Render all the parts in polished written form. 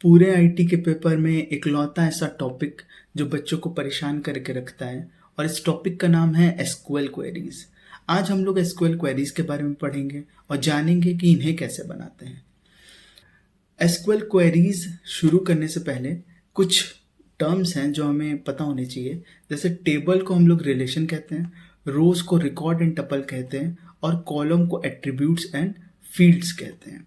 पूरे आईटी के पेपर में इकलौता ऐसा टॉपिक जो बच्चों को परेशान करके रखता है, और इस टॉपिक का नाम है एसक्यूएल क्वेरीज। आज हम लोग एसक्यूएल क्वेरीज के बारे में पढ़ेंगे और जानेंगे कि इन्हें कैसे बनाते हैं। एसक्यूएल क्वेरीज शुरू करने से पहले कुछ टर्म्स हैं जो हमें पता होने चाहिए। जैसे टेबल को हम लोग रिलेशन कहते हैं, रोज को रिकॉर्ड एंड टपल कहते हैं, और कॉलम को एट्रीब्यूट्स एंड फील्ड्स कहते हैं।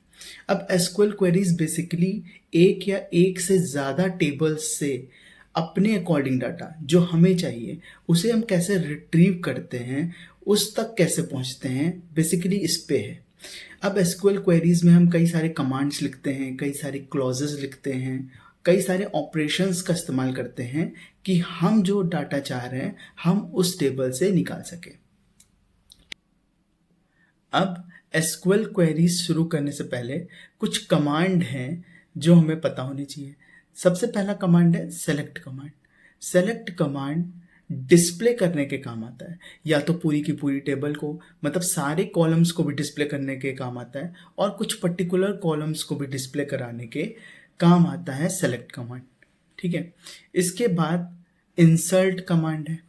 अब एसक्यूएल क्वेरीज बेसिकली एक या एक से ज़्यादा टेबल्स से अपने अकॉर्डिंग डाटा जो हमें चाहिए उसे हम कैसे रिट्रीव करते हैं, उस तक कैसे पहुंचते हैं, बेसिकली इस पे है। अब एसक्यूएल क्वेरीज में हम कई सारे कमांड्स लिखते हैं, कई सारे क्लॉजेस लिखते हैं, कई सारे ऑपरेशंस का इस्तेमाल करते हैं कि हम जो डाटा चाह रहे हैं हम उस टेबल से निकाल सकें। अब एसक्यूएल क्वेरीज शुरू करने से पहले कुछ कमांड हैं जो हमें पता होनी चाहिए। सबसे पहला कमांड है select command. Select command display करने के काम आता है, या तो पूरी की पूरी टेबल को, मतलब सारे कॉलम्स को भी डिस्प्ले करने के काम आता है, और कुछ पर्टिकुलर कॉलम्स को भी डिस्प्ले कराने के काम आता है सेलेक्ट कमांड। ठीक है, इसके बाद इंसर्ट कमांड है।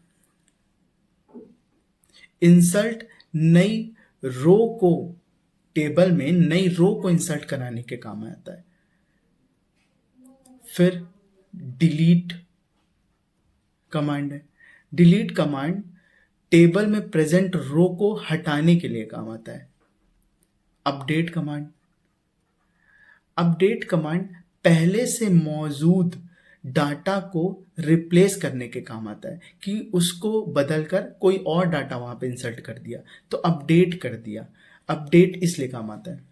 इंसर्ट नई रो को, टेबल में नई रो को इंसर्ट कराने के काम आता है। फिर डिलीट कमांड है। डिलीट कमांड टेबल में प्रेजेंट रो को हटाने के लिए काम आता है। Update command. अपडेट कमांड पहले से मौजूद डाटा को रिप्लेस करने के काम आता है, कि उसको बदलकर कोई और डाटा वहां पे इंसर्ट कर दिया तो अपडेट कर दिया। अपडेट इसलिए काम आता है।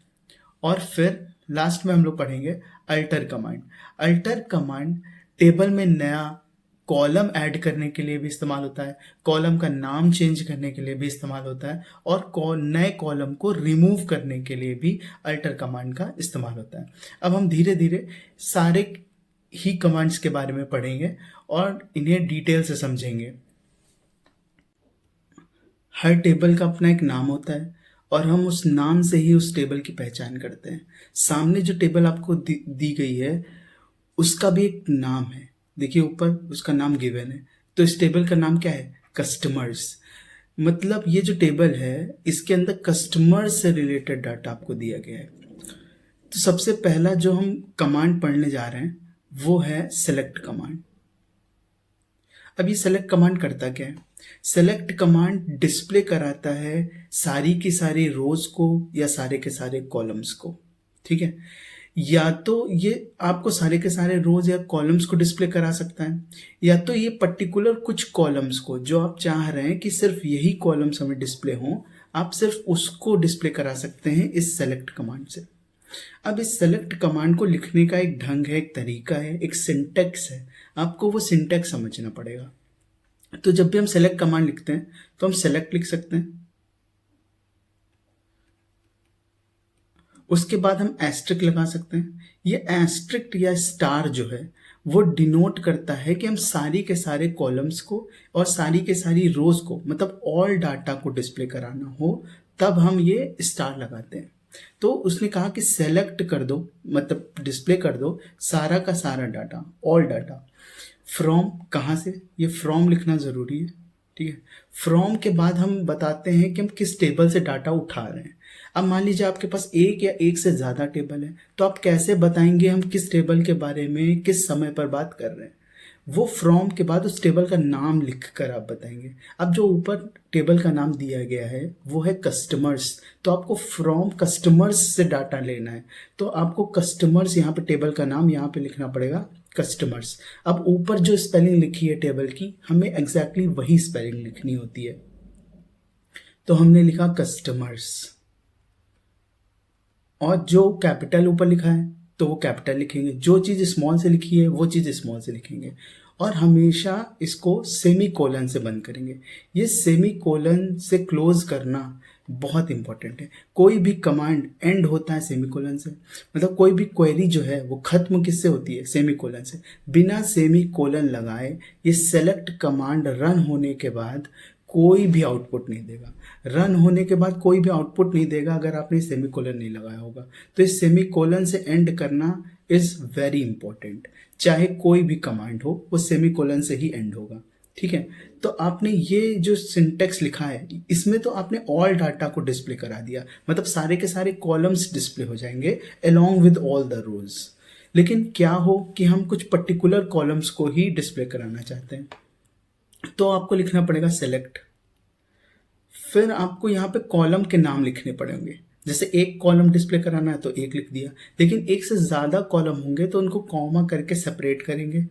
और फिर लास्ट में हम लोग पढ़ेंगे alter command. Alter command table में नया कॉलम ऐड करने के लिए भी इस्तेमाल होता है, कॉलम का नाम चेंज करने के लिए भी इस्तेमाल होता है, और नए कॉलम को रिमूव करने के लिए भी अल्टर कमांड का इस्तेमाल होता है। अब हम धीरे धीरे सारे ही कमांड्स के बारे में पढ़ेंगे और इन्हें डिटेल से समझेंगे। हर टेबल का अपना एक नाम होता है और हम उस नाम से ही उस टेबल की पहचान करते हैं। सामने जो टेबल आपको दी गई है उसका भी एक नाम है, देखिए ऊपर उसका नाम गिवन है। तो इस टेबल का नाम क्या है? कस्टमर्स। मतलब ये जो टेबल है इसके अंदर कस्टमर्स से रिलेटेड डाटा आपको दिया गया है। तो सबसे पहला जो हम कमांड पढ़ने जा रहे हैं वो है सेलेक्ट कमांड। अब ये सेलेक्ट कमांड करता क्या है? सेलेक्ट कमांड डिस्प्ले कराता है सारी की सारी रोज को या सारे के सारे कॉलम्स को। ठीक है, या तो ये आपको सारे के सारे रोज या कॉलम्स को डिस्प्ले करा सकता है, या तो ये पर्टिकुलर कुछ कॉलम्स को जो आप चाह रहे हैं कि सिर्फ यही कॉलम्स हमें डिस्प्ले हों, आप सिर्फ उसको डिस्प्ले करा सकते हैं इस सेलेक्ट कमांड से। अब इस सेलेक्ट कमांड को लिखने का एक ढंग है, एक तरीका है, एक सिंटैक्स है। आपको वो सिंटैक्स समझना पड़ेगा। तो जब भी हम सेलेक्ट कमांड लिखते हैं तो हम सेलेक्ट लिख सकते हैं, उसके बाद हम एस्ट्रिक लगा सकते हैं। ये एस्ट्रिक या स्टार जो है वो डिनोट करता है कि हम सारी के सारे कॉलम्स को और सारी के सारी रोज को, मतलब ऑल डाटा को डिस्प्ले कराना हो तब हम ये स्टार लगाते हैं। तो उसने कहा कि सेलेक्ट कर दो, मतलब डिस्प्ले कर दो सारा का सारा डाटा, ऑल डाटा। फ्रॉम कहाँ से? ये फ्रॉम लिखना जरूरी है। ठीक है, फ्रॉम के बाद हम बताते हैं कि हम किस टेबल से डाटा उठा रहे हैं। अब मान लीजिए आपके पास एक या एक से ज्यादा टेबल है, तो आप कैसे बताएंगे हम किस टेबल के बारे में किस समय पर बात कर रहे हैं? वो फ्रॉम के बाद उस टेबल का नाम लिख कर आप बताएंगे। अब जो ऊपर टेबल का नाम दिया गया है वो है कस्टमर्स, तो आपको फ्रॉम कस्टमर्स से डाटा लेना है, तो आपको कस्टमर्स यहाँ पे टेबल का नाम यहाँ पे लिखना पड़ेगा, कस्टमर्स। अब ऊपर जो स्पेलिंग लिखी है टेबल की, हमें एग्जैक्टली वही स्पेलिंग लिखनी होती है। तो हमने लिखा कस्टमर्स, और जो कैपिटल ऊपर लिखा है तो वो कैपिटल लिखेंगे, जो चीज़ स्मॉल से लिखी है वो चीज़ स्मॉल से लिखेंगे, और हमेशा इसको सेमी कोलन से बंद करेंगे। ये सेमी कोलन से क्लोज करना बहुत इंपॉर्टेंट है। कोई भी कमांड एंड होता है सेमी कोलन से, मतलब कोई भी क्वेरी जो है वो खत्म किससे होती है? सेमी कोलन से। बिना सेमी कोलन लगाए ये सेलेक्ट कमांड रन होने के बाद कोई भी आउटपुट नहीं देगा। रन होने के बाद कोई भी आउटपुट नहीं देगा अगर आपने सेमीकोलन नहीं लगाया होगा। तो इस सेमीकोलन से एंड करना इज वेरी इंपॉर्टेंट। चाहे कोई भी कमांड हो वो सेमीकोलन से ही एंड होगा। ठीक है, तो आपने ये जो सिंटेक्स लिखा है इसमें तो आपने ऑल डाटा को डिस्प्ले करा दिया, मतलब सारे के सारे कॉलम्स डिस्प्ले हो जाएंगे अलोंग विद ऑल द रोज। लेकिन क्या हो कि हम कुछ पर्टिकुलर कॉलम्स को ही डिस्प्ले कराना चाहते हैं, तो आपको लिखना पड़ेगा सेलेक्ट। फिर आपको यहाँ पे कॉलम के नाम लिखने पड़ेंगे। जैसे एक कॉलम डिस्प्ले कराना है तो एक लिख दिया, लेकिन एक से ज़्यादा कॉलम होंगे तो उनको कॉमा करके सेपरेट करेंगे।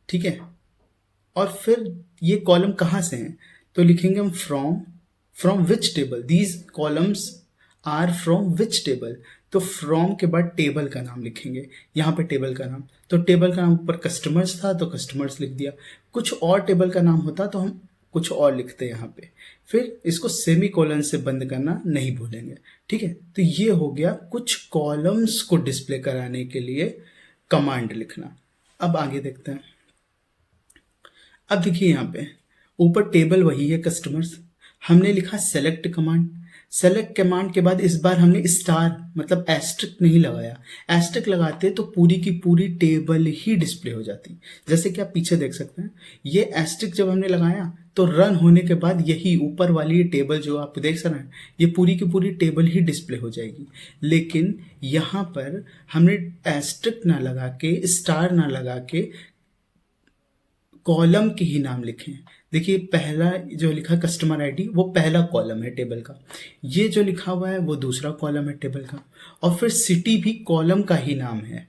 ठीक है, और फिर ये कॉलम कहाँ से हैं तो लिखेंगे हम from which table, these columns are from which table. तो फ्रॉम के बाद टेबल का नाम लिखेंगे, यहाँ पे टेबल का नाम, तो टेबल का नाम ऊपर कस्टमर्स था तो कस्टमर्स लिख दिया। कुछ और टेबल का नाम होता तो हम कुछ और लिखते हैं यहाँ पे। फिर इसको सेमी कोलन से बंद करना नहीं भूलेंगे। ठीक है, तो ये हो गया कुछ कॉलम्स को डिस्प्ले कराने के लिए कमांड लिखना। अब आगे देखते हैं। अब देखिए यहाँ पे ऊपर टेबल वही है कस्टमर्स, हमने लिखा सेलेक्ट कमांड। सेलेक्ट कमांड के बाद इस बार हमने स्टार मतलब एस्ट्रिक नहीं लगाया। एस्ट्रिक लगाते तो पूरी की पूरी टेबल ही डिस्प्ले हो जाती। जैसे कि आप पीछे देख सकते हैं, ये एस्ट्रिक जब हमने लगाया तो रन होने के बाद यही ऊपर वाली टेबल जो आप देख सकते हैं ये पूरी की पूरी टेबल ही डिस्प्ले हो जाएगी। लेकिन यहाँ पर हमने एस्ट्रिक ना लगा के, स्टार ना लगा के कॉलम के ही नाम लिखे हैं। देखिए पहला जो लिखा कस्टमर आईडी वो पहला कॉलम है टेबल का, ये जो लिखा हुआ है वो दूसरा कॉलम है टेबल का, और फिर सिटी भी कॉलम का ही नाम है।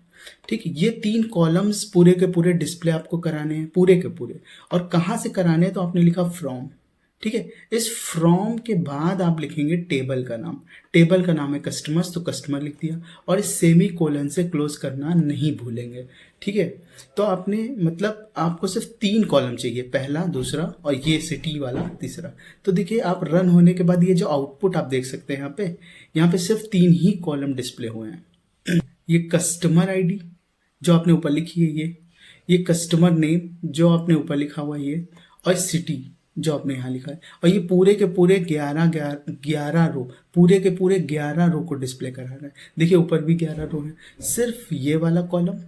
ठीक है, ये 3 कॉलम्स पूरे के पूरे डिस्प्ले आपको कराने हैं, पूरे के पूरे। और कहाँ से कराने हैं तो आपने लिखा फ्रॉम। ठीक है, इस फ्रॉम के बाद आप लिखेंगे टेबल का नाम। टेबल का नाम है कस्टमर्स तो कस्टमर लिख दिया, और इस सेमी कोलन से क्लोज करना नहीं भूलेंगे। ठीक है, तो आपने मतलब आपको सिर्फ 3 कॉलम चाहिए, पहला, दूसरा और ये सिटी वाला तीसरा। तो देखिए आप रन होने के बाद ये जो आउटपुट आप देख सकते हैं यहाँ पे सिर्फ 3 ही कॉलम डिस्प्ले हुए हैं। ये कस्टमर आईडी जो आपने ऊपर लिखी है, ये कस्टमर नेम जो आपने ऊपर लिखा हुआ है ये, और सिटी जो आपने यहाँ लिखा है, और ये पूरे के पूरे 11 रो, पूरे के पूरे 11 रो को डिस्प्ले करा रहा है। देखिए ऊपर भी 11 रो है, सिर्फ ये वाला कॉलम,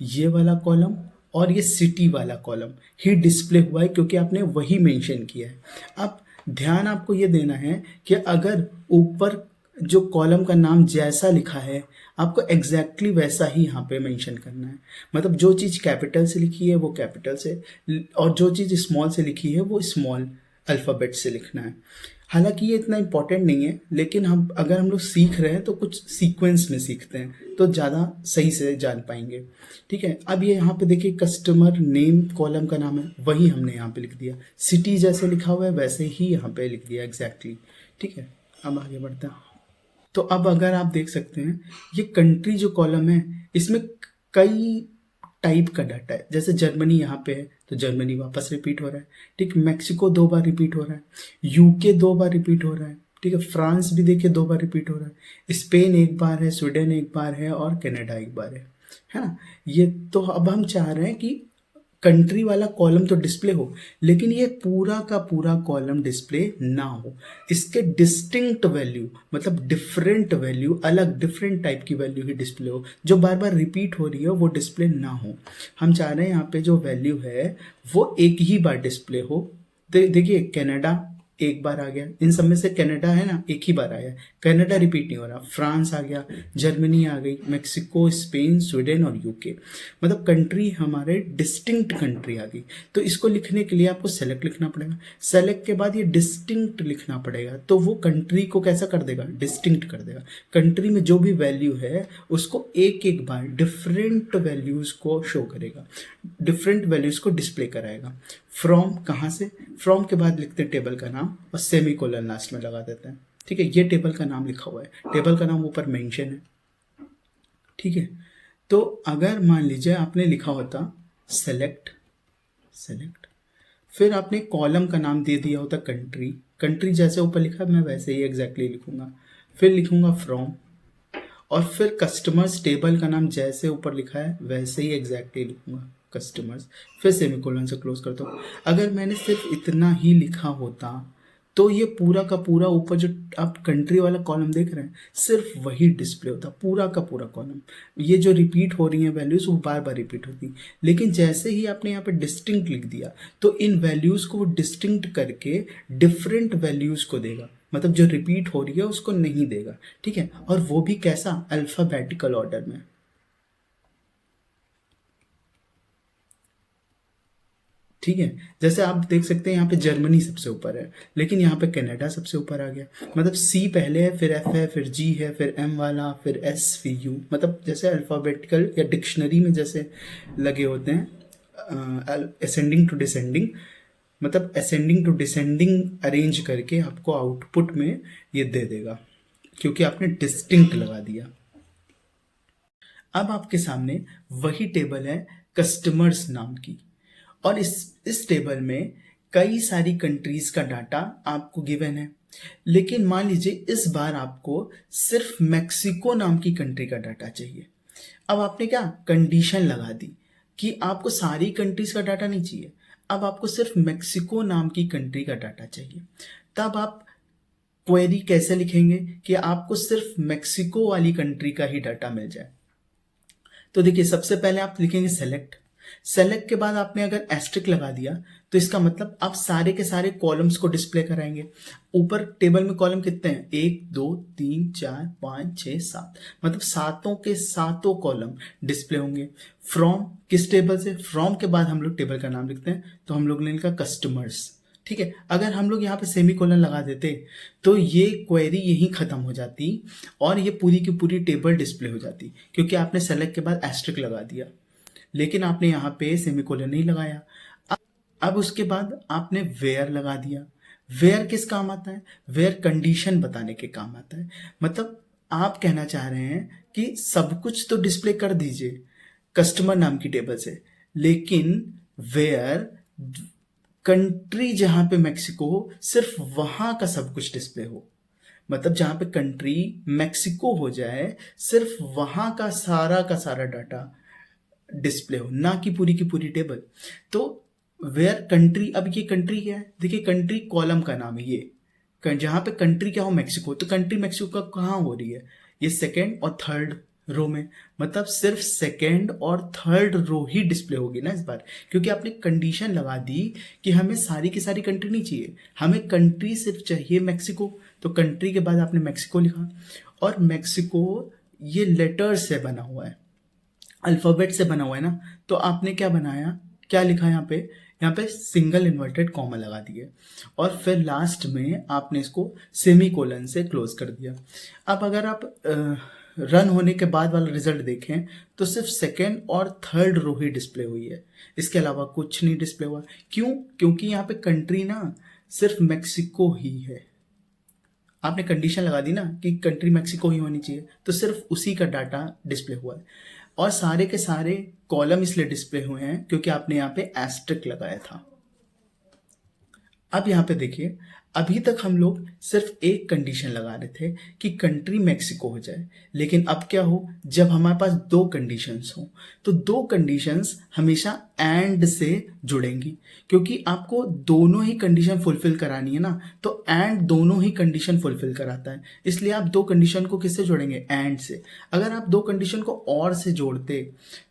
ये वाला कॉलम और ये सिटी वाला कॉलम ही डिस्प्ले हुआ है क्योंकि आपने वही मेंशन किया है। अब ध्यान आपको ये देना है कि अगर ऊपर जो कॉलम का नाम जैसा लिखा है आपको एग्जैक्टली वैसा ही यहाँ पे मेंशन करना है। मतलब जो चीज़ कैपिटल से लिखी है वो कैपिटल से, और जो चीज़ स्मॉल से लिखी है वो स्मॉल अल्फ़ाबेट से लिखना है। हालांकि ये इतना इम्पोर्टेंट नहीं है, लेकिन हम लोग सीख रहे हैं तो कुछ सीक्वेंस में सीखते हैं तो ज़्यादा सही से जान पाएंगे। ठीक है, अब ये यहाँ पे देखिए कस्टमर नेम कॉलम का नाम है वही हमने यहाँ पे लिख दिया, सिटी जैसे लिखा हुआ है वैसे ही यहाँ पे लिख दिया एग्जैक्टली। ठीक है, अब आगे बढ़ते हैं। तो अब अगर आप देख सकते हैं ये कंट्री जो कॉलम है इसमें कई टाइप का डाटा है। जैसे जर्मनी यहाँ पे है तो जर्मनी वापस रिपीट हो रहा है। ठीक, मैक्सिको 2 बार रिपीट हो रहा है, यूके 2 बार रिपीट हो रहा है। ठीक है, फ्रांस भी देखिए 2 बार रिपीट हो रहा है, स्पेन 1 बार है, स्वीडन 1 बार है और कनाडा 1 बार है ना। ये तो अब हम चाह रहे हैं कि कंट्री वाला कॉलम तो डिस्प्ले हो, लेकिन ये पूरा का पूरा कॉलम डिस्प्ले ना हो। इसके डिस्टिंक्ट वैल्यू मतलब डिफरेंट वैल्यू, अलग डिफरेंट टाइप की वैल्यू ही डिस्प्ले हो, जो बार बार रिपीट हो रही है वो डिस्प्ले ना हो। हम चाह रहे हैं यहाँ पे जो वैल्यू है वो एक ही बार डिस्प्ले हो। देखिए कनाडा 1 बार आ गया, इन सब में से कनाडा है ना 1 ही बार आया, कनाडा रिपीट नहीं हो रहा। फ्रांस आ गया, जर्मनी आ गई, मैक्सिको, स्पेन, स्वीडन और यूके, मतलब कंट्री हमारे डिस्टिंक्ट कंट्री आ गई। तो इसको लिखने के लिए आपको सेलेक्ट लिखना पड़ेगा, सेलेक्ट के बाद ये डिस्टिंक्ट लिखना पड़ेगा, तो वो कंट्री को कैसा कर देगा, डिस्टिंक्ट कर देगा। कंट्री में जो भी वैल्यू है उसको एक एक बार डिफरेंट वैल्यूज को शो करेगा, डिफरेंट वैल्यूज को डिस्प्ले कराएगा। फ्रॉम कहाँ से, फ्रॉम के बाद लिखते हैं टेबल का नाम और सेमी कोलन लास्ट में लगा देते हैं। ठीक है, ये टेबल का नाम लिखा हुआ है, टेबल का नाम ऊपर मेंशन है। ठीक है, तो अगर मान लीजिए आपने लिखा होता सेलेक्ट, फिर आपने कॉलम का नाम दे दिया होता कंट्री, कंट्री जैसे ऊपर लिखा मैं वैसे ही एग्जैक्टली लिखूंगा, फिर लिखूंगा फ्रॉम, और फिर कस्टमर्स टेबल का नाम जैसे ऊपर लिखा है वैसे ही एग्जैक्टली लिखूंगा कस्टमर्स, फिर सेमीकोलन से क्लोज करता हूँ। अगर मैंने सिर्फ इतना ही लिखा होता तो ये पूरा का पूरा ऊपर जो आप कंट्री वाला कॉलम देख रहे हैं सिर्फ वही डिस्प्ले होता, पूरा का पूरा कॉलम। ये जो रिपीट हो रही हैं वैल्यूज़ वो बार बार रिपीट होती, लेकिन जैसे ही आपने यहाँ पे डिस्टिंक्ट लिख दिया तो इन वैल्यूज़ को वो डिस्टिंक्ट करके डिफरेंट वैल्यूज़ को देगा, मतलब जो रिपीट हो रही है उसको नहीं देगा, ठीक है। और वो भी कैसा, अल्फ़ाबेटिकल ऑर्डर में, ठीक है। जैसे आप देख सकते हैं यहाँ पे जर्मनी सबसे ऊपर है, लेकिन यहाँ पे कनाडा सबसे ऊपर आ गया, मतलब सी पहले है, फिर एफ है, फिर जी है, फिर एम वाला, फिर एस, फिर यू, मतलब जैसे अल्फ़ाबेटिकल या डिक्शनरी में जैसे लगे होते हैं असेंडिंग टू डिसेंडिंग, मतलब असेंडिंग टू डिसेंडिंग अरेंज करके आपको आउटपुट में ये दे देगा, क्योंकि आपने डिस्टिंक्ट लगा दिया। अब आपके सामने वही टेबल है कस्टमर्स नाम की, और इस टेबल में कई सारी कंट्रीज का डाटा आपको गिवन है, लेकिन मान लीजिए इस बार आपको सिर्फ मेक्सिको नाम की कंट्री का डाटा चाहिए। अब आपने क्या कंडीशन लगा दी कि आपको सारी कंट्रीज का डाटा नहीं चाहिए, अब आपको सिर्फ मेक्सिको नाम की कंट्री का डाटा चाहिए। तब आप क्वेरी कैसे लिखेंगे कि आपको सिर्फ मेक्सिको वाली कंट्री का ही डाटा मिल जाए? तो देखिए, सबसे पहले आप लिखेंगे सेलेक्ट। सेलेक्ट के बाद आपने अगर एस्ट्रिक लगा दिया तो इसका मतलब आप सारे के सारे कॉलम्स को डिस्प्ले कराएंगे। ऊपर टेबल में कॉलम कितने हैं, 1 2 3 4 5 6 7, मतलब सातों के सातों कॉलम डिस्प्ले होंगे। फ्रॉम किस टेबल से, फ्रॉम के बाद हम लोग टेबल का नाम लिखते हैं, तो हम लोग ने लिखा कस्टमर्स, ठीक है। अगर हम लोग यहाँ पे सेमी कोलन लगा देते तो ये क्वेरी यहीं खत्म हो जाती और ये पूरी की पूरी टेबल डिस्प्ले हो जाती, क्योंकि आपने सेलेक्ट के बाद एस्ट्रिक लगा दिया, लेकिन आपने यहाँ पे सेमीकोलन नहीं लगाया। अब उसके बाद आपने वेयर लगा दिया। वेयर किस काम आता है, वेयर कंडीशन बताने के काम आता है, मतलब आप कहना चाह रहे हैं कि सब कुछ तो डिस्प्ले कर दीजिए कस्टमर नाम की टेबल से, लेकिन वेयर कंट्री जहां पे मेक्सिको हो सिर्फ वहां का सब कुछ डिस्प्ले हो, मतलब जहां पे कंट्री मेक्सिको हो जाए सिर्फ वहां का सारा डाटा डिस्प्ले हो, ना कि पूरी की पूरी टेबल। तो वेयर कंट्री, अब ये कंट्री क्या है, देखिए कंट्री कॉलम का नाम है ये, जहां पे कंट्री क्या हो मेक्सिको, तो कंट्री मेक्सिको का कहाँ हो रही है, ये सेकेंड और थर्ड रो में, मतलब सिर्फ सेकेंड और थर्ड रो ही डिस्प्ले होगी ना इस बार, क्योंकि आपने कंडीशन लगा दी कि हमें सारी की सारी कंट्री नहीं चाहिए, हमें कंट्री सिर्फ चाहिए मेक्सिको। तो कंट्री के बाद आपने मेक्सिको लिखा, और मेक्सिको ये लेटर से बना हुआ है, अल्फ़ाबेट से बना हुआ है ना, तो आपने क्या बनाया, क्या लिखा यहाँ पे सिंगल इन्वर्टेड कॉमा लगा दिए, और फिर लास्ट में आपने इसको सेमी कोलन से क्लोज कर दिया। अब अगर आप रन होने के बाद वाला रिजल्ट देखें तो सिर्फ सेकेंड और थर्ड रो ही डिस्प्ले हुई है, इसके अलावा कुछ नहीं डिस्प्ले हुआ। क्यों, क्योंकि यहाँ पे कंट्री ना सिर्फ मेक्सिको ही है, आपने कंडीशन लगा दी ना कि कंट्री मेक्सिको ही होनी चाहिए, तो सिर्फ उसी का डाटा डिस्प्ले हुआ है, और सारे के सारे कॉलम इसलिए डिस्प्ले हुए हैं क्योंकि आपने यहाँ पे एस्ट्रिक लगाया था। अब यहाँ पे देखिए, अभी तक हम लोग सिर्फ एक कंडीशन लगा रहे थे कि कंट्री मेक्सिको हो जाए, लेकिन अब क्या हो, जब हमारे पास दो कंडीशंस हो तो दो कंडीशंस हमेशा एंड से जुड़ेंगी, क्योंकि आपको दोनों ही कंडीशन फुलफिल करानी है ना, तो एंड दोनों ही कंडीशन फुलफिल कराता है, इसलिए आप दो कंडीशन को किससे जोड़ेंगे, एंड से। अगर आप दो कंडीशन को और से जोड़ते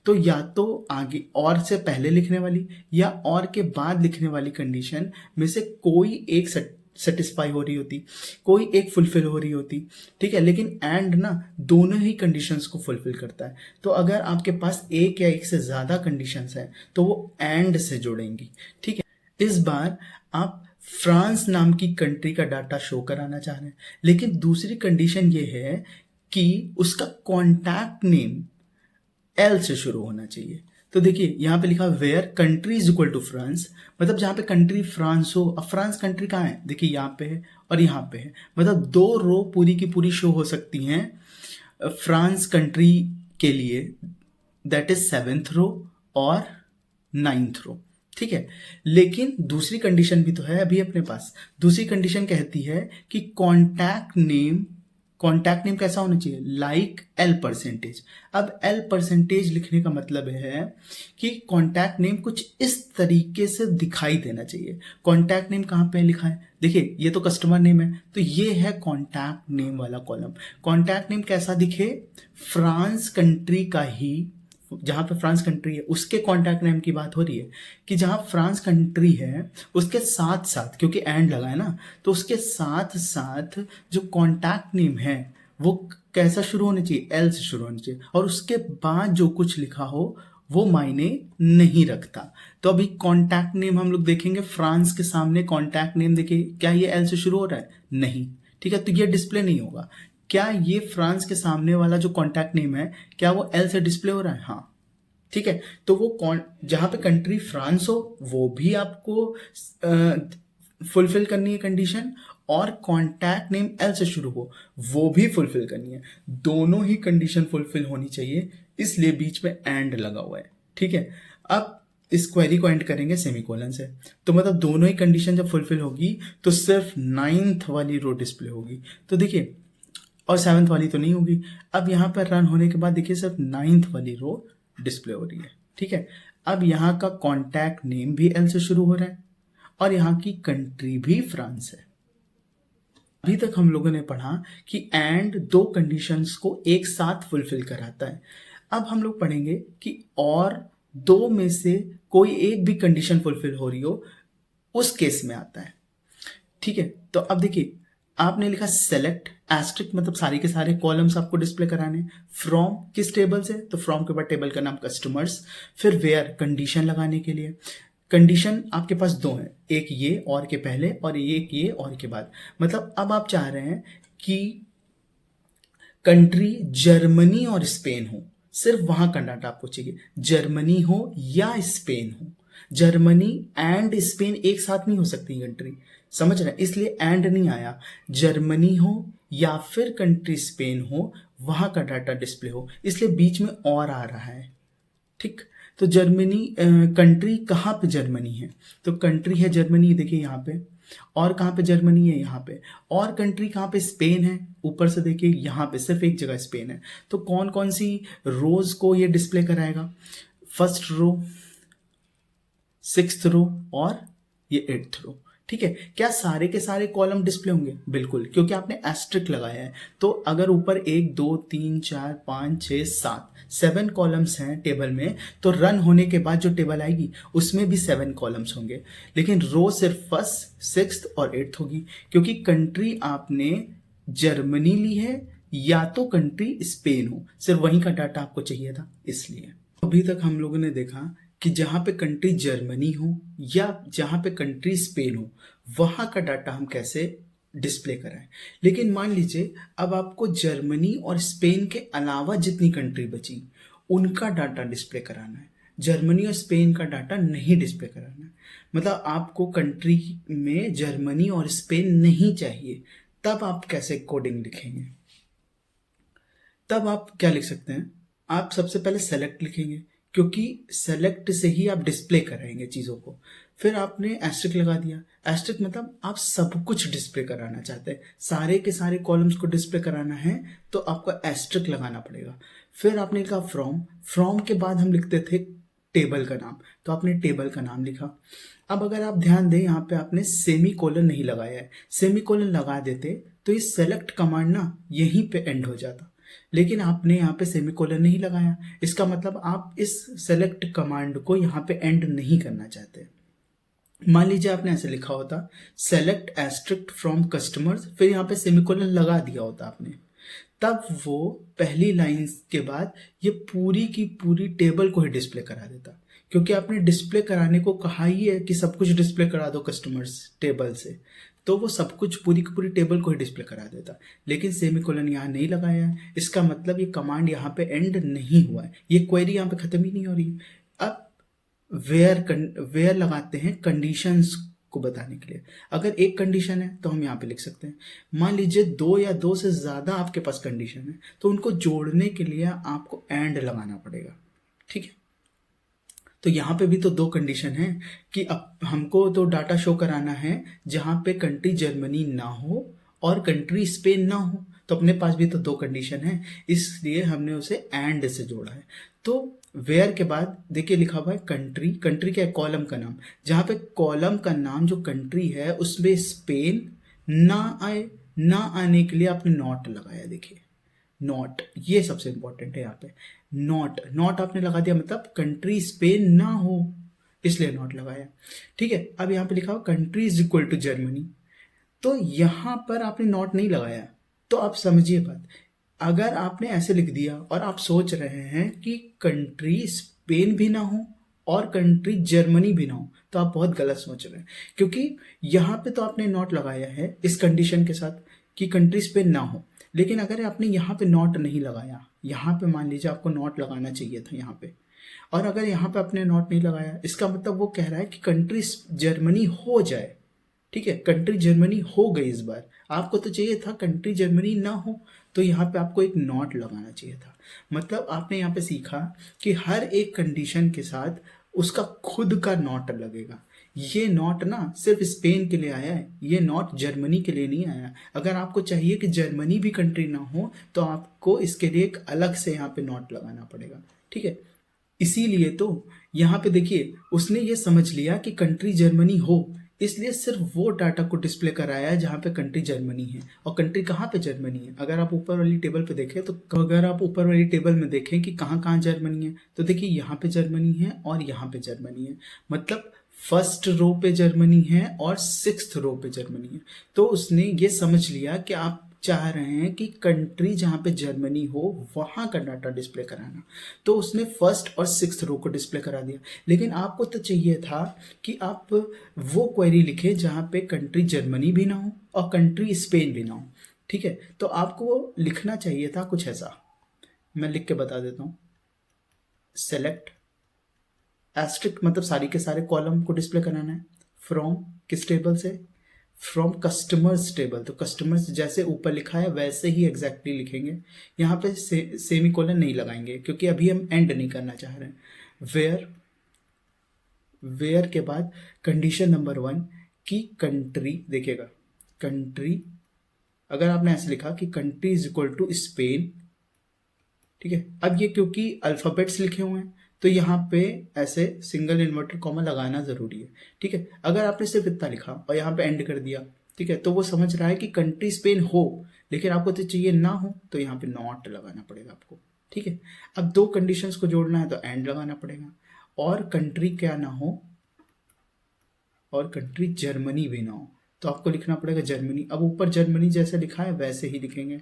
तो या तो आगे और से पहले लिखने वाली या और के बाद लिखने वाली कंडीशन में से कोई एक सेटिस्फाई हो रही होती, कोई एक फुलफिल हो रही होती, ठीक है। लेकिन एंड ना दोनों ही कंडीशंस को फुलफिल करता है, तो अगर आपके पास एक या एक से ज़्यादा कंडीशंस हैं तो वो एंड से जुड़ेंगी, ठीक है। इस बार आप फ्रांस नाम की कंट्री का डाटा शो कराना चाह रहे हैं, लेकिन दूसरी कंडीशन ये है कि उसका कॉन्टैक्ट नेम एल से शुरू होना चाहिए। तो देखिए यहाँ पे लिखा where country is equal to France, मतलब जहाँ पे कंट्री फ्रांस हो, अब फ्रांस कंट्री कहाँ है, देखिए यहाँ पे है और यहाँ पे है, मतलब दो रो पूरी की पूरी शो हो सकती हैं फ्रांस कंट्री के लिए, दैट इज 7th रो और 9th रो, ठीक है। लेकिन दूसरी कंडीशन भी तो है अभी अपने पास, दूसरी कंडीशन कहती है कि कॉन्टैक्ट नेम कॉन्टैक्ट नेम कैसा होना चाहिए, लाइक एल परसेंटेज। अब एल परसेंटेज लिखने का मतलब है कि कॉन्टैक्ट नेम कुछ इस तरीके से दिखाई देना चाहिए। कॉन्टैक्ट नेम कहाँ पे लिखा है, देखिए ये तो कस्टमर नेम है, तो ये है कॉन्टैक्ट नेम वाला कॉलम। कॉन्टैक्ट नेम कैसा दिखे, फ्रांस कंट्री का ही, जहां पे फ्रांस कंट्री है उसके कॉन्टैक्ट नेम की बात हो रही है कि जहां फ्रांस कंट्री है उसके साथ साथ, क्योंकि एंड लगा है ना, तो उसके साथ साथ जो कॉन्टैक्ट नेम है वो कैसा शुरू होना चाहिए, एल से शुरू होना चाहिए, और उसके बाद जो कुछ लिखा हो वो मायने नहीं रखता। तो अभी कॉन्टैक्ट नेम हम लोग देखेंगे, फ्रांस के सामने कॉन्टैक्ट नेम देखिए, क्या ये एल से शुरू हो रहा है, नहीं, ठीक है, तो ये डिस्प्ले नहीं होगा। क्या ये फ्रांस के सामने वाला जो कॉन्टैक्ट नेम है क्या वो एल से डिस्प्ले हो रहा है, हाँ, ठीक है, तो वो कौन, जहां पे कंट्री फ्रांस हो वो भी आपको फुलफिल करनी है कंडीशन, और कॉन्टैक्ट नेम एल से शुरू हो वो भी फुलफिल करनी है, दोनों ही कंडीशन फुलफिल होनी चाहिए, इसलिए बीच में एंड लगा हुआ है, ठीक है। अब इस क्वेरी को एंड करेंगे सेमीकोलन से, तो मतलब दोनों ही कंडीशन जब फुलफिल होगी तो सिर्फ 9th वाली रो डिस्प्ले होगी, तो देखिए, और 7th वाली तो नहीं होगी। अब यहाँ पर रन होने के बाद देखिए सिर्फ 9th वाली रो डिस्प्ले हो रही है, ठीक है। अब यहाँ का कॉन्टैक्ट नेम भी एल से शुरू हो रहा है और यहाँ की कंट्री भी फ्रांस है। अभी तक हम लोगों ने पढ़ा कि एंड दो कंडीशंस को एक साथ फुलफिल कराता है। अब हम लोग पढ़ेंगे कि और दो में से कोई एक भी कंडीशन फुलफिल हो रही हो उस केस में आता है, ठीक है। तो अब देखिए आपने लिखा सेलेक्ट एस्ट्रिक, मतलब सारे के सारे कॉलम्स आपको डिस्प्ले कराने, फ्रॉम किस टेबल से, तो फ्रॉम के बाद टेबल का नाम कस्टमर्स, फिर वेयर कंडीशन लगाने के लिए। कंडीशन आपके पास दो हैं, एक ये और के पहले और एक ये और के बाद, मतलब अब आप चाह रहे हैं कि कंट्री जर्मनी और स्पेन हो, सिर्फ वहां का डाटा आपको चाहिए, जर्मनी हो या स्पेन हो। जर्मनी एंड स्पेन एक साथ नहीं हो सकती कंट्री, समझ रहे हैं, इसलिए एंड नहीं आया, जर्मनी हो या फिर कंट्री स्पेन हो वहां का डाटा डिस्प्ले हो, इसलिए बीच में और आ रहा है, ठीक। तो जर्मनी कंट्री कहाँ पे जर्मनी है, तो कंट्री है जर्मनी, देखिए यहाँ पे, और कहाँ पे जर्मनी है यहाँ पे, और कंट्री कहाँ पे स्पेन है, ऊपर से देखिए यहाँ पे सिर्फ एक जगह स्पेन है। तो कौन कौन सी रोज को ये डिस्प्ले कराएगा, फर्स्ट रो, 6th रो और ये 8th रो, ठीक है। क्या सारे के सारे कॉलम डिस्प्ले होंगे, बिल्कुल, क्योंकि आपने एस्ट्रिक लगाया है। तो अगर ऊपर 1 2 3 4 5 6 7 कॉलम्स हैं टेबल में, तो रन होने के बाद जो टेबल आएगी उसमें भी 7 कॉलम्स होंगे, लेकिन रो सिर्फ 1st 6th और 8th होगी, क्योंकि कंट्री आपने जर्मनी ली है या तो कंट्री स्पेन हो, सिर्फ वहीं का डाटा आपको चाहिए था, इसलिए। अभी तक हम लोगों ने देखा कि जहां पे कंट्री जर्मनी हो या जहां पे कंट्री स्पेन हो वहां का डाटा हम कैसे डिस्प्ले कराएं। लेकिन मान लीजिए अब आपको जर्मनी और स्पेन के अलावा जितनी कंट्री बची उनका डाटा डिस्प्ले कराना है, जर्मनी और स्पेन का डाटा नहीं डिस्प्ले कराना है, मतलब आपको कंट्री में जर्मनी और स्पेन नहीं चाहिए, तब आप कैसे कोडिंग लिखेंगे। तब आप क्या लिख सकते हैं, आप सबसे पहले सेलेक्ट लिखेंगे, क्योंकि सेलेक्ट से ही आप डिस्प्ले कराएंगे चीज़ों को। फिर आपने एस्ट्रिक लगा दिया, एस्ट्रिक मतलब आप सब कुछ डिस्प्ले कराना चाहते हैं, सारे के सारे कॉलम्स को डिस्प्ले कराना है तो आपको एस्ट्रिक लगाना पड़ेगा। फिर आपने लिखा फ्रॉम, फ्रॉम के बाद हम लिखते थे टेबल का नाम, तो आपने टेबल का नाम लिखा। अब अगर आप ध्यान दें यहाँ पे आपने सेमी कोलन नहीं लगाया है, सेमी कोलन लगा देते तो ये सेलेक्ट कमांड ना यहीं पे एंड हो जाता, लेकिन आपने यहाँ पे सेमीकोलन नहीं लगाया, इसका मतलब आप इस सेलेक्ट कमांड को यहाँ पे एंड नहीं करना चाहते। मान लीजिए आपने ऐसे लिखा होता सेलेक्ट एस्ट्रिक्ट फ्रॉम कस्टमर्स, फिर यहाँ पे सेमीकोलन लगा दिया होता आपने, तब वो पहली लाइन के बाद ये पूरी की पूरी टेबल को ही डिस्प्ले करा देता, क्योंकि आपने डिस्प्ले कराने को कहा ही है कि सब कुछ डिस्प्ले करा दो कस्टमर्स टेबल से, तो वो सब कुछ पूरी की पूरी टेबल को ही डिस्प्ले करा देता। लेकिन सेमीकोलन यहाँ नहीं लगाया है, इसका मतलब ये कमांड यहाँ पे एंड नहीं हुआ है, ये क्वेरी यहाँ पे खत्म ही नहीं हो रही। अब वेयर लगाते हैं कंडीशंस को बताने के लिए। अगर एक कंडीशन है तो हम यहाँ पे लिख सकते हैं, मान लीजिए 2 या 2 से ज़्यादा आपके पास कंडीशन है तो उनको जोड़ने के लिए आपको एंड लगाना पड़ेगा, ठीक है। तो यहाँ पे भी तो 2 कंडीशन है कि अब हमको तो डाटा शो कराना है जहाँ पे कंट्री जर्मनी ना हो और कंट्री स्पेन ना हो, तो अपने पास भी तो दो कंडीशन है, इसलिए हमने उसे एंड से जोड़ा है। तो वेयर के बाद देखिए लिखा हुआ है कंट्री, कंट्री क्या है, कॉलम का नाम। जहाँ पे कॉलम का नाम जो कंट्री है उसमें स्पेन ना आए, ना आने के लिए आपने नॉट लगाया। देखिए नॉट, ये सबसे इंपॉर्टेंट है यहाँ पे। नॉट, नॉट आपने लगा दिया मतलब कंट्री स्पेन ना हो, इसलिए नॉट लगाया। ठीक है, अब यहाँ पे लिखा हुआ country is equal to Germany, तो यहाँ पर आपने नॉट नहीं लगाया। तो आप समझिए बात, अगर आपने ऐसे लिख दिया और आप सोच रहे हैं कि कंट्री स्पेन भी ना हो और कंट्री जर्मनी भी ना हो, तो आप बहुत गलत सोच रहे हैं। क्योंकि यहाँ पे तो आपने नॉट लगाया है इस कंडीशन के साथ कि कंट्री स्पेन ना हो, लेकिन अगर आपने यहाँ पे नॉट नहीं लगाया, यहाँ पे मान लीजिए आपको नॉट लगाना चाहिए था यहाँ पे, और अगर यहाँ पे आपने नॉट नहीं लगाया, इसका मतलब वो कह रहा है कि कंट्री जर्मनी हो जाए। ठीक है, कंट्री जर्मनी हो गई इस बार, आपको तो चाहिए था कंट्री जर्मनी ना हो, तो यहाँ पे आपको एक नॉट लगाना चाहिए था। मतलब आपने यहाँ पे सीखा कि हर एक कंडीशन के साथ उसका खुद का नॉट लगेगा। ये नॉट ना सिर्फ स्पेन के लिए आया है, ये नॉट जर्मनी के लिए नहीं आया। अगर आपको चाहिए कि जर्मनी भी कंट्री ना हो, तो आपको इसके लिए एक अलग से यहाँ पे नॉट लगाना पड़ेगा। ठीक है, इसीलिए तो यहाँ पे देखिए उसने ये समझ लिया कि कंट्री जर्मनी हो, इसलिए सिर्फ वो डाटा को डिस्प्ले कराया है जहाँ पे कंट्री जर्मनी है। और कंट्री कहाँ पे जर्मनी है, अगर आप ऊपर वाली टेबल पे देखें, तो अगर आप ऊपर वाली टेबल में देखें कि कहाँ कहाँ जर्मनी है, तो देखिए यहाँ पे जर्मनी है और यहाँ पे जर्मनी है। मतलब फर्स्ट रो पे जर्मनी है और सिक्स्थ रो पे जर्मनी है। तो उसने ये समझ लिया कि आप चाह रहे हैं कि कंट्री जहाँ पे जर्मनी हो वहाँ का डाटा डिस्प्ले कराना, तो उसने फर्स्ट और सिक्स्थ रो को डिस्प्ले करा दिया। लेकिन आपको तो चाहिए था कि आप वो क्वेरी लिखें जहाँ पे कंट्री जर्मनी भी ना हो और कंट्री स्पेन भी ना हो। ठीक है, तो आपको लिखना चाहिए था कुछ ऐसा, मैं लिख के बता देता हूँ। सेलेक्ट एस्ट्रिक मतलब सारी के सारे कॉलम को डिस्प्ले कराना है। फ्रॉम किस टेबल से, फ्रॉम कस्टमर्स टेबल, तो कस्टमर्स जैसे ऊपर लिखा है वैसे ही एग्जैक्टली लिखेंगे। यहाँ पे सेमी कोलन नहीं लगाएंगे क्योंकि अभी हम एंड नहीं करना चाह रहे हैं। वेयर, वेयर के बाद कंडीशन नंबर 1 की कंट्री, देखिएगा कंट्री, अगर आपने ऐसे लिखा कि country is equal to Spain, ठीक है। अब ये क्योंकि अल्फ़ाबेट्स लिखे हुए हैं तो यहाँ पे ऐसे सिंगल इन्वर्टेड कॉमा लगाना ज़रूरी है। ठीक है, अगर आपने सिर्फ इतना लिखा और यहाँ पे एंड कर दिया, ठीक है, तो वो समझ रहा है कि कंट्री स्पेन हो, लेकिन आपको तो चाहिए ना हो, तो यहाँ पे नॉट लगाना पड़ेगा आपको। ठीक है, अब दो कंडीशंस को जोड़ना है तो एंड लगाना पड़ेगा, और कंट्री क्या ना हो और कंट्री जर्मनी भी ना हो, तो आपको लिखना पड़ेगा जर्मनी। अब ऊपर जर्मनी जैसे लिखा है वैसे ही लिखेंगे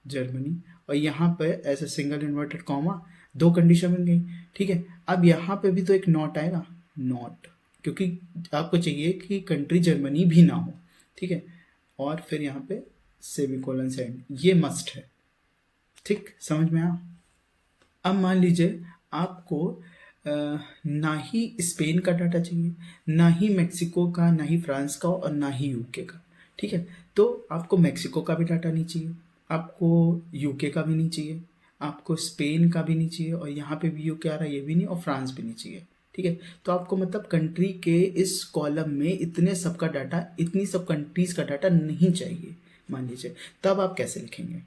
जर्मनी, और यहाँ पे ऐसे सिंगल इन्वर्टेड कॉमा, दो कंडीशन बन गई। ठीक है, अब यहाँ पे भी तो एक नॉट आएगा, नॉट, क्योंकि आपको चाहिए कि कंट्री जर्मनी भी ना हो। ठीक है, और फिर यहाँ पे सेमीकोलन से एंड, ये मस्ट है। ठीक, समझ में आया। अब मान लीजिए आपको ना ही स्पेन का डाटा चाहिए, ना ही मेक्सिको का, ना ही फ्रांस का, और ना ही यूके का। ठीक है, तो आपको मेक्सिको का भी डाटा नहीं चाहिए, आपको यूके का भी नहीं चाहिए, आपको स्पेन का भी नहीं चाहिए, और यहाँ पे भी यूके आ रहा है ये भी नहीं, और फ्रांस भी नहीं चाहिए। ठीक है, तो आपको मतलब कंट्री के इस कॉलम में इतने सब का डाटा, इतनी सब कंट्रीज का डाटा नहीं चाहिए मान लीजिए। तब आप कैसे लिखेंगे,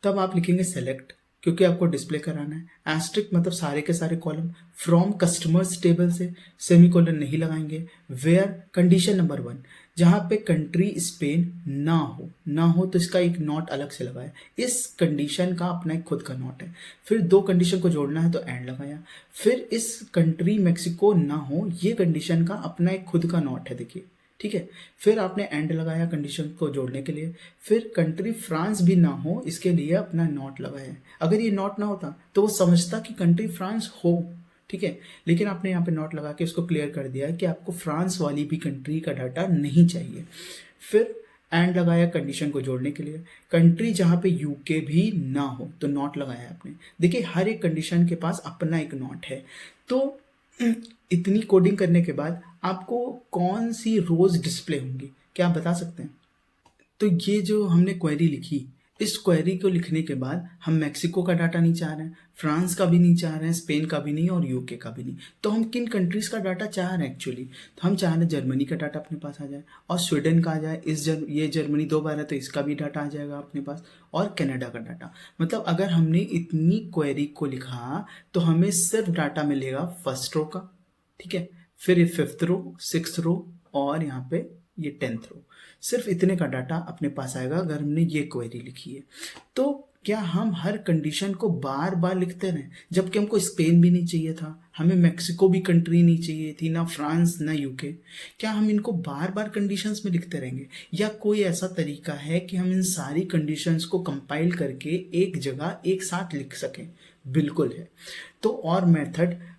तब आप लिखेंगे सेलेक्ट, क्योंकि आपको डिस्प्ले कराना है। एस्ट्रिक मतलब सारे के सारे कॉलम, फ्रॉम कस्टमर्स टेबल से सेमीकोलन नहीं लगाएंगे। वेयर कंडीशन नंबर 1 जहाँ पे कंट्री स्पेन ना हो, ना हो तो इसका एक नॉट अलग से लगाया, इस कंडीशन का अपना एक खुद का नॉट है। फिर दो कंडीशन को जोड़ना है तो एंड लगाया। फिर इस कंट्री मेक्सिको ना हो, ये कंडीशन का अपना एक खुद का नॉट है, देखिए। ठीक है, फिर आपने एंड लगाया कंडीशन को जोड़ने के लिए। फिर कंट्री फ्रांस भी ना हो, इसके लिए अपना नॉट लगाया। अगर ये नॉट ना होता तो वो समझता कि कंट्री फ्रांस हो। ठीक है, लेकिन आपने यहाँ पे नॉट लगा के उसको क्लियर कर दिया कि आपको फ्रांस वाली भी कंट्री का डाटा नहीं चाहिए। फिर एंड लगाया कंडीशन को जोड़ने के लिए। कंट्री जहाँ पे यूके भी ना हो तो नॉट लगाया आपने। देखिए हर एक कंडीशन के पास अपना एक नॉट है। तो इतनी कोडिंग करने के बाद आपको कौन सी रोज डिस्प्ले होंगी, क्या आप बता सकते हैं? तो ये जो हमने क्वेरी लिखी, इस क्वेरी को लिखने के बाद हम मैक्सिको का डाटा नहीं चाह रहे हैं, फ्रांस का भी नहीं चाह रहे हैं, स्पेन का भी नहीं और यूके का भी नहीं। तो हम किन कंट्रीज़ का डाटा चाह रहे हैं एक्चुअली? तो हम चाह रहे हैं जर्मनी का डाटा अपने पास आ जाए और स्वीडन का आ जाए। ये जर्मनी 2 बार है तो इसका भी डाटा आ जाएगा अपने पास, और कनाडा का डाटा। मतलब अगर हमने इतनी क्वेरी को लिखा तो हमें सिर्फ डाटा मिलेगा फर्स्ट रो का, ठीक है, फिर ये 5th रो, 6th रो और यहाँ पे ये 10th रो। सिर्फ इतने का डाटा अपने पास आएगा अगर हमने ये क्वेरी लिखी है। तो क्या हम हर कंडीशन को बार बार लिखते रहें? जबकि हमको स्पेन भी नहीं चाहिए था, हमें मैक्सिको भी कंट्री नहीं चाहिए थी, ना फ्रांस ना यूके। क्या हम इनको बार बार कंडीशंस में लिखते रहेंगे, या कोई ऐसा तरीका है कि हम इन सारी कंडीशंस को कंपाइल करके एक जगह एक साथ लिख सकें? बिल्कुल है। तो और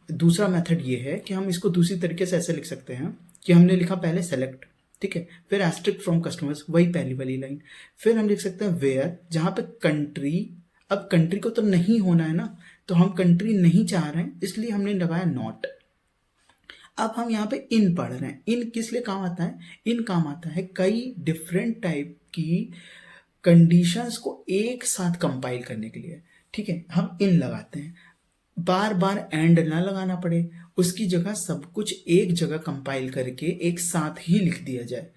दूसरा मेथड ये है कि हम इसको दूसरी तरीके से ऐसे लिख सकते हैं कि हमने लिखा पहले सेलेक्ट, ठीक है, फिर एस्ट्रिक फ्रॉम कस्टमर्स, वही पहली वाली लाइन, फिर हम लिख सकते हैं वेयर, जहां पे कंट्री, अब कंट्री को तो नहीं होना है ना, तो हम कंट्री नहीं चाह रहे हैं इसलिए हमने लगाया नॉट। अब हम यहाँ पे इन पढ़ रहे हैं। इन किस लिए काम आता है? इन काम आता है कई डिफरेंट टाइप की कंडीशंस को एक साथ कंपाइल करने के लिए, ठीक है। हम इन लगाते हैं, बार बार एंड ना लगाना पड़े, उसकी जगह सब कुछ एक जगह कंपाइल करके एक साथ ही लिख दिया जाए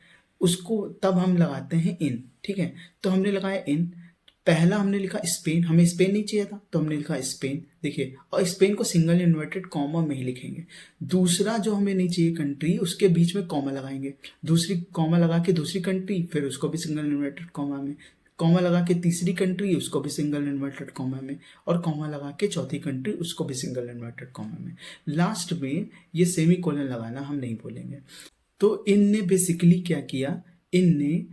उसको, तब हम लगाते हैं इन, ठीक है। तो हमने लगाया इन, पहला हमने लिखा स्पेन, हमें स्पेन नहीं चाहिए था तो हमने लिखा स्पेन, देखिए, और स्पेन को सिंगल इन्वर्टेड कॉमा में ही लिखेंगे। दूसरा जो हमें नहीं चाहिए कंट्री, उसके बीच में कॉमा लगाएंगे, दूसरी कॉमा लगा के दूसरी कंट्री, फिर उसको भी सिंगल इन्वर्टेड कॉमा में, कॉमा लगा के तीसरी कंट्री, उसको भी सिंगल इन्वर्टेड कॉमा में, और कॉमा लगा के चौथी कंट्री, उसको भी सिंगल इन्वर्टेड कॉमा में। लास्ट में ये सेमी कोलन लगाना हम नहीं भूलेंगे। तो इनने बेसिकली क्या किया, इनने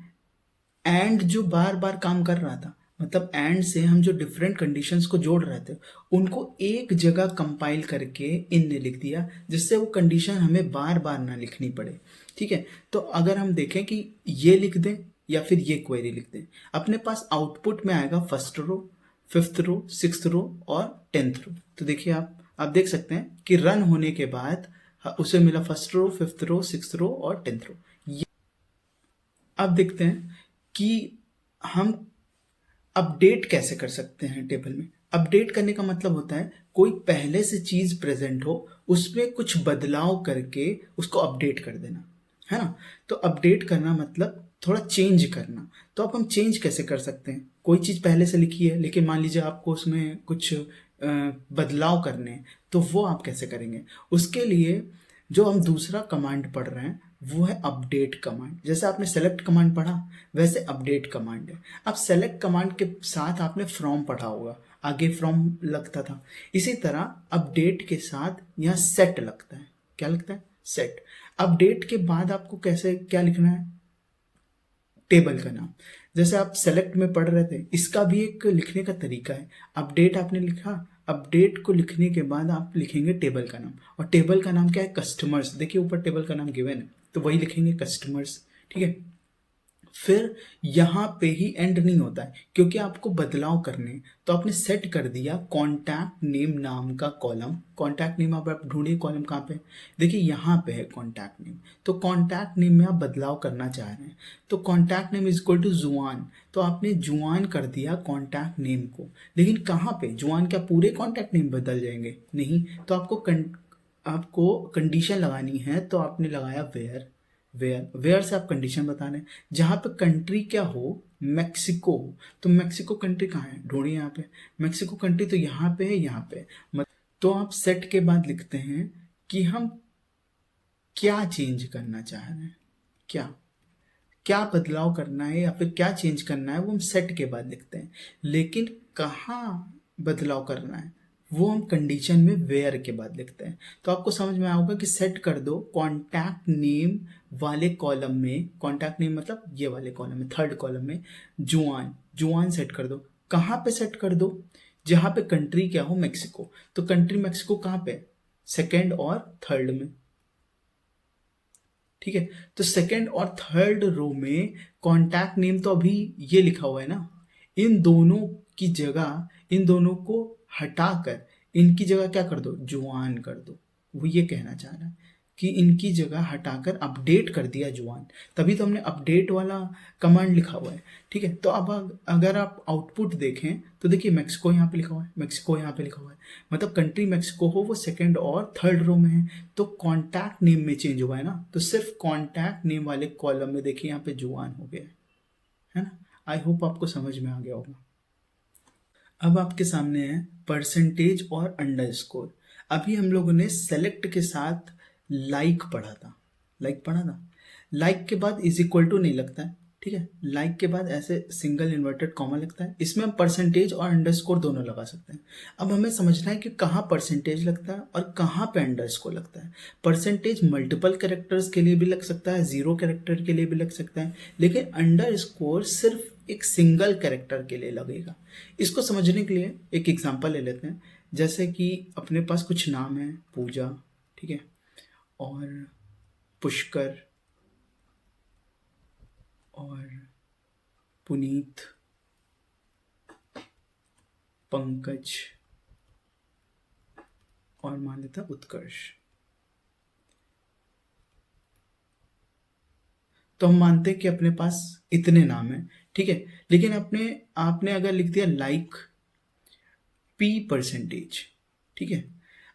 एंड जो बार बार काम कर रहा था, मतलब एंड से हम जो डिफरेंट कंडीशंस को जोड़ रहे थे उनको एक जगह कंपाइल करके इनने लिख दिया, जिससे वो कंडीशन हमें बार बार ना लिखनी पड़े, ठीक है। तो अगर हम देखें कि ये लिख दें या फिर ये क्वेरी लिख दें, अपने पास आउटपुट में आएगा फर्स्ट रो, 5th रो, 6th रो और 10th रो। तो देखिए आप देख सकते हैं कि रन होने के बाद उसे मिला फर्स्ट रो, 5th रो, 6th रो और 10th रो। अब देखते हैं कि हम अपडेट कैसे कर सकते हैं टेबल में। अपडेट करने का मतलब होता है कोई पहले से चीज प्रेजेंट हो, उसमें कुछ बदलाव करके उसको अपडेट कर देना, है ना। तो अपडेट करना मतलब थोड़ा चेंज करना। तो अब हम चेंज कैसे कर सकते हैं? कोई चीज पहले से लिखी है लेकिन मान लीजिए आपको उसमें कुछ बदलाव करने हैं, तो वो आप कैसे करेंगे? उसके लिए जो हम दूसरा कमांड पढ़ रहे हैं वो है अपडेट कमांड। जैसे आपने सेलेक्ट कमांड पढ़ा वैसे अपडेट कमांड है। अब सेलेक्ट कमांड के साथ आपने फ्रॉम पढ़ा होगा, आगे फ्रॉम लगता था। इसी तरह अपडेट के साथ यहाँ सेट लगता है। क्या लगता है? सेट। अपडेट के बाद आपको कैसे क्या लिखना है? टेबल का नाम। जैसे आप सेलेक्ट में पढ़ रहे थे, इसका भी एक लिखने का तरीका है। अपडेट आपने लिखा, अपडेट को लिखने के बाद आप लिखेंगे टेबल का नाम, और टेबल का नाम क्या है? कस्टमर्स। देखिए ऊपर टेबल का नाम गिवन है तो वही लिखेंगे कस्टमर्स, ठीक है। फिर यहाँ पे ही एंड नहीं होता है क्योंकि आपको बदलाव करने हैं। तो आपने सेट कर दिया कॉन्टैक्ट नेम नाम का कॉलम। कॉन्टैक्ट नेम आप ढूंढिए, कॉलम कहाँ पे? देखिए यहाँ पे है कॉन्टैक्ट नेम। तो कॉन्टैक्ट नेम में आप बदलाव करना चाह रहे हैं तो contact name is equal to Juan. तो आपने जुआन कर दिया कॉन्टैक्ट नेम को, लेकिन कहाँ पे जुआन? क्या पूरे कॉन्टैक्ट नेम बदल जाएंगे? नहीं। तो आपको कंडीशन लगानी है तो आपने लगाया वेयर। वेयर से आप कंडीशन बता रहे हैं जहां पे कंट्री क्या हो? मैक्सिको हो। तो मैक्सिको कंट्री कहाँ है? ढूंढिए यहाँ पे। मैक्सिको कंट्री तो यहाँ पे है, यहाँ पे। तो आप सेट के बाद लिखते हैं कि हम क्या चेंज करना चाह रहे हैं, क्या क्या बदलाव करना है या फिर क्या चेंज करना है, वो हम सेट के बाद लिखते हैं। लेकिन कहाँ बदलाव करना है वो हम कंडीशन में वेयर के बाद लिखते हैं। तो आपको समझ में आएगा कि सेट कर दो कॉन्टैक्ट नेम वाले कॉलम में, कॉन्टैक्ट नेम मतलब ये वाले कॉलम में, 3rd कॉलम में जुआन। जुआन सेट कर दो। कहाँ पे सेट कर दो? जहाँ पे कंट्री क्या हो? मैक्सिको। तो कंट्री मैक्सिको कहाँ पे? 2nd और 3rd में, ठीक है। तो 2nd और 3rd रो में कॉन्टैक्ट नेम तो अभी ये लिखा हुआ है ना, इन दोनों की जगह इन दोनों को हटाकर इनकी जगह क्या कर दो? जुआन कर दो। वो ये कहना चाह रहा है कि इनकी जगह हटाकर अपडेट कर दिया जुआन, तभी तो हमने अपडेट वाला कमांड लिखा हुआ है। ठीक है, तो अब अगर आप आउटपुट देखें तो देखिए मेक्सिको यहाँ पे लिखा हुआ है, मेक्सिको यहाँ पे लिखा हुआ है, मतलब कंट्री मेक्सिको हो वो सेकंड और थर्ड रो में है, तो कॉन्टैक्ट नेम में चेंज हुआ है ना, तो सिर्फ कॉन्टैक्ट नेम वाले कॉलम में देखिए यहाँ पे जुआन हो गया है ना। आई होप आपको समझ में आ गया होगा। अब आपके सामने है परसेंटेज और अंडरस्कोर। अभी हम लोगों ने सेलेक्ट के साथ लाइक पढ़ा था, लाइक पढ़ा था। लाइक के बाद इज इक्वल टू नहीं लगता है, ठीक है, लाइक के बाद ऐसे सिंगल इन्वर्टेड कॉमा लगता है, इसमें हम परसेंटेज और अंडरस्कोर दोनों लगा सकते हैं। अब हमें समझना है कि कहाँ परसेंटेज लगता है और कहाँ पे अंडरस्कोर लगता है। परसेंटेज मल्टीपल कैरेक्टर्स के लिए भी लग सकता है, जीरो कैरेक्टर के लिए भी लग सकता है, लेकिन अंडरस्कोर सिर्फ एक सिंगल कैरेक्टर के लिए लगेगा। इसको समझने के लिए एक एग्जांपल ले लेते हैं, जैसे कि अपने पास कुछ नाम है, पूजा, ठीक है, और पुष्कर और पुनीत, पंकज और मान लेता उत्कर्ष। तो हम मानते हैं कि अपने पास इतने नाम हैं, ठीक है, लेकिन आपने अगर लिख दिया लाइक पी परसेंटेज, ठीक है,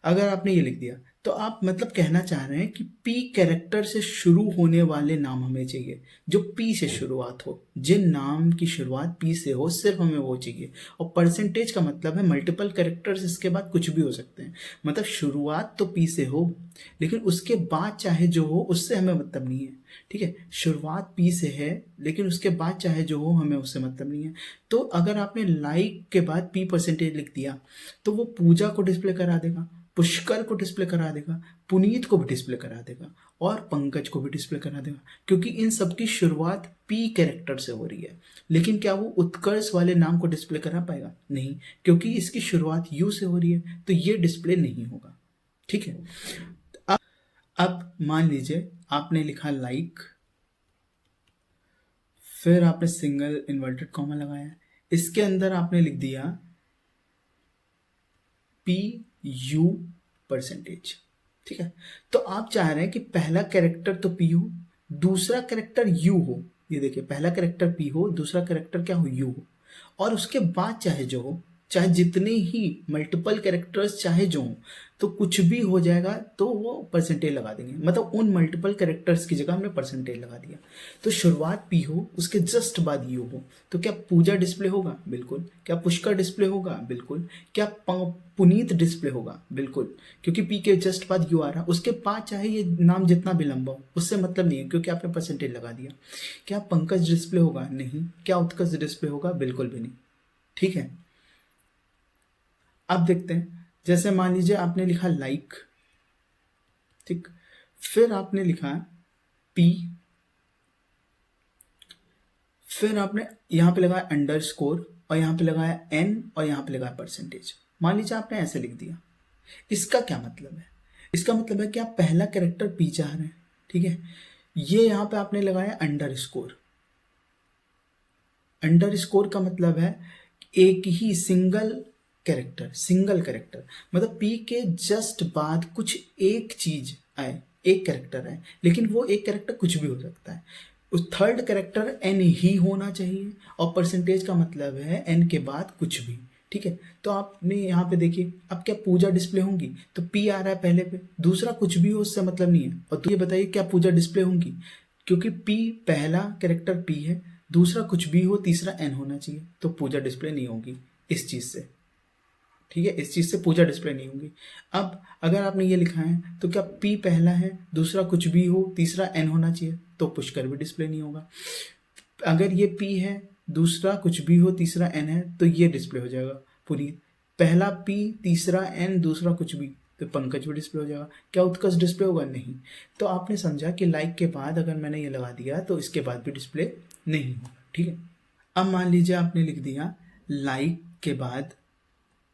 अगर आपने ये लिख दिया तो आप मतलब कहना चाह रहे हैं कि पी कैरेक्टर से शुरू होने वाले नाम हमें चाहिए, जो पी से शुरुआत हो, जिन नाम की शुरुआत पी से हो सिर्फ हमें वो चाहिए। और परसेंटेज का मतलब है मल्टीपल कैरेक्टर्स, इसके बाद कुछ भी हो सकते हैं, मतलब शुरुआत तो पी से हो लेकिन उसके बाद चाहे जो हो उससे हमें मतलब नहीं है, ठीक है, शुरुआत पी से है लेकिन उसके बाद चाहे जो हो हमें उससे मतलब नहीं है। तो अगर आपने लाइक के बाद पी परसेंटेज लिख दिया तो वो पूजा को डिस्प्ले करा देगा, पुष्कर को डिस्प्ले करा देगा, पुनीत को भी डिस्प्ले करा देगा और पंकज को भी डिस्प्ले करा देगा, क्योंकि इन सब की शुरुआत पी कैरेक्टर से हो रही है। लेकिन क्या वो उत्कर्ष वाले नाम को डिस्प्ले करा पाएगा? नहीं, क्योंकि इसकी शुरुआत यू से हो रही है, तो ये डिस्प्ले नहीं होगा, ठीक है। अब मान लीजिए आपने लिखा लाइक, फिर आपने सिंगल इन्वर्टेड कॉमा लगाया, इसके अंदर आपने लिख दिया पी यू परसेंटेज, ठीक है। तो आप चाह रहे हैं कि पहला कैरेक्टर तो पी हो, दूसरा कैरेक्टर यू हो, ये देखिए पहला कैरेक्टर पी हो, दूसरा कैरेक्टर क्या हो, यू हो, और उसके बाद चाहे जो हो, चाहे जितने ही मल्टीपल कैरेक्टर्स चाहे जो हो, तो कुछ भी हो जाएगा तो वो परसेंटेज लगा देंगे, मतलब उन मल्टीपल कैरेक्टर्स की जगह हमने परसेंटेज लगा दिया। तो शुरुआत पी हो, उसके जस्ट बाद यू हो, तो क्या पूजा डिस्प्ले होगा? बिल्कुल। क्या पुष्कर डिस्प्ले होगा? बिल्कुल। क्या पुनीत डिस्प्ले होगा? बिल्कुल, क्योंकि पी के जस्ट बाद यू आ रहा, उसके बाद चाहे ये नाम जितना भी लंबा हो उससे मतलब नहीं है, क्योंकि आपने परसेंटेज लगा दिया। क्या पंकज डिस्प्ले होगा? नहीं। क्या उत्कर्ष डिस्प्ले होगा? बिल्कुल भी नहीं, ठीक है। अब देखते हैं, जैसे मान लीजिए आपने लिखा लाइक, ठीक, फिर आपने लिखा पी, फिर आपने यहाँ पे लगाया अंडरस्कोर और यहाँ पे लगाया एन और यहाँ पे लगाया परसेंटेज। मान लीजिए आपने ऐसे लिख दिया, इसका क्या मतलब है? इसका मतलब है कि आप पहला कैरेक्टर पी चाह रहे हैं, ठीक है, ये यहाँ पे आपने लगाया अंडरस्कोर। अंडरस्कोर का मतलब है एक ही सिंगल कैरेक्टर, मतलब पी के जस्ट बाद कुछ एक चीज आए, एक कैरेक्टर आए, लेकिन वो एक कैरेक्टर कुछ भी हो सकता है। उस थर्ड कैरेक्टर एन ही होना चाहिए, और परसेंटेज का मतलब है एन के बाद कुछ भी, ठीक है। तो आपने यहाँ पे देखिए, अब क्या पूजा डिस्प्ले होंगी? तो पी आ रहा है पहले पे, दूसरा कुछ भी हो उससे मतलब नहीं है। और तो ये बताइए क्या पूजा डिस्प्ले होंगी? क्योंकि पी पहला कैरेक्टर पी है, दूसरा कुछ भी हो, तीसरा एन होना चाहिए, तो पूजा डिस्प्ले नहीं होगी इस चीज़ से, ठीक है, इस चीज़ से पूजा डिस्प्ले नहीं होगी। अब अगर आपने ये लिखा है तो क्या पी पहला है, दूसरा कुछ भी हो, तीसरा एन होना चाहिए, तो पुष्कर भी डिस्प्ले नहीं होगा। अगर ये पी है, दूसरा कुछ भी हो, तीसरा एन है, तो ये डिस्प्ले हो जाएगा पुनीत। पहला पी, तीसरा एन, दूसरा कुछ भी, तो पंकज भी डिस्प्ले हो जाएगा। क्या उत्कर्ष डिस्प्ले होगा? नहीं। तो आपने समझा कि लाइक के बाद अगर मैंने ये लगा दिया तो इसके बाद भी डिस्प्ले नहीं होगा, ठीक है। अब मान लीजिए आपने लिख दिया लाइक के बाद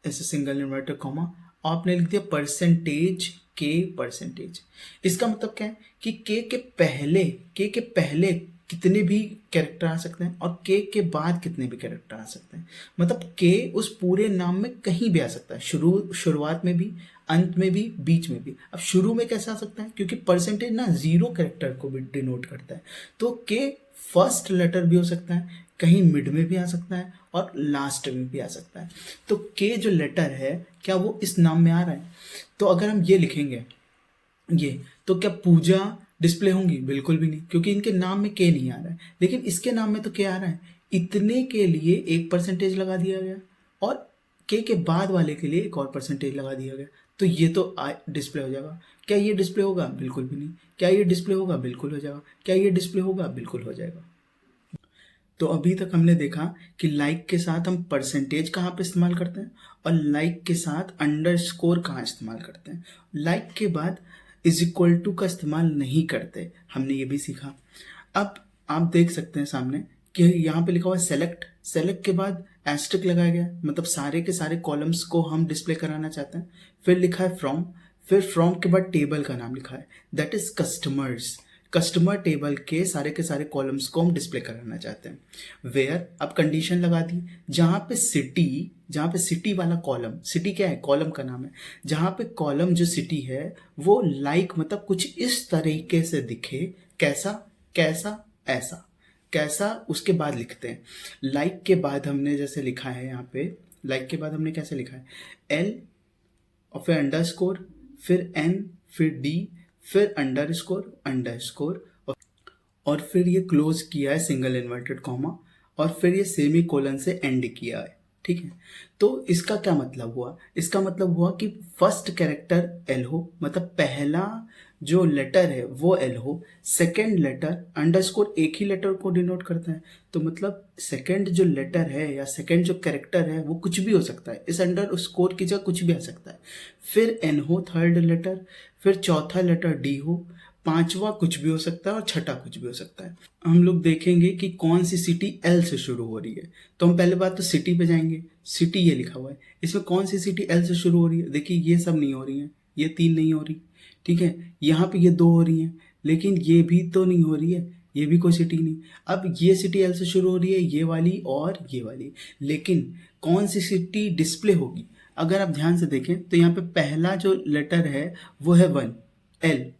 ऐसे सिंगल इन्वर्टेड कॉमा, आपने लिख दिया परसेंटेज के परसेंटेज। इसका मतलब क्या है कि के पहले कितने भी कैरेक्टर आ सकते हैं और के बाद कितने भी कैरेक्टर आ सकते हैं, मतलब के उस पूरे नाम में कहीं भी आ सकता है, शुरुआत में भी, अंत में भी, बीच में भी। अब शुरू में कैसे आ सकता है, क्योंकि परसेंटेज ना 0 कैरेक्टर को भी डिनोट करता है, तो के फर्स्ट लेटर भी हो सकता है, कहीं मिड में भी आ सकता है और लास्ट में भी आ सकता है। तो के जो लेटर है क्या वो इस नाम में आ रहा है? तो अगर हम ये लिखेंगे ये, तो क्या पूजा डिस्प्ले होंगी? बिल्कुल भी नहीं, क्योंकि इनके नाम में के नहीं आ रहा है, लेकिन इसके नाम में तो के आ रहा है। इतने के लिए एक परसेंटेज लगा दिया गया और के बाद वाले के लिए एक और परसेंटेज लगा दिया गया, तो ये तो डिस्प्ले हो जाएगा। क्या ये डिस्प्ले होगा? बिल्कुल भी नहीं। क्या ये डिस्प्ले होगा? बिल्कुल हो जाएगा। क्या ये डिस्प्ले होगा? बिल्कुल हो जाएगा। तो अभी तक हमने देखा कि लाइक के साथ हम परसेंटेज कहाँ पे इस्तेमाल करते हैं और लाइक के साथ अंडरस्कोर कहाँ इस्तेमाल करते हैं। लाइक के बाद इज इक्वल टू का इस्तेमाल नहीं करते, हमने ये भी सीखा। अब आप देख सकते हैं सामने कि यहाँ पे लिखा हुआ है सेलेक्ट। सेलेक्ट के बाद एस्ट्रिक लगाया गया, मतलब सारे के सारे कॉलम्स को हम डिस्प्ले कराना चाहते हैं। फिर लिखा है फ्रॉम, फिर फ्रॉम के बाद टेबल का नाम लिखा है, that is customers. Customer table के सारे कॉलम्स को हम डिस्प्ले कराना चाहते हैं। वेयर, अब कंडीशन लगा दी, जहाँ पे सिटी वाला कॉलम, सिटी क्या है? कॉलम का नाम है। जहाँ पे कॉलम जो सिटी है वो लाइक मतलब कुछ इस तरीके से दिखे, कैसा कैसा ऐसा, कैसा उसके बाद लिखते हैं। लाइक के बाद हमने जैसे लिखा है यहाँ पे, लाइक के बाद हमने कैसे लिखा है? एल और फिर अंडरस्कोर, फिर एन, फिर डी, फिर अंडरस्कोर और फिर ये क्लोज किया है सिंगल इन्वर्टेड कॉमा और फिर ये सेमी कोलन से एंड किया है। ठीक है, तो इसका क्या मतलब हुआ? इसका मतलब हुआ कि फर्स्ट कैरेक्टर एल हो, मतलब पहला जो लेटर है वो एल हो, सेकंड लेटर अंडरस्कोर एक ही लेटर को डिनोट करता है, तो मतलब सेकंड जो लेटर है या सेकंड जो कैरेक्टर है वो कुछ भी हो सकता है, इस अंडरस्कोर की जगह कुछ भी आ सकता है। फिर एन हो थर्ड लेटर, फिर चौथा लेटर डी हो, पांचवा कुछ भी हो सकता है और छठा कुछ भी हो सकता है। हम लोग देखेंगे कि कौन सी सिटी एल से शुरू हो रही है, तो हम पहले बात तो सिटी पे जाएंगे। सिटी ये लिखा हुआ है, इसमें कौन सी सिटी एल से शुरू हो रही है? देखिए ये सब नहीं हो रही है, ये 3 नहीं हो रही, ठीक है, यहाँ पे ये 2 हो रही हैं, लेकिन ये भी तो नहीं हो रही है, ये भी कोई सिटी नहीं। अब ये सिटी एल से शुरू हो रही है, ये वाली और ये वाली, लेकिन कौन सी सिटी डिस्प्ले होगी? अगर आप ध्यान से देखें तो यहाँ पे पहला जो लेटर है वो है 1, एल,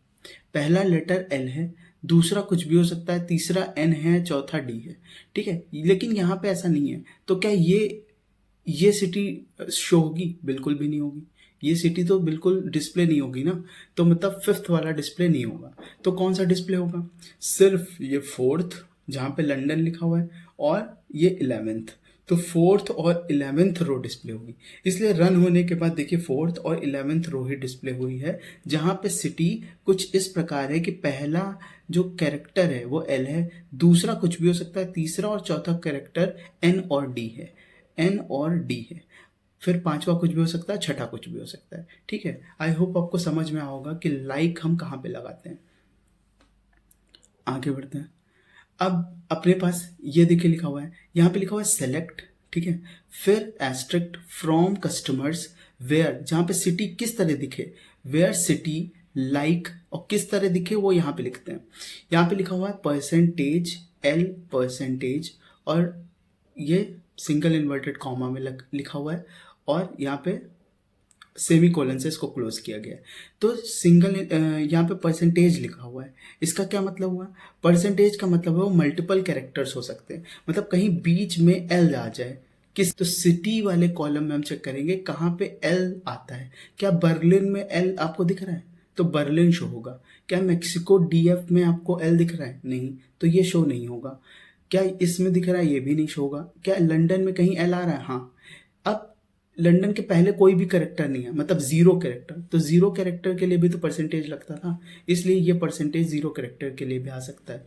पहला लेटर एल है, दूसरा कुछ भी हो सकता है, तीसरा एन है, चौथा डी है, ठीक है, लेकिन यहाँ पे ऐसा नहीं है। तो क्या ये सिटी शो होगी? बिल्कुल भी नहीं होगी, ये सिटी तो बिल्कुल डिस्प्ले नहीं होगी ना, तो मतलब 5th वाला डिस्प्ले नहीं होगा। तो कौन सा डिस्प्ले होगा? सिर्फ ये 4th जहाँ पे लंदन लिखा हुआ है और ये 11th, तो 4th और 11th रो डिस्प्ले होगी। इसलिए रन होने के बाद देखिए 4th और 11th रो ही डिस्प्ले हुई है, जहाँ पे सिटी कुछ इस प्रकार है कि पहला जो कैरेक्टर है वो एल है, दूसरा कुछ भी हो सकता है, तीसरा और चौथा कैरेक्टर एन और डी है, एन और डी है, फिर पांचवा कुछ भी हो सकता है, छठा कुछ भी हो सकता है। ठीक है, आई होप आपको समझ में आया होगा कि लाइक हम कहाँ पे लगाते हैं। आगे बढ़ते हैं। अब अपने पास ये देखिए लिखा हुआ है, यहाँ पे लिखा हुआ है सेलेक्ट, ठीक है, फिर एस्ट्रिक्ट फ्रॉम कस्टमर्स वेयर, जहाँ पे सिटी किस तरह दिखे, वेयर सिटी लाइक और किस तरह दिखे वो यहाँ पे लिखते हैं। यहाँ पे लिखा हुआ है परसेंटेज एल परसेंटेज और ये सिंगल इन्वर्टेड कॉमा में लिखा हुआ है और यहाँ पे सेमी कोलन से इसको क्लोज किया गया है। तो सिंगल यहाँ पे परसेंटेज लिखा हुआ है, इसका क्या मतलब हुआ? परसेंटेज का मतलब है वो मल्टीपल कैरेक्टर्स हो सकते हैं, मतलब कहीं बीच में एल आ जाए किस, तो सिटी वाले कॉलम में हम चेक करेंगे कहाँ पे एल आता है। क्या बर्लिन में एल आपको दिख रहा है? तो बर्लिन शो होगा। क्या मैक्सिको डीएफ में आपको एल दिख रहा है? नहीं, तो ये शो नहीं होगा। क्या इसमें दिख रहा है? ये भी नहीं शो होगा। क्या लंदन में कहीं एल आ रहा है? हाँ। अब लंदन के पहले कोई भी कैरेक्टर नहीं है, मतलब 0 कैरेक्टर, तो 0 कैरेक्टर के लिए भी तो परसेंटेज लगता था, इसलिए ये परसेंटेज 0 कैरेक्टर के लिए भी आ सकता है।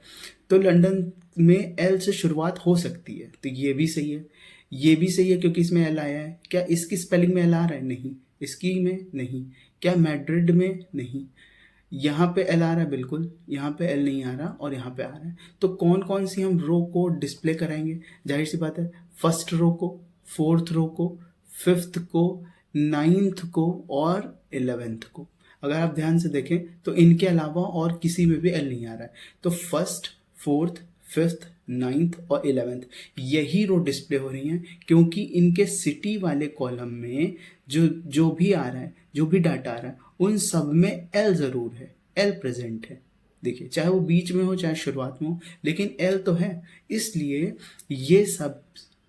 तो लंदन में एल से शुरुआत हो सकती है, तो ये भी सही है, ये भी सही है क्योंकि इसमें एल आया है। क्या इसकी स्पेलिंग में एल आ रहा है? नहीं। इसकी में नहीं। क्या मैड्रिड में? नहीं। यहाँ पे एल आ रहा है? बिल्कुल, यहाँ पे एल नहीं आ रहा और यहाँ पे आ रहा है। तो कौन कौन सी हम रो को डिस्प्ले कराएंगे? जाहिर सी बात है, फर्स्ट रो को, 4th रो को, 5th को, 9th को और 11th को। अगर आप ध्यान से देखें तो इनके अलावा और किसी में भी एल नहीं आ रहा है, तो 1st 4th 5th 9th और 11th यही रो डिस्प्ले हो रही हैं, क्योंकि इनके सिटी वाले कॉलम में जो भी आ रहा है, जो भी डाटा आ रहा है, उन सब में एल ज़रूर है, एल प्रेजेंट है। देखिए, चाहे वो बीच में हो चाहे शुरुआत में हो, लेकिन एल तो है, इसलिए ये सब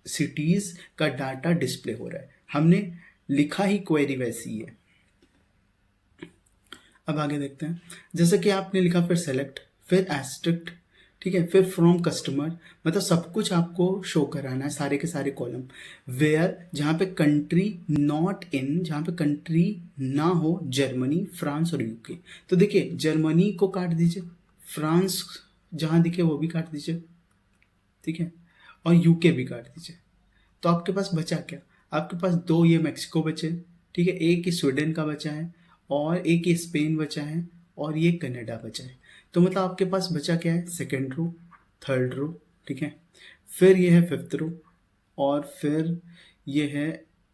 सिटीज़ का डाटा डिस्प्ले हो रहा है। हमने लिखा ही क्वेरी वैसी है। अब आगे देखते हैं, जैसे कि आपने लिखा फिर सेलेक्ट, फिर एस्ट्रिक्ट, ठीक है, फिर फ्रॉम कस्टमर, मतलब सब कुछ आपको शो कराना है, सारे के सारे कॉलम। वेयर, जहाँ पे कंट्री नॉट इन, जहाँ पे कंट्री ना हो, जर्मनी, फ्रांस और यूके। तो देखिए, जर्मनी को काट दीजिए, फ्रांस जहाँ दिखे वो भी काट दीजिए, ठीक है, और यूके भी काट दीजिए। तो आपके पास बचा क्या? आपके पास दो ये मैक्सिको बचे, ठीक है, एक ही स्वीडन का बचा है, और एक ये स्पेन बचा है, और ये कनाडा बचा है। तो मतलब आपके पास बचा क्या है? सेकेंड रो, थर्ड रो, ठीक है, फिर ये है फिफ्थ रो, और फिर ये है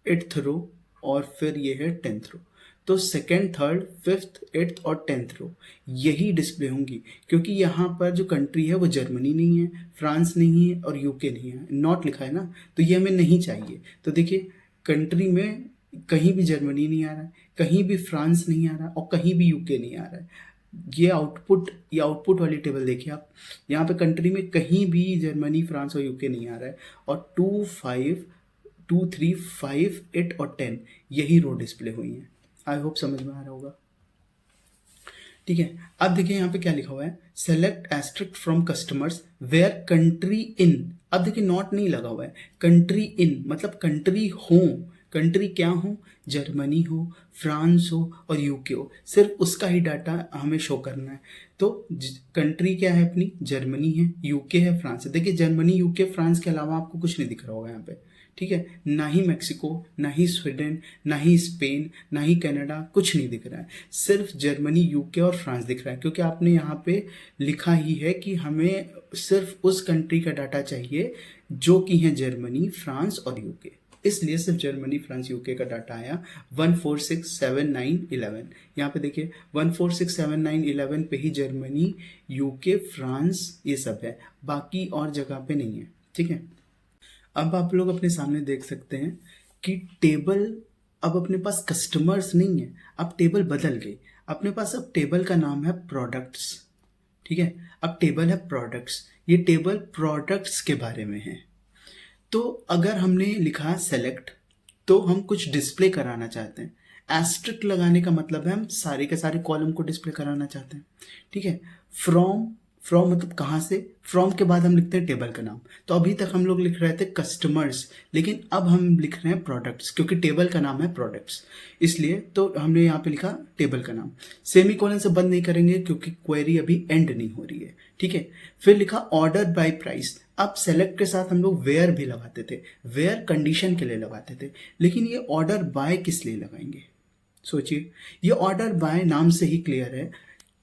एट्थ रो, और फिर ये है 10th रो। तो सेकेंड, थर्ड, फिफ्थ, एट्थ और 10th रो यही डिस्प्ले होंगी, क्योंकि यहाँ पर जो कंट्री है वो जर्मनी नहीं है, फ्रांस नहीं है और यूके नहीं है, नॉट लिखा है ना, तो ये हमें नहीं चाहिए। तो देखिए, कंट्री में कहीं भी जर्मनी नहीं आ रहा है, कहीं भी फ्रांस नहीं आ रहा है, और कहीं भी यूके नहीं आ रहा है। ये आउटपुट वाली टेबल देखिए आप, यहाँ पे कंट्री में कहीं भी जर्मनी, फ्रांस और यूके नहीं आ रहा है, और 2, 5, 2, 3, 5, 8 और 10 यही रो डिस्प्ले हुई हैं। आई होप समझ में आ रहा होगा, ठीक है। अब देखिए यहाँ पे क्या लिखा हुआ है, select asterisk from customers where country in. अब देखिए, नॉट नहीं लगा हुआ है, कंट्री इन मतलब कंट्री हो, कंट्री क्या हो, जर्मनी हो, फ्रांस हो और यूके हो, सिर्फ उसका ही डाटा हमें शो करना है। तो कंट्री क्या है अपनी, जर्मनी है, यूके है, फ्रांस है। देखिए, जर्मनी, यूके, फ्रांस के अलावा आपको कुछ नहीं दिख रहा होगा यहाँ पे, ठीक है, ना ही मैक्सिको, ना ही स्वीडन, ना ही स्पेन, ना ही कनाडा, कुछ नहीं दिख रहा है, सिर्फ जर्मनी, यूके और फ्रांस दिख रहा है, क्योंकि आपने यहाँ पे लिखा ही है कि हमें सिर्फ उस कंट्री का डाटा चाहिए जो कि है जर्मनी, फ्रांस और यूके, इसलिए सिर्फ जर्मनी, फ्रांस, यूके का डाटा आया 1, 4, 6, 7, 9, 11। यहाँ पे देखिए 1, 4, 6, 7, 9, 11 पे ही जर्मनी, यूके, फ्रांस ये सब है, बाकी और जगह पे नहीं है, ठीक है। अब आप लोग अपने सामने देख सकते हैं कि टेबल अब अपने पास कस्टमर्स नहीं है, अब टेबल बदल गई। अपने पास अब टेबल का नाम है प्रोडक्ट्स, ठीक है, अब टेबल है प्रोडक्ट्स, ये टेबल प्रोडक्ट्स के बारे में है। तो अगर हमने लिखा सेलेक्ट, तो हम कुछ डिस्प्ले कराना चाहते हैं। एस्ट्रिक्ट लगाने का मतलब है हम सारे के सारे कॉलम को डिस्प्ले कराना चाहते हैं, ठीक है। फ्रॉम, फ्रॉम मतलब कहाँ से, फ्रॉम के बाद हम लिखते हैं टेबल का नाम। तो अभी तक हम लोग लिख रहे थे कस्टमर्स, लेकिन अब हम लिख रहे हैं प्रोडक्ट्स, क्योंकि टेबल का नाम है प्रोडक्ट्स, इसलिए तो हमने यहाँ पे लिखा टेबल का नाम। सेमीकोलन से बंद नहीं करेंगे क्योंकि क्वेरी अभी एंड नहीं हो रही है, ठीक है। फिर लिखा ऑर्डर बाय प्राइस। अब सेलेक्ट के साथ हम लोग वेयर भी लगाते थे, वेयर कंडीशन के लिए लगाते थे, लेकिन ये ऑर्डर बाय किस लिए लगाएंगे? सोचिए, ये ऑर्डर बाय नाम से ही क्लियर है,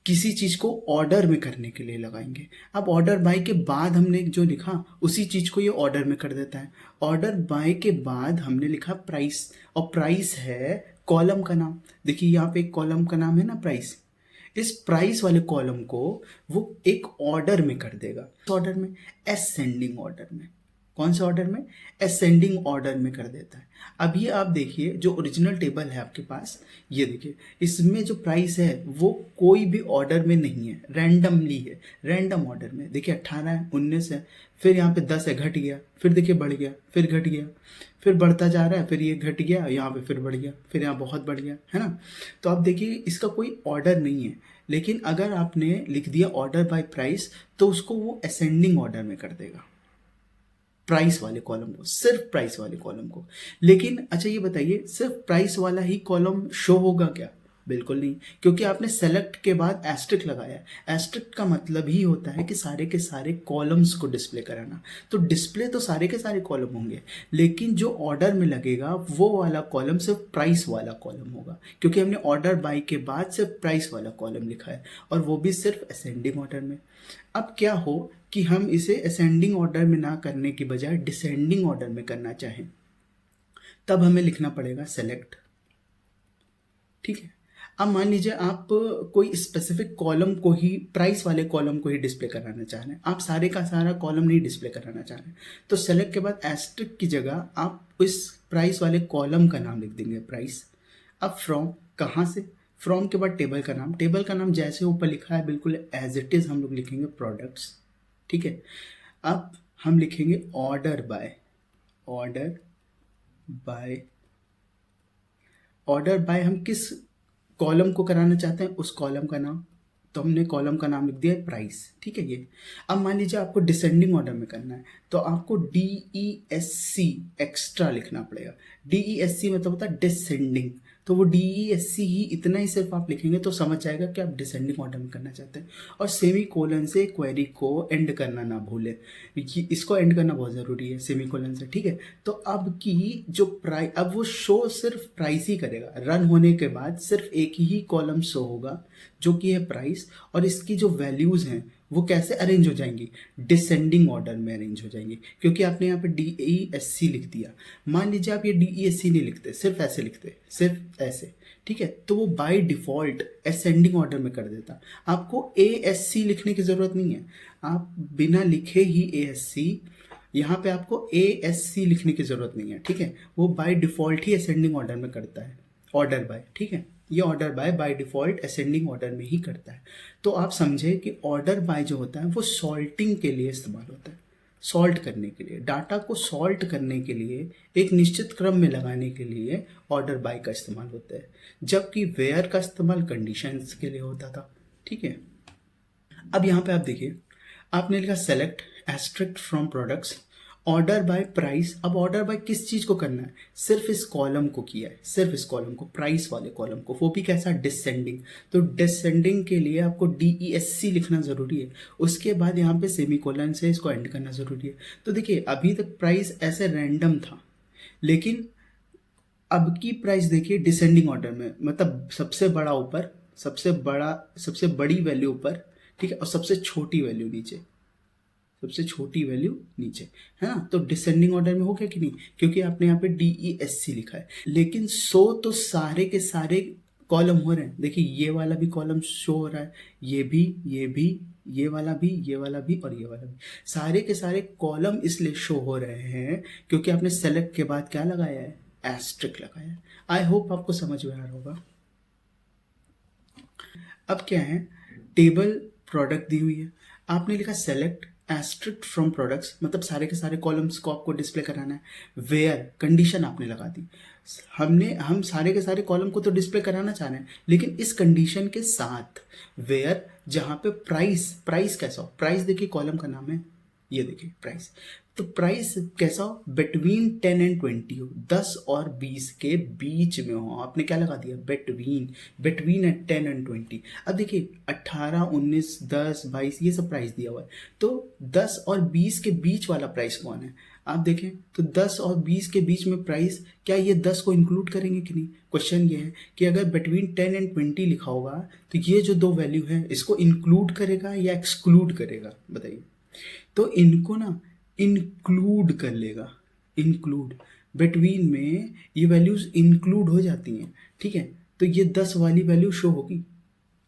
किसी चीज को ऑर्डर में करने के लिए लगाएंगे। अब ऑर्डर बाय के बाद हमने जो लिखा उसी चीज को ये ऑर्डर में कर देता है। ऑर्डर बाय के बाद हमने लिखा प्राइस, और प्राइस है कॉलम का नाम। देखिए यहाँ पे एक कॉलम का नाम है ना प्राइस, इस प्राइस वाले कॉलम को वो एक ऑर्डर में कर देगा, ऑर्डर में, असेंडिंग ऑर्डर में। कौन से ऑर्डर में? असेंडिंग ऑर्डर में कर देता है। अब ये आप देखिए, जो ओरिजिनल टेबल है आपके पास, ये देखिए, इसमें जो प्राइस है वो कोई भी ऑर्डर में नहीं है, रैंडमली है, रैंडम ऑर्डर में। देखिए 18 है, 19 है, फिर यहाँ पे 10 है, घट गया, फिर देखिए बढ़ गया, फिर घट गया, फिर बढ़ता जा रहा है, फिर ये घट गया, यहाँ पे फिर बढ़ गया, फिर यहाँ बहुत बढ़ गया, है ना। तो आप देखिए, इसका कोई ऑर्डर नहीं है, लेकिन अगर आपने लिख दिया ऑर्डर बाय प्राइस, तो उसको वो असेंडिंग ऑर्डर में कर देगा, प्राइस वाले कॉलम को, सिर्फ प्राइस वाले कॉलम को। लेकिन अच्छा ये बताइए, सिर्फ प्राइस वाला ही कॉलम शो होगा क्या? बिल्कुल नहीं, क्योंकि आपने सेलेक्ट के बाद एस्ट्रिक लगाया। एस्ट्रिक का मतलब ही होता है कि सारे के सारे कॉलम्स को डिस्प्ले कराना। तो डिस्प्ले तो सारे के सारे कॉलम होंगे, लेकिन जो ऑर्डर में लगेगा वो वाला कॉलम सिर्फ प्राइस वाला कॉलम होगा, क्योंकि हमने ऑर्डर बाय के बाद सिर्फ प्राइस वाला कॉलम लिखा है, और वो भी सिर्फ असेंडिंग ऑर्डर में। अब क्या हो कि हम इसे असेंडिंग ऑर्डर में ना करने की बजाय डिसेंडिंग ऑर्डर में करना चाहें, तब हमें लिखना पड़ेगा सेलेक्ट, ठीक है। अब मान लीजिए आप कोई स्पेसिफिक कॉलम को ही, प्राइस वाले कॉलम को ही डिस्प्ले कराना चाह रहे हैं, आप सारे का सारा कॉलम नहीं डिस्प्ले कराना चाह रहे हैं, तो सेलेक्ट के बाद एस्ट्रिक की जगह आप इस प्राइस वाले कॉलम का नाम लिख देंगे प्राइस। अब फ्रॉम, कहाँ से, फ्रॉम के बाद टेबल का नाम, टेबल का नाम जैसे ऊपर लिखा है बिल्कुल एज इट इज़ हम लोग लिखेंगे प्रोडक्ट्स, ठीक है। अब हम लिखेंगे order by, order by, order by हम किस कॉलम को कराना चाहते हैं, उस कॉलम का नाम, तो हमने कॉलम का नाम लिख दिया है प्राइस, ठीक है ये। अब मान लीजिए आपको डिसेंडिंग ऑर्डर में करना है, तो आपको DESC एक्स्ट्रा लिखना पड़ेगा। DESC मतलब होता है डिसेंडिंग, तो वो DESC ही, इतना ही सिर्फ आप लिखेंगे तो समझ जाएगा कि आप डिसेंडिंग ऑर्डर में करना चाहते हैं। और सेमी कोलन से क्वेरी को एंड करना ना भूलें, इसको एंड करना बहुत ज़रूरी है सेमी कोलन से, ठीक है। तो अब की जो प्राइस, अब वो शो सिर्फ प्राइस ही करेगा, रन होने के बाद सिर्फ एक ही कॉलम शो होगा जो कि है प्राइस, और इसकी जो वैल्यूज़ हैं वो कैसे अरेंज हो जाएंगी, डिसेंडिंग ऑर्डर में अरेंज हो जाएंगी, क्योंकि आपने यहाँ पे DESC लिख दिया। मान लीजिए आप ये DESC नहीं लिखते, सिर्फ ऐसे लिखते, सिर्फ ऐसे, ठीक है, तो वो बाय डिफ़ॉल्ट असेंडिंग ऑर्डर में कर देता। आपको ASC लिखने की ज़रूरत नहीं है, आप बिना लिखे ही ASC, यहाँ पे आपको ASC लिखने की ज़रूरत नहीं है, ठीक है, वो by default he ascending order में करता है, ऑर्डर बाय, ठीक है। ये order by default ascending order में ही करता है। तो आप समझे कि ऑर्डर बाय जो होता है वो सॉल्टिंग के लिए इस्तेमाल होता है, सॉल्ट करने के लिए, डाटा को सॉल्ट करने के लिए, एक निश्चित क्रम में लगाने के लिए ऑर्डर बाय का इस्तेमाल होता है, जबकि वेयर का इस्तेमाल कंडीशंस के लिए होता था, ठीक है। अब यहाँ पे आप देखिए, आपने लिखा select asterisk from products, order by price. अब ऑर्डर बाय किस चीज़ को करना है, सिर्फ इस कॉलम को किया है, सिर्फ इस कॉलम को, प्राइस वाले कॉलम को, वो भी कैसा, डिसेंडिंग। तो डिसेंडिंग के लिए आपको DESC लिखना ज़रूरी है, उसके बाद यहाँ पे सेमीकोलन से इसको एंड करना ज़रूरी है। तो देखिए अभी तक प्राइस ऐसे रैंडम था, लेकिन अब की प्राइस देखिए डिसेंडिंग ऑर्डर में, मतलब सबसे बड़ा ऊपर, सबसे बड़ी वैल्यू ऊपर, ठीक है, और सबसे छोटी वैल्यू नीचे, सबसे छोटी वैल्यू नीचे, है ना। तो डिसेंडिंग ऑर्डर में हो गया कि नहीं, क्योंकि आपने यहाँ पे DESC लिखा है। लेकिन तो सारे के सारे कॉलम हो रहे हैं, देखिए ये वाला भी कॉलम शो हो रहा है, ये भी, ये भी, ये वाला भी, ये वाला भी, और ये वाला भी, सारे के सारे कॉलम इसलिए शो हो रहे हैं क्योंकि आपने सेलेक्ट के बाद क्या लगाया है, एस्ट्रिक लगाया है। आई होप आपको समझ में आ रहा होगा। अब क्या है, टेबल प्रोडक्ट दी हुई है, आपने लिखा सेलेक्ट एस्ट्रिक्ट फ्रॉम प्रोडक्ट्स, मतलब सारे के सारे कॉलम्स को आपको डिस्प्ले कराना है। वेयर कंडीशन आपने लगा दी, हम सारे के सारे कॉलम को तो डिस्प्ले कराना चाह रहे हैं, लेकिन इस कंडीशन के साथ वेयर, जहाँ पे प्राइस, प्राइस कैसा हो, प्राइस देखिए कॉलम का नाम है, ये देखिए प्राइस, तो प्राइस कैसा हो, बिटवीन 10 एंड 20 हो, 10 और 20 के बीच में हो। आपने क्या लगा दिया, बिटवीन, बिटवीन एट 10 एंड 20। अब देखिए 18, 19, 10, 22 ये सब प्राइस दिया हुआ है, तो 10 और 20 के बीच वाला प्राइस कौन है, आप देखें तो 10 और 20 के बीच में प्राइस, क्या ये 10 को इंक्लूड करेंगे कि नहीं। क्वेश्चन ये है कि अगर बिटवीन 10 एंड 20 लिखा होगा तो ये जो दो वैल्यू है इसको इंक्लूड करेगा या एक्सक्लूड करेगा, बताइए। तो इनको ना इंक्लूड कर लेगा, इंक्लूड, बिटवीन में ये वैल्यूज इंक्लूड हो जाती हैं, ठीक है, तो ये 10 वाली वैल्यू शो होगी।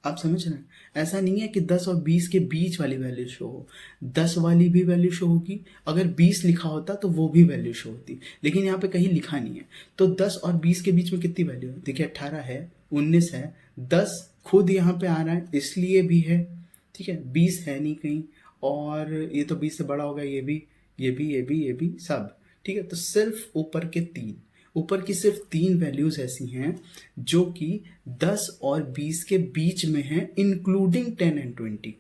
आप समझ रहे हैं, ऐसा नहीं है कि 10 और 20 के बीच वाली वैल्यू शो हो, 10 वाली भी वैल्यू शो होगी, अगर 20 लिखा होता तो वो भी वैल्यू शो होती, लेकिन यहाँ पे कहीं लिखा नहीं है। तो 10 और 20 के बीच में कितनी वैल्यू है, देखिए 18 है, 19 है, 10 खुद यहाँ पे आ रहा है इसलिए भी है, ठीक है, 20 है नहीं कहीं, और ये तो 20 से बड़ा होगा, ये भी, ये भी, ये भी, ये भी, सब, ठीक है। तो सिर्फ ऊपर के तीन, ऊपर की सिर्फ 3 वैल्यूज ऐसी हैं जो कि 10 और 20 के बीच में हैं, इंक्लूडिंग 10 एंड 20।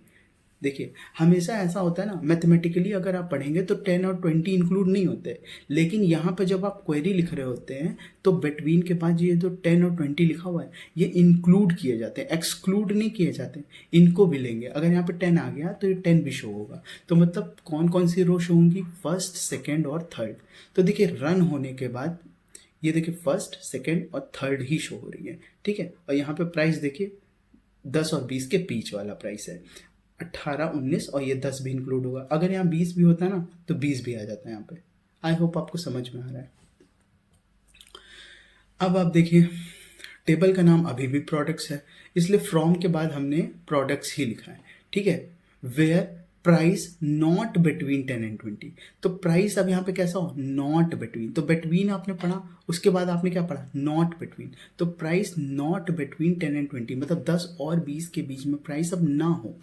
देखिए हमेशा ऐसा होता है ना, मैथमेटिकली अगर आप पढ़ेंगे तो 10 और 20 इंक्लूड नहीं होते, लेकिन यहाँ पर जब आप क्वेरी लिख रहे होते हैं तो बिटवीन के बाद ये जो 10 और 20 लिखा हुआ है ये इंक्लूड किए जाते हैं, एक्सक्लूड नहीं किए जाते, इनको भी लेंगे। अगर यहाँ पे 10 आ गया तो ये 10 भी शो होगा, तो मतलब कौन कौन सी रो शो होंगी, फर्स्ट, सेकेंड और थर्ड। तो देखिए रन होने के बाद ये देखिए फर्स्ट, सेकेंड और थर्ड ही शो हो रही है, ठीक है। और यहाँ पे प्राइस देखिए 10 और 20 के बीच वाला प्राइस है, 18, 19 और ये 10 भी इंक्लूड होगा। अगर यहाँ 20 भी होता ना तो 20 भी आ जाता है यहाँ पे। आई होप आपको समझ में आ रहा है। अब आप देखिए टेबल का नाम अभी भी प्रोडक्ट्स है, इसलिए फ्रॉम के बाद हमने प्रोडक्ट्स ही लिखा है, ठीक है। Where price not between 10 and 20, तो प्राइस अब यहाँ पे कैसा हो, नॉट बिटवीन, तो बिटवीन आपने पढ़ा, उसके बाद आपने क्या पढ़ा, नॉट बिटवीन, तो प्राइस नॉट बिटवीन 10 एंड 20, मतलब 10 और 20 के बीच में प्राइस अब ना हो।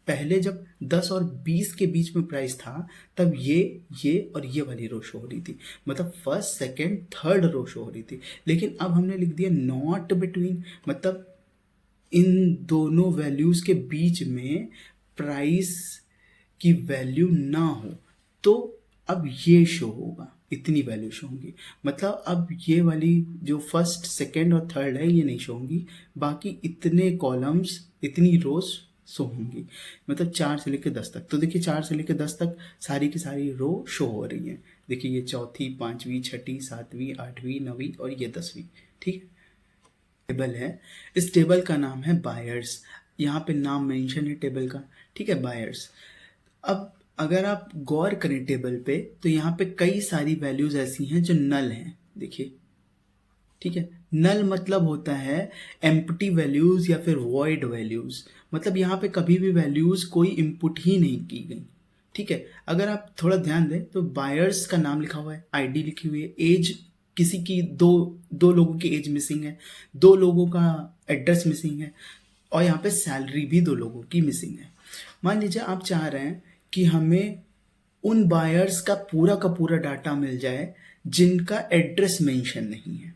पहले जब 10 और 20 के बीच में प्राइस था तब ये और ये वाली रो शो हो रही थी, मतलब first second third row show हो रही थी। लेकिन अब हमने लिख दिया नॉट बिटवीन, मतलब इन दोनों वैल्यूज के बीच में प्राइस की वैल्यू ना हो, तो अब ये शो होगा, इतनी वैल्यू शो होंगी। मतलब अब ये वाली जो फर्स्ट सेकंड और थर्ड है ये नहीं शो होंगी, बाकी इतने कॉलम्स इतनी रोज शो होंगी, मतलब 4 से लेकर 10 तक। तो देखिए 4 से लेकर 10 तक सारी की सारी रो शो हो रही हैं। देखिए ये चौथी, पांचवी, छठी, सातवीं, आठवीं, नवीं और ये 10वीं, ठीक है। टेबल है, इस टेबल का नाम है बायर्स, यहाँ पे नाम मेंशन है टेबल का, ठीक है, बायर्स। अब अगर आप गौर करें टेबल पे तो यहाँ पे कई सारी वैल्यूज ऐसी हैं जो नल हैं, देखिए, ठीक है। नल मतलब होता है एम्प्टी वैल्यूज या फिर वॉइड वैल्यूज, मतलब यहाँ पे कभी भी वैल्यूज कोई इनपुट ही नहीं की गई, ठीक है। अगर आप थोड़ा ध्यान दें तो बायर्स का नाम लिखा हुआ है, आईडी लिखी हुई है, एज किसी की दो लोगों की एज मिसिंग है, 2 लोगों का एड्रेस मिसिंग है, और यहाँ पे सैलरी भी 2 लोगों की मिसिंग है। मान लीजिए आप चाह रहे हैं कि हमें उन बायर्स का पूरा डाटा मिल जाए जिनका एड्रेस मेंशन नहीं है,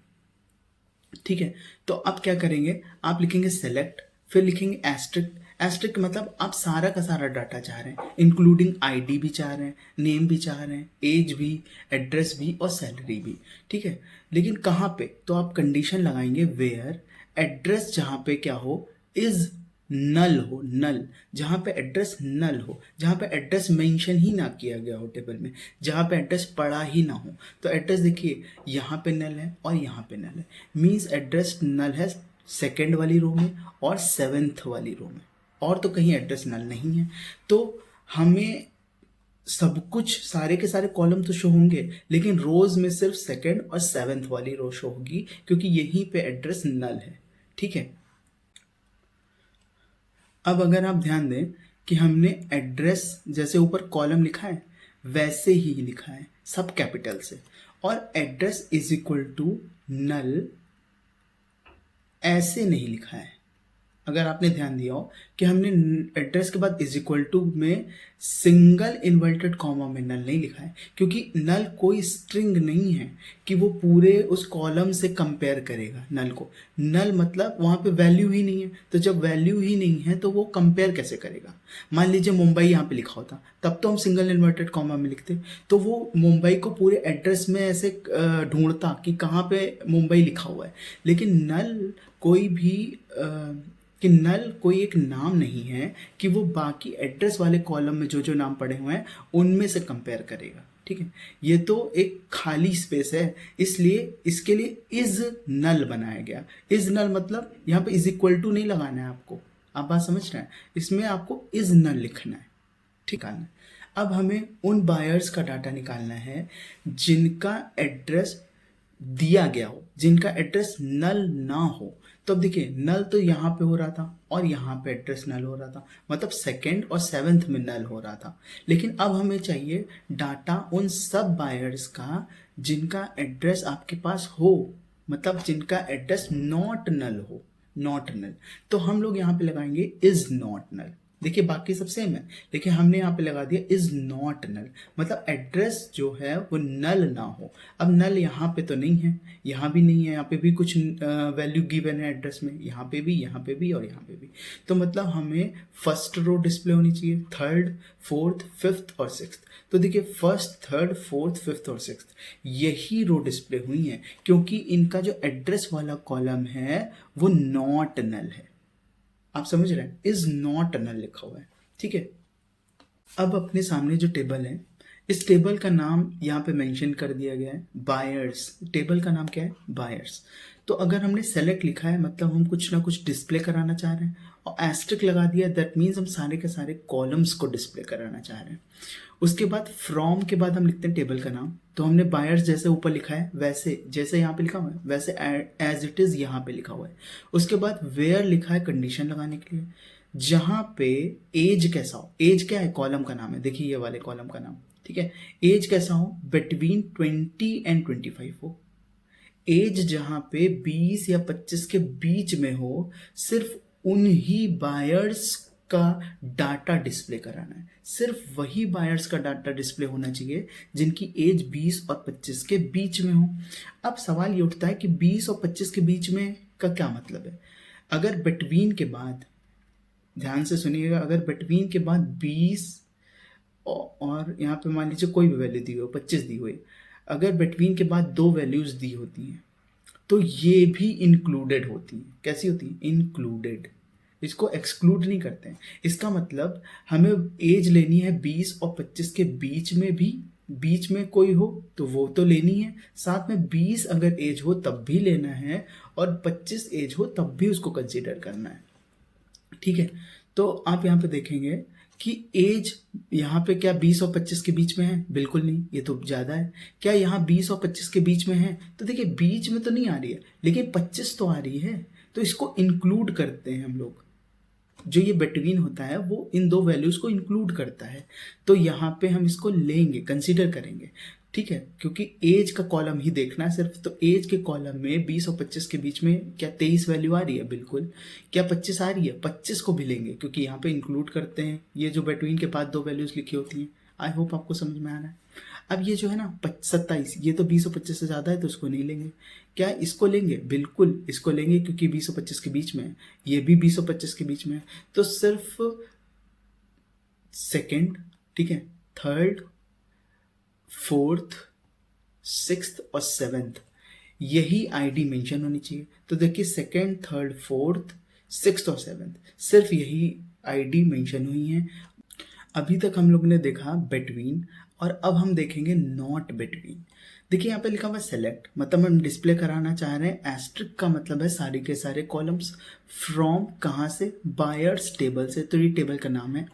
ठीक है। तो आप क्या करेंगे, आप लिखेंगे सेलेक्ट, फिर लिखेंगे एस्ट्रिक्ट। एस्ट्रिक्ट मतलब आप सारा का सारा डाटा चाह रहे हैं, इंक्लूडिंग आईडी भी चाह रहे हैं, नेम भी चाह रहे हैं, एज भी, एड्रेस भी और सैलरी भी, ठीक है। लेकिन कहाँ पे, तो आप कंडीशन लगाएंगे वेयर एड्रेस जहाँ पे क्या हो, इज नल हो, नल, जहाँ पे एड्रेस नल हो, जहाँ पे एड्रेस मेंशन ही ना किया गया हो टेबल में, जहाँ पे एड्रेस पड़ा ही ना हो। तो एड्रेस देखिए यहाँ पे नल है और यहाँ पे नल है, मीन्स एड्रेस नल है सेकेंड वाली रो में और 7th वाली रो में, और तो कहीं एड्रेस नल नहीं है। तो हमें सब कुछ सारे के सारे कॉलम तो शो होंगे, लेकिन रोज में सिर्फ सेकेंड और 7th वाली रो शो होगी, क्योंकि यहीं पे एड्रेस नल है, ठीक है। अब अगर आप ध्यान दें कि हमने एड्रेस जैसे ऊपर कॉलम लिखा है वैसे ही लिखा है, सब कैपिटल से, और address is equal to null ऐसे नहीं लिखा है। अगर आपने ध्यान दिया हो कि हमने एड्रेस के बाद इज इक्वल टू में सिंगल इन्वर्टेड कॉमा में नल नहीं लिखा है, क्योंकि नल कोई स्ट्रिंग नहीं है कि वो पूरे उस कॉलम से कंपेयर करेगा नल को। नल मतलब वहाँ पे वैल्यू ही नहीं है, तो जब वैल्यू ही नहीं है तो वो कंपेयर कैसे करेगा। मान लीजिए मुंबई यहाँ पे लिखा होता, तब तो हम सिंगल इन्वर्टेड कॉमा में लिखते, तो वो मुंबई को पूरे एड्रेस में ऐसे ढूंढता कि कहाँ पे मुंबई लिखा हुआ है। लेकिन नल कोई भी कि नल कोई एक नाम नहीं है कि वो बाकी एड्रेस वाले कॉलम में जो जो नाम पड़े हुए हैं उनमें से कंपेयर करेगा, ठीक है। ये तो एक खाली स्पेस है, इसलिए इसके लिए इज नल बनाया गया। इज नल मतलब यहाँ पे इज इक्वल टू नहीं लगाना है आपको, आप बात समझ रहे हैं, इसमें आपको इज नल लिखना है, ठीक है। अब हमें उन बायर्स का डाटा निकालना है जिनका एड्रेस दिया गया हो, जिनका एड्रेस नल ना हो। तो अब देखिए नल तो यहाँ पे हो रहा था और यहाँ पे एड्रेस नल हो रहा था, मतलब सेकेंड और 7th में नल हो रहा था। लेकिन अब हमें चाहिए डाटा उन सब बायर्स का जिनका एड्रेस आपके पास हो, मतलब जिनका एड्रेस नॉट नल हो, नॉट नल। तो हम लोग यहाँ पे लगाएंगे इज नॉट नल। देखिए बाकी सब सेम है, लेकिन हमने यहाँ पे लगा दिया इज नॉट नल, मतलब एड्रेस जो है वो नल ना हो। अब नल यहाँ पे तो नहीं है, यहाँ भी नहीं है, यहाँ पे भी कुछ वैल्यू गिवन है एड्रेस में, यहाँ पे भी, यहाँ पे भी और यहाँ पे भी। तो मतलब हमें फर्स्ट रो डिस्प्ले होनी चाहिए, 3rd, 4th, 5th और 6th। तो देखिए 1st, 3rd, 4th, 5th और 6th यही रो डिस्प्ले हुई हैं, क्योंकि इनका जो एड्रेस वाला कॉलम है वो नॉट नल है। आप समझ रहे हैं, इज नॉट नल लिखा हुआ है, ठीक है। अब अपने सामने जो टेबल है, इस टेबल का नाम यहाँ पे मेंशन कर दिया गया है बायर्स। टेबल का नाम क्या है, बायर्स। तो अगर हमने सेलेक्ट लिखा है मतलब हम कुछ ना कुछ डिस्प्ले कराना चाह रहे हैं, और एस्ट्रिक लगा दिया, दैट मीन्स हम सारे के सारे कॉलम्स को डिस्प्ले कराना चाह रहे हैं। उसके बाद फ्रॉम के बाद हम लिखते हैं टेबल का नाम। तो हमने बायर्स जैसे ऊपर लिखा है वैसे, जैसे यहाँ पे लिखा हुआ है वैसे एज इट इज़ यहाँ पे लिखा हुआ है। उसके बाद वेयर लिखा है कंडीशन लगाने के लिए, जहाँ पे एज कैसा हो, एज क्या है कॉलम का नाम है, देखिए ये वाले कॉलम का नाम, ठीक है। एज कैसा हो, बिटवीन 20 एंड 25 हो। एज जहाँ पे 20 या 25 के बीच में हो, सिर्फ उन्हीं बायर्स का डाटा डिस्प्ले कराना है, सिर्फ वही बायर्स का डाटा डिस्प्ले होना चाहिए जिनकी एज 20 और 25 के बीच में हो। अब सवाल ये उठता है कि 20 और 25 के बीच में का क्या मतलब है। अगर बिटवीन के बाद, ध्यान से सुनिएगा, अगर बिटवीन के बाद 20 और यहाँ पे मान लीजिए कोई भी वैल्यू दी हो, 25 दी हुई, अगर बिटवीन के बाद दो वैल्यूज दी होती हैं तो ये भी इंक्लूडेड होती हैं। कैसी होती हैं, इंक्लूडेड, इसको एक्सक्लूड नहीं करते हैं। इसका मतलब हमें एज लेनी है 20 और 25 के बीच में भी, बीच में कोई हो तो वो तो लेनी है, साथ में 20 अगर एज हो तब भी लेना है, और 25 एज हो तब भी उसको कंसीडर करना है, ठीक है। तो आप यहाँ पे देखेंगे कि एज यहाँ पे क्या 20 और 25 के बीच में है, बिल्कुल नहीं, ये तो ज़्यादा है। क्या यहाँ 20 और 25 के बीच में है, तो देखिए बीच में तो नहीं आ रही है लेकिन 25 तो आ रही है, तो इसको इंक्लूड करते हैं हम लोग। जो ये बिटवीन होता है वो इन दो वैल्यूज को इंक्लूड करता है, तो यहाँ पे हम इसको लेंगे, कंसीडर करेंगे, ठीक है। क्योंकि एज का कॉलम ही देखना है सिर्फ, तो एज के कॉलम में 20 और 25 के बीच में क्या 23 वैल्यू आ रही है, बिल्कुल। क्या 25 आ रही है, 25 को भी लेंगे क्योंकि यहाँ पे इंक्लूड करते हैं ये जो बिटवीन के बाद दो वैल्यूज लिखी होती हैं। आई होप आपको समझ में आ रहा है। अब ये जो है ना 27, ये तो 20 और 25 से ज़्यादा है तो इसको नहीं लेंगे। क्या इसको लेंगे, बिल्कुल इसको लेंगे क्योंकि 20 और 25 के बीच में है, ये भी 20 और 25 के बीच में है। तो सिर्फ सेकेंड, ठीक है, थर्ड, फोर्थ, सिक्स्थ और सेवेंथ, यही आईडी मेंशन होनी चाहिए। तो देखिए सेकेंड, थर्ड, फोर्थ, सिक्स्थ और सेवेंथ, सिर्फ यही आईडी मेंशन हुई है। अभी तक हम लोग ने देखा बिटवीन, और अब हम देखेंगे नॉट बिटवीन। देखिए यहाँ पे लिखा हुआ है सेलेक्ट, मतलब हम डिस्प्ले कराना चाह रहे हैं। एस्ट्रिक का मतलब है सारे के सारे कॉलम्स। फ्रॉम कहाँ से, बायर्स टेबल से, तो ये टेबल का नाम है।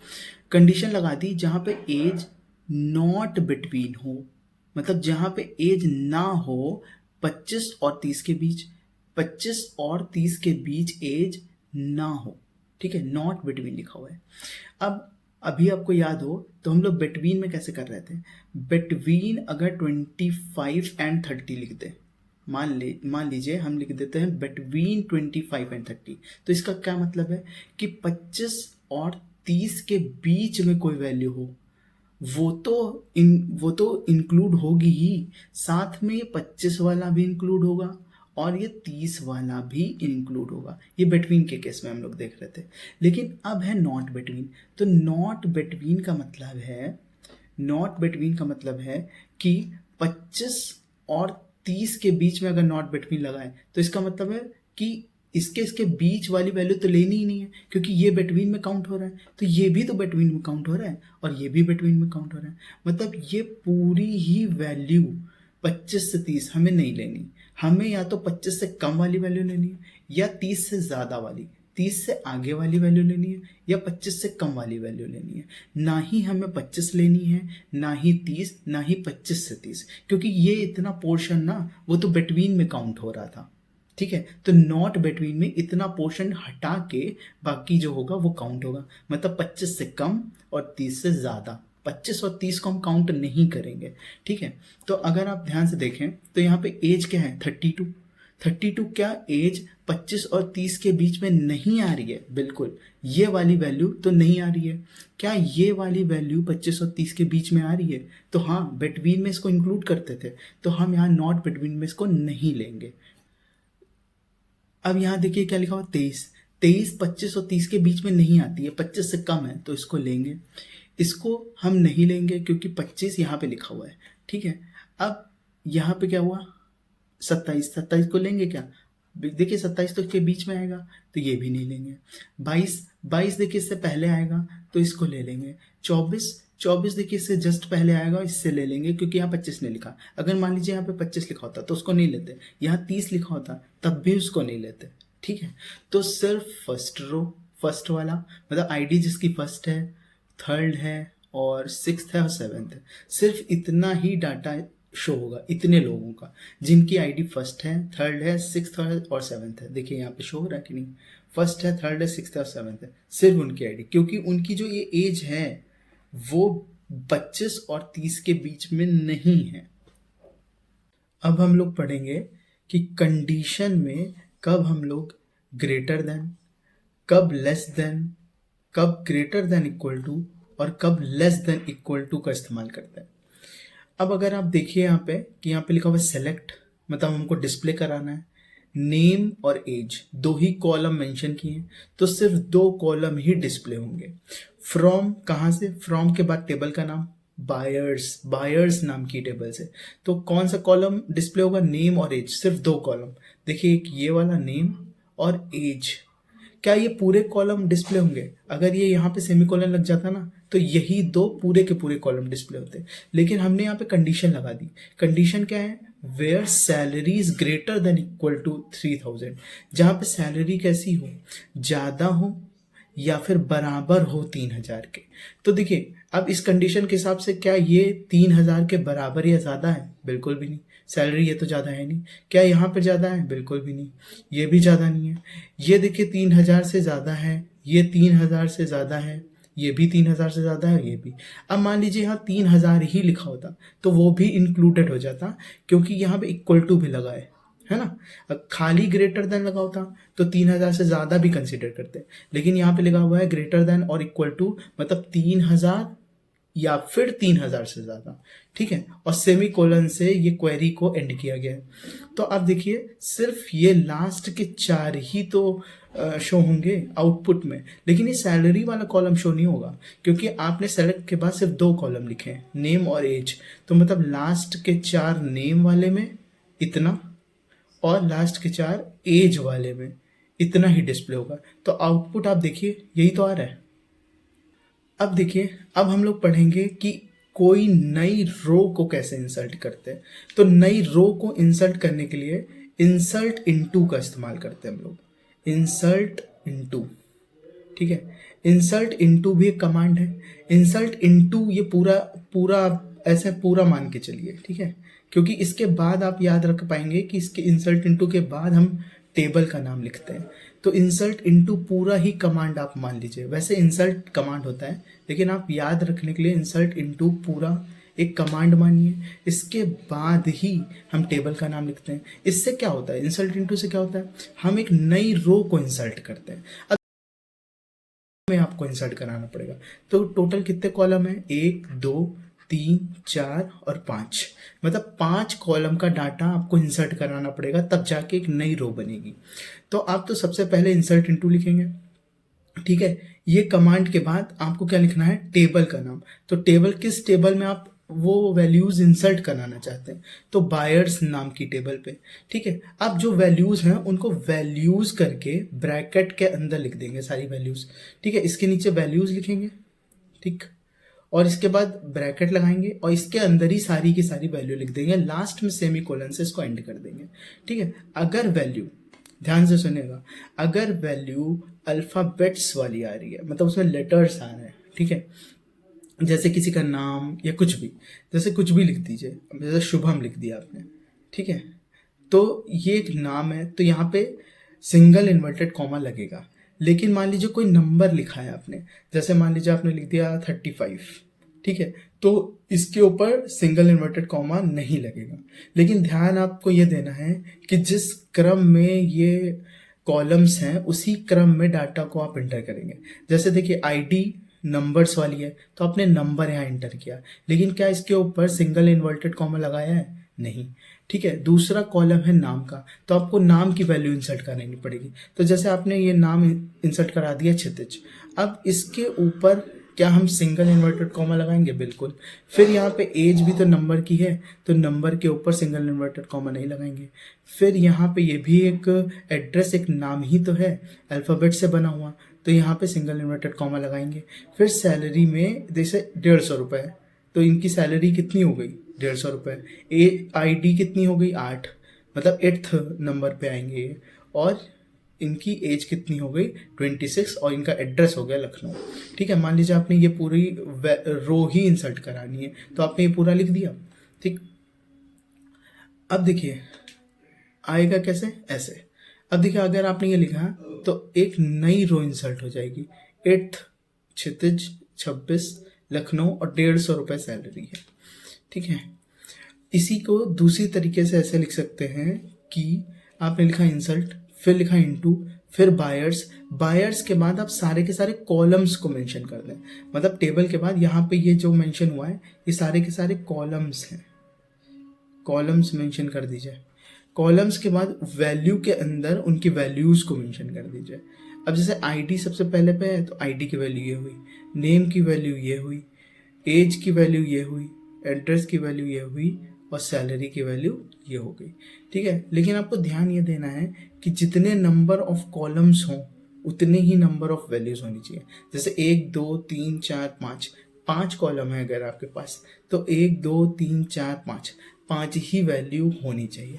कंडीशन लगा दी जहाँ पे एज नॉट बिटवीन हो, मतलब जहाँ पे एज ना हो 25 और 30 के बीच, 25 और 30 के बीच एज ना हो, ठीक है, नॉट बिटवीन लिखा हुआ है। अब अभी आपको याद हो तो हम लोग बिटवीन में कैसे कर रहे थे, बिटवीन अगर 25 एंड 30 लिख दे, मान लीजिए हम लिख देते हैं बिटवीन 25 एंड 30, तो इसका क्या मतलब है कि 25 और 30 के बीच में कोई वैल्यू हो, वो तो इंक्लूड होगी ही, साथ में ये 25 वाला भी इंक्लूड होगा और ये 30 वाला भी इंक्लूड होगा। ये बिटवीन के केस में हम लोग देख रहे थे। लेकिन अब है नॉट बिटवीन। तो नॉट बिटवीन का मतलब है, नॉट बिटवीन का मतलब है कि 25 और 30 के बीच में अगर नॉट बिटवीन लगाए तो इसका मतलब है कि इसके बीच वाली वैल्यू तो लेनी ही नहीं है, क्योंकि ये बिटवीन में काउंट हो रहा है, तो ये भी तो बिटवीन में काउंट हो रहा है और ये भी बिटवीन में काउंट हो रहा है। मतलब ये पूरी ही वैल्यू 25 से 30 हमें नहीं लेनी, हमें या तो 25 से कम वाली वैल्यू लेनी है या 30 से ज़्यादा वाली, 30 से आगे वाली वैल्यू लेनी है या 25 से कम वाली वैल्यू लेनी है। ना ही हमें 25 लेनी है, ना ही 30, ना ही 25 से 30, क्योंकि ये इतना पोर्शन ना वो तो बिटवीन में काउंट हो रहा था, ठीक है। तो नॉट बिटवीन में इतना पोर्शन हटा के बाकी जो होगा वो काउंट होगा, मतलब 25 से कम और 30 से ज़्यादा। 25 और 30 को हम काउंट नहीं करेंगे, ठीक है। तो अगर आप ध्यान से देखें तो यहाँ पे एज क्या है, 32। 32 क्या एज 25 और 30 के बीच में नहीं आ रही है, बिल्कुल ये वाली वैल्यू तो नहीं आ रही है। क्या ये वाली वैल्यू 25 और 30 के बीच में आ रही है, तो हाँ बिटवीन में इसको इंक्लूड करते थे, तो हम यहाँ नॉट बिटवीन में इसको नहीं लेंगे। अब यहाँ देखिए क्या लिखा हुआ, 23। 23 25 और 30 के बीच में नहीं आती है, 25 से कम है तो इसको लेंगे। इसको हम नहीं लेंगे क्योंकि 25 यहाँ पे लिखा हुआ है, ठीक है। अब यहाँ पे क्या हुआ, 27। 27 को लेंगे क्या, देखिए 27 तो इसके बीच में आएगा तो ये भी नहीं लेंगे। 22 देखिए इससे पहले आएगा तो इसको ले लेंगे। 24 देखिए इससे जस्ट पहले आएगा, इससे ले लेंगे क्योंकि यहाँ 25 ने लिखा। अगर मान लीजिए यहाँ पे 25 लिखा होता तो उसको नहीं लेते, यहाँ 30 लिखा होता तब भी उसको नहीं लेते, ठीक है। तो सिर्फ फर्स्ट रो, फर्स्ट वाला मतलब आईडी जिसकी फर्स्ट है, थर्ड है और सिक्स्थ है और सेवेंथ है। सिर्फ इतना ही डाटा शो होगा इतने लोगों का, जिनकी आईडी फर्स्ट है, थर्ड है, सिक्स्थ है और सेवेंथ है। देखिए यहाँ पे शो हो रहा है कि नहीं, फर्स्ट है, थर्ड है, सिक्स्थ है और सेवेंथ है, सिर्फ उनकी आईडी, क्योंकि उनकी जो ये एज है वो 25 और 30 के बीच में नहीं है। अब हम लोग पढ़ेंगे कि कंडीशन में कब हम लोग ग्रेटर देन, कब लेस देन, कब ग्रेटर देन इक्वल टू और कब लेस देन इक्वल टू का इस्तेमाल करते हैं। अब अगर आप देखिए यहाँ पे कि यहाँ पे लिखा हुआ है सेलेक्ट, मतलब हमको डिस्प्ले कराना है, नेम और एज दो ही कॉलम मेंशन किए हैं, तो सिर्फ दो कॉलम ही डिस्प्ले होंगे। फ्रॉम कहाँ से, फ्रॉम के बाद टेबल का नाम, बायर्स, बायर्स नाम की टेबल से, तो कौन सा कॉलम डिस्प्ले होगा, नेम और एज, सिर्फ दो कॉलम। देखिए एक ये वाला नेम और एज, क्या ये पूरे कॉलम डिस्प्ले होंगे? अगर ये यहाँ पे सेमीकोलन लग जाता ना तो यही दो पूरे के पूरे कॉलम डिस्प्ले होते, लेकिन हमने यहाँ पे कंडीशन लगा दी। कंडीशन क्या है, where salary is greater than equal to 3000, जहाँ पे सैलरी कैसी हो, ज़्यादा हो या फिर बराबर हो 3000 के। तो देखिए अब इस कंडीशन के हिसाब से क्या ये 3000 के बराबर या ज़्यादा है? बिल्कुल भी नहीं। सैलरी ये तो ज़्यादा है नहीं। क्या यहाँ पे ज़्यादा है? बिल्कुल भी नहीं। ये भी ज़्यादा नहीं है। ये देखिए 3000 से ज़्यादा है, ये 3000 से ज़्यादा है, ये भी 3000 से ज़्यादा है, ये भी। अब मान लीजिए यहाँ 3000 ही लिखा होता तो वो भी इंक्लूडेड हो जाता, क्योंकि यहाँ पे इक्वल टू भी लगा है ना। अब खाली ग्रेटर देन लगा होता तो 3000 से ज़्यादा भी कंसीडर करते, लेकिन यहाँ पे लिखा हुआ है ग्रेटर देन और इक्वल टू, मतलब 3000 या फिर 3000 से ज़्यादा, ठीक है। और सेमी कोलन से ये क्वेरी को एंड किया गया है। तो अब देखिए सिर्फ ये लास्ट के 4 ही तो शो होंगे आउटपुट में, लेकिन ये सैलरी वाला कॉलम शो नहीं होगा, क्योंकि आपने सेलेक्ट के बाद सिर्फ 2 कॉलम लिखे हैं, नेम और एज। तो मतलब लास्ट के 4 नेम वाले में इतना और लास्ट के 4 एज वाले में इतना ही डिस्प्ले होगा। तो आउटपुट आप देखिए यही तो आ रहा है। अब देखिए अब हम लोग पढ़ेंगे कि कोई नई रो को कैसे इंसर्ट करते हैं। तो नई रो को इंसर्ट करने के लिए इंसर्ट इनटू का इस्तेमाल करते हैं हम लोग, इंसर्ट इनटू, ठीक है। इंसर्ट इनटू भी एक कमांड है। इंसर्ट इनटू ये पूरा पूरा ऐसे पूरा मान के चलिए, ठीक है, क्योंकि इसके बाद आप याद रख पाएंगे कि इसके इंसर्ट इनटू के बाद हम टेबल का नाम लिखते हैं। तो इंसर्ट इनटू पूरा ही कमांड आप मान लीजिए, वैसे इंसर्ट कमांड होता है, लेकिन आप याद रखने के लिए इंसर्ट इनटू पूरा एक कमांड मानिए, इसके बाद ही हम टेबल का नाम लिखते हैं। इससे क्या होता है, इंसर्ट इनटू से क्या होता है, हम एक नई रो को इंसर्ट करते हैं। अब में आपको इंसर्ट कराना पड़ेगा। तो टोटल कितने कॉलम है, 1 2 3 4 और 5, मतलब 5 कॉलम का डाटा आपको इंसर्ट कराना पड़ेगा, तब जाके एक नई रो बनेगी। तो आप तो सबसे पहले इंसर्ट इनटू लिखेंगे, ठीक है। ये कमांड के बाद आपको क्या लिखना है, टेबल का नाम। तो टेबल, किस टेबल में आप वो वैल्यूज इंसर्ट कराना चाहते हैं, तो बायर्स नाम की टेबल पे, ठीक है। अब जो वैल्यूज हैं उनको वैल्यूज करके ब्रैकेट के अंदर लिख देंगे सारी वैल्यूज, ठीक है। इसके नीचे वैल्यूज लिखेंगे, ठीक, और इसके बाद ब्रैकेट लगाएंगे और इसके अंदर ही सारी की सारी वैल्यू लिख देंगे, लास्ट में सेमी कोलन से इसको एंड कर देंगे, ठीक है। अगर वैल्यू, ध्यान से सुनिएगा, अगर वैल्यू अल्फ़ाबेट्स वाली आ रही है, मतलब उसमें लेटर्स आ रहे हैं, ठीक है, जैसे किसी का नाम या कुछ भी, जैसे कुछ भी लिख दीजिए, जैसे शुभम लिख दिया आपने, ठीक है, तो ये एक नाम है, तो यहाँ पे सिंगल इन्वर्टेड कॉमा लगेगा। लेकिन मान लीजिए कोई नंबर लिखा है आपने, जैसे मान लीजिए आपने लिख दिया 35, ठीक है, तो इसके ऊपर सिंगल इन्वर्टेड कॉमा नहीं लगेगा। लेकिन ध्यान आपको ये देना है कि जिस क्रम में ये कॉलम्स हैं उसी क्रम में डाटा को आप एंटर करेंगे। जैसे देखिए आईडी नंबर्स वाली है, तो आपने नंबर यहाँ एंटर किया, लेकिन क्या इसके ऊपर सिंगल इन्वर्टेड कॉमा लगाया है? नहीं, ठीक है। दूसरा कॉलम है नाम का, तो आपको नाम की वैल्यू इंसर्ट करनी पड़ेगी। तो जैसे आपने ये नाम इंसर्ट करा दिया क्षितिज, अब इसके ऊपर क्या हम सिंगल इन्वर्टेड कॉमा लगाएंगे? बिल्कुल। फिर यहाँ पे एज भी तो नंबर की है, तो नंबर के ऊपर सिंगल इन्वर्टेड कॉमा नहीं लगाएंगे। फिर यहाँ पे ये भी एक एड्रेस, एक नाम ही तो है, अल्फ़ाबेट से बना हुआ, तो यहाँ पे सिंगल इन्वर्टेड कॉमा लगाएंगे। फिर सैलरी में जैसे 150 रुपये, तो इनकी सैलरी कितनी हो गई? 150 रुपये। आईडी कितनी हो गई? 8, मतलब 8th नंबर पे आएंगे ये। और इनकी एज कितनी हो गई 26 और इनका एड्रेस हो गया लखनऊ। ठीक है, मान लीजिए आपने ये पूरी रो ही इंसर्ट करानी है तो आपने ये पूरा लिख दिया। ठीक, अब देखिए आएगा कैसे, ऐसे। अब देखिए अगर आपने ये लिखा तो एक नई रो इंसर्ट हो जाएगी, 8th क्षितिज 26 लखनऊ और 150 रुपये सैलरी है। ठीक है, इसी को दूसरी तरीके से ऐसे लिख सकते हैं कि आपने लिखा इंसल्ट, फिर लिखा इनटू, फिर बायर्स, बायर्स के बाद आप सारे के सारे कॉलम्स को मेंशन कर दें। मतलब टेबल के बाद यहाँ पे ये जो मेंशन हुआ है ये सारे के सारे कॉलम्स हैं, कॉलम्स मेंशन कर दीजिए। कॉलम्स के बाद वैल्यू के अंदर उनकी वैल्यूज़ को मेंशन कर दीजिए। अब जैसे आईडी सबसे पहले पे है तो आईडी की वैल्यू ये हुई, नेम की वैल्यू ये हुई, एज की वैल्यू ये हुई, एड्रेस की वैल्यू ये हुई और सैलरी की वैल्यू ये हो गई। ठीक है, लेकिन आपको ध्यान ये देना है कि जितने नंबर ऑफ कॉलम्स हों उतने ही नंबर ऑफ वैल्यूज होनी चाहिए। जैसे 1 2 3 4 5, 5 कॉलम है अगर आपके पास तो 1 2 3 4 5, 5 ही वैल्यू होनी चाहिए।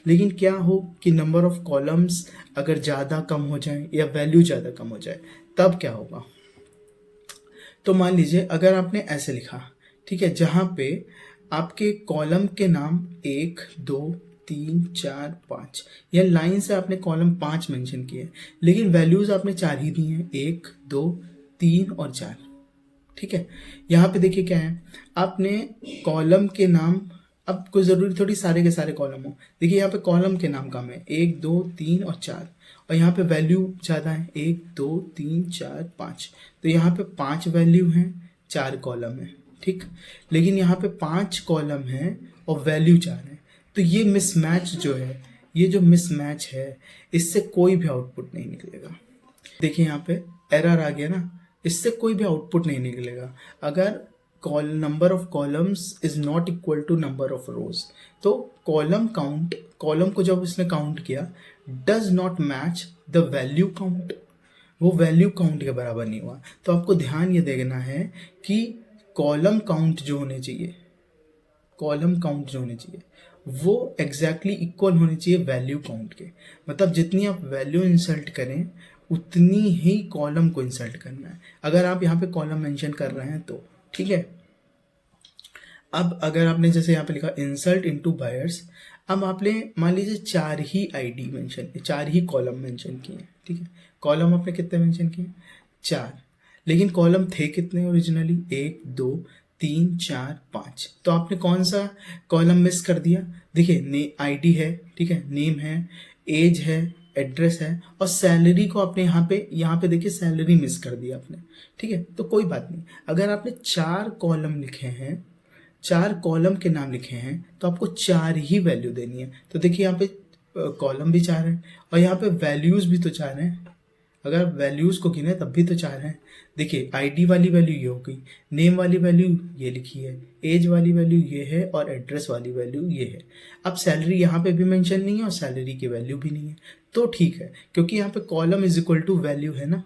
लेकिन क्या हो कि नंबर ऑफ कॉलम्स अगर ज़्यादा कम हो जाए या वैल्यू ज़्यादा कम हो जाए तब क्या होगा। तो मान लीजिए अगर आपने ऐसे लिखा, ठीक है, जहाँ पे आपके कॉलम के नाम 1 2 3 4 5 या लाइन से आपने कॉलम 5 मेंशन किए, लेकिन वैल्यूज आपने 4 ही दी हैं, 1 2 3 और 4। ठीक है, यहाँ पे देखिए क्या है, आपने कॉलम के नाम, अब कोई ज़रूरी थोड़ी सारे के सारे कॉलम हो। देखिए यहाँ पे कॉलम के नाम कम है, 1 2 3 और 4, और यहाँ पे वैल्यू ज़्यादा है, 1 2 3 4 5। तो यहाँ पे 5 वैल्यू हैं, 4 कॉलम है। ठीक, लेकिन यहाँ पे 5 कॉलम है और वैल्यू 4 है। तो ये मिसमैच जो है, ये जो मिसमैच है, इससे कोई भी आउटपुट नहीं निकलेगा। देखिए यहाँ पे एरर आ गया ना, इससे कोई भी आउटपुट नहीं निकलेगा अगर number of columns is not equal to number of rows. तो कॉलम काउंट, कॉलम को जब उसने काउंट किया does not match the value count, वो वैल्यू काउंट के बराबर नहीं हुआ। तो आपको ध्यान ये देना है कि कॉलम काउंट जो होने चाहिए, कॉलम काउंट जो होने चाहिए वो एग्जैक्टली इक्वल होनी चाहिए वैल्यू काउंट के। मतलब जितनी आप वैल्यू इंसल्ट करें उतनी ही कॉलम को इंसल्ट करना है, अगर आप यहाँ पे कॉलम मेंशन कर रहे हैं तो। ठीक है, अब अगर आपने जैसे यहाँ पे लिखा इंसल्ट इनटू बायर्स, अब आपने मान लीजिए 4 ही आईडी मेंशन, 4 ही कॉलम मेंशन किए। ठीक है, कॉलम आपने कितने मेंशन किए, 4, लेकिन कॉलम थे कितने ओरिजिनली, 1 2 3 4 5। तो आपने कौन सा कॉलम मिस कर दिया। देखिए आईडी है, ठीक है, नेम है, एज है, एड्रेस है और सैलरी को आपने यहाँ पे देखिए सैलरी मिस कर दिया आपने। ठीक है, तो कोई बात नहीं, अगर आपने 4 कॉलम लिखे हैं, 4 कॉलम के नाम लिखे हैं तो आपको 4 ही वैल्यू देनी है। तो देखिए यहाँ पे कॉलम भी 4 है और यहाँ पे वैल्यूज भी तो 4 हैं। अगर वैल्यूज को गिने तब भी तो 4 हैं। देखिए आईडी वाली वैल्यू ये हो गई, नेम वाली वैल्यू ये लिखी है, एज वाली वैल्यू ये है और एड्रेस वाली वैल्यू ये है। अब सैलरी यहाँ पे भी मेंशन नहीं है और सैलरी की वैल्यू भी नहीं है, तो ठीक है, क्योंकि यहाँ पे column is equal to value है ना,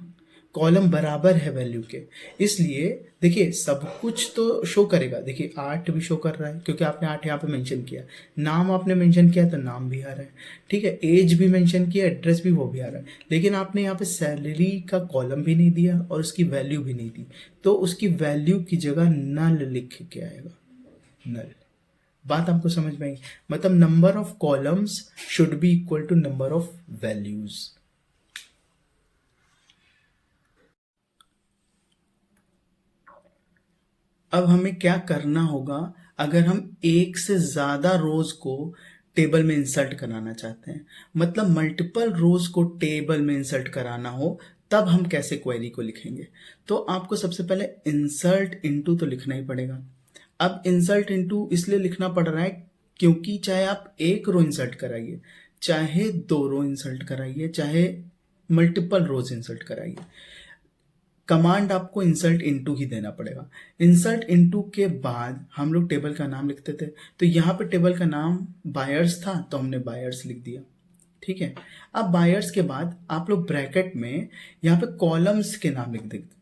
कॉलम बराबर है वैल्यू के, इसलिए देखिए सब कुछ तो शो करेगा। देखिए 8 भी शो कर रहा है क्योंकि आपने 8 यहाँ पे मेंशन किया, नाम आपने मेंशन किया तो नाम भी आ रहा है। ठीक है, एज भी मेंशन किया, एड्रेस भी वो भी आ रहा है, लेकिन आपने यहाँ पे सैलरी का कॉलम भी नहीं दिया और उसकी वैल्यू भी नहीं दी, तो उसकी वैल्यू की जगह नल लिख के आएगा, नल। बात आपको समझ में आई, मतलब number of columns should be equal to number of values. अब हमें क्या करना होगा अगर हम एक से ज़्यादा रोज को टेबल में इंसर्ट कराना चाहते हैं, मतलब मल्टीपल रोज को टेबल में इंसर्ट कराना हो, तब हम कैसे क्वेरी को लिखेंगे। तो आपको सबसे पहले इंसर्ट इनटू तो लिखना ही पड़ेगा। अब इंसर्ट इनटू इसलिए लिखना पड़ रहा है क्योंकि चाहे आप एक रो इंसर्ट कराइए, चाहे 2 रो इंसर्ट कराइए, चाहे मल्टीपल रोज इंसर्ट कराइए, कमांड आपको इंसर्ट इनटू ही देना पड़ेगा। इंसर्ट इनटू के बाद हम लोग टेबल का नाम लिखते थे, तो यहाँ पे टेबल का नाम बायर्स था तो हमने बायर्स लिख दिया। ठीक है। अब बायर्स के बाद आप लोग ब्रैकेट में यहाँ पे कॉलम्स के नाम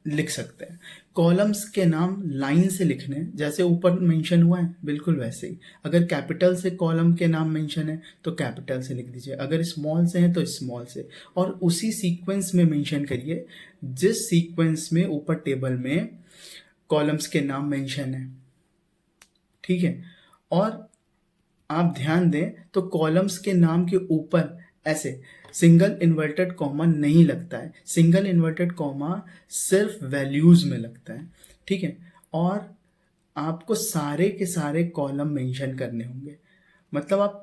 लिख सकते हैं। कॉलम्स के नाम लाइन से लिखने हैं, जैसे ऊपर मेंशन हुआ है बिल्कुल वैसे ही। अगर कैपिटल से कॉलम के नाम मेंशन है तो कैपिटल से लिख दीजिए, अगर स्मॉल से है तो स्मॉल से, और उसी सीक्वेंस में मेंशन करिए जिस सीक्वेंस में ऊपर टेबल में कॉलम्स के नाम मेंशन है। ठीक है। और आप ध्यान दें तो कॉलम्स के नाम के ऊपर ऐसे सिंगल इन्वर्टेड कॉमा नहीं लगता है। सिंगल इन्वर्टेड कॉमा सिर्फ वैल्यूज में लगता है। ठीक है। और आपको सारे के सारे कॉलम मेंशन करने होंगे। मतलब आप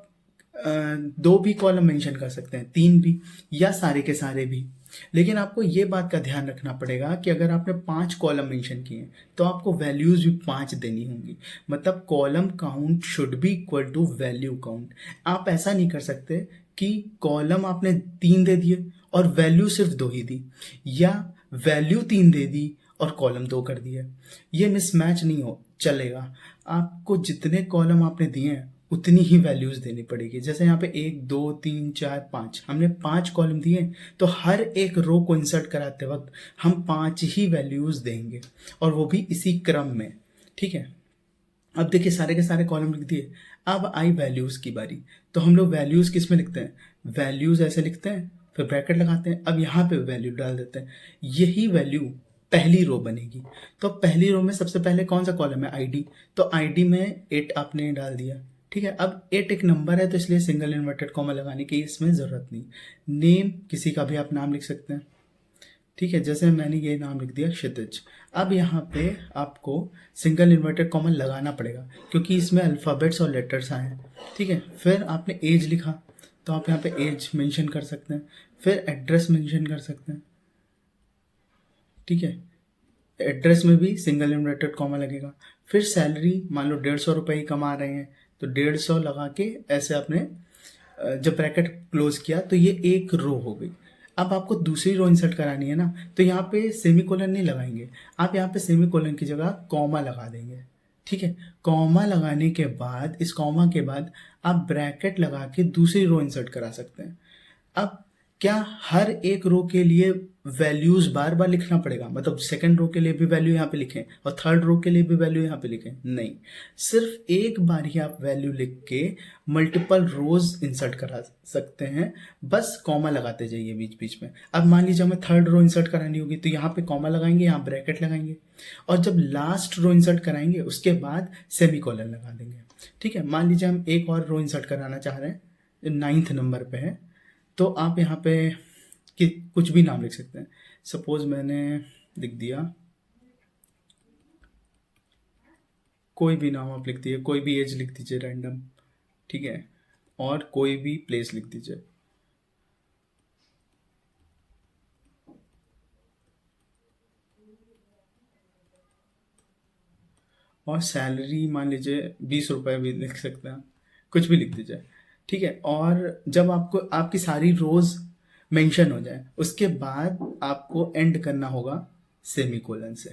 दो भी कॉलम मेंशन कर सकते हैं, तीन भी, या सारे के सारे भी। लेकिन आपको ये बात का ध्यान रखना पड़ेगा कि अगर आपने 5 कॉलम मेंशन किए तो आपको वैल्यूज भी 5 देनी होंगी। मतलब column count should be equal to value count. आप ऐसा नहीं कर सकते कि कॉलम आपने 3 दे दिए और वैल्यू सिर्फ 2 ही दी, या वैल्यू 3 दे दी और कॉलम 2 कर दिया। ये मिसमैच नहीं हो चलेगा। आपको जितने कॉलम आपने दिए हैं उतनी ही वैल्यूज देनी पड़ेगी। जैसे यहाँ पे 1 2 3 4 5, हमने 5 कॉलम दिए तो हर एक रो को इंसर्ट कराते वक्त हम 5 ही वैल्यूज देंगे, और वो भी इसी क्रम में। ठीक है। अब देखिए सारे के सारे कॉलम लिख दिए। अब आई वैल्यूज की बारी। तो हम लोग वैल्यूज किस में लिखते हैं? वैल्यूज ऐसे लिखते हैं, फिर ब्रैकेट लगाते हैं, अब यहाँ पे वैल्यू डाल देते हैं। यही वैल्यू पहली रो बनेगी। तो पहली रो में सबसे पहले कौन सा कॉलम है? आईडी। तो आईडी में 8 आपने डाल दिया। ठीक है। अब 8 एक नंबर है तो इसलिए सिंगल इन्वर्टेड कॉमा लगाने की इसमें ज़रूरत नहीं। नेम किसी का भी आप नाम लिख सकते हैं। ठीक है। जैसे मैंने ये नाम लिख दिया क्षितिज। अब यहाँ पे आपको सिंगल इन्वर्टेड कॉमा लगाना पड़ेगा क्योंकि इसमें अल्फ़ाबेट्स और लेटर्स आए हैं। ठीक है। फिर आपने एज लिखा तो आप यहाँ पे एज मेंशन कर सकते हैं, फिर एड्रेस मेंशन कर सकते हैं। ठीक है। एड्रेस में भी सिंगल इन्वर्टेड कॉमा लगेगा। फिर सैलरी, मान लो 150 रुपये ही कमा रहे हैं तो 150 लगा के ऐसे आपने जब ब्रैकेट क्लोज किया तो ये एक रो हो गई। अब आपको दूसरी रो इंसर्ट करानी है ना, तो यहाँ पे सेमीकोलन नहीं लगाएंगे, आप यहाँ पे सेमीकोलन की जगह कॉमा लगा देंगे। ठीक है। कॉमा लगाने के बाद, इस कॉमा के बाद आप ब्रैकेट लगा के दूसरी रो इंसर्ट करा सकते हैं। अब क्या हर एक रो के लिए वैल्यूज बार बार लिखना पड़ेगा? मतलब सेकंड रो के लिए भी वैल्यू यहाँ पे लिखें और थर्ड रो के लिए भी वैल्यू यहाँ पे लिखें? नहीं, सिर्फ एक बार ही आप वैल्यू लिख के मल्टीपल रोज इंसर्ट करा सकते हैं। बस कॉमा लगाते जाइए बीच बीच में। अब मान लीजिए हमें थर्ड रो इंसर्ट करानी होगी तो यहाँ पे कॉमा लगाएंगे, यहाँ ब्रैकेट लगाएंगे, और जब लास्ट रो इंसर्ट कराएंगे उसके बाद सेमीकोलन लगा देंगे। ठीक है। मान लीजिए हम एक और रो इंसर्ट कराना चाह रहे हैं, 9th नंबर पे है, तो आप यहाँ पे कि कुछ भी नाम लिख सकते हैं। सपोज मैंने लिख दिया, कोई भी नाम आप लिख दीजिए, कोई भी एज लिख दीजिए रैंडम। ठीक है। और कोई भी प्लेस लिख दीजिए। और सैलरी मान लीजिए 20 रुपये भी लिख सकते हैं, कुछ भी लिख दीजिए। ठीक है। और जब आपको आपकी सारी रोज मेंशन हो जाए उसके बाद आपको एंड करना होगा सेमीकोलन से।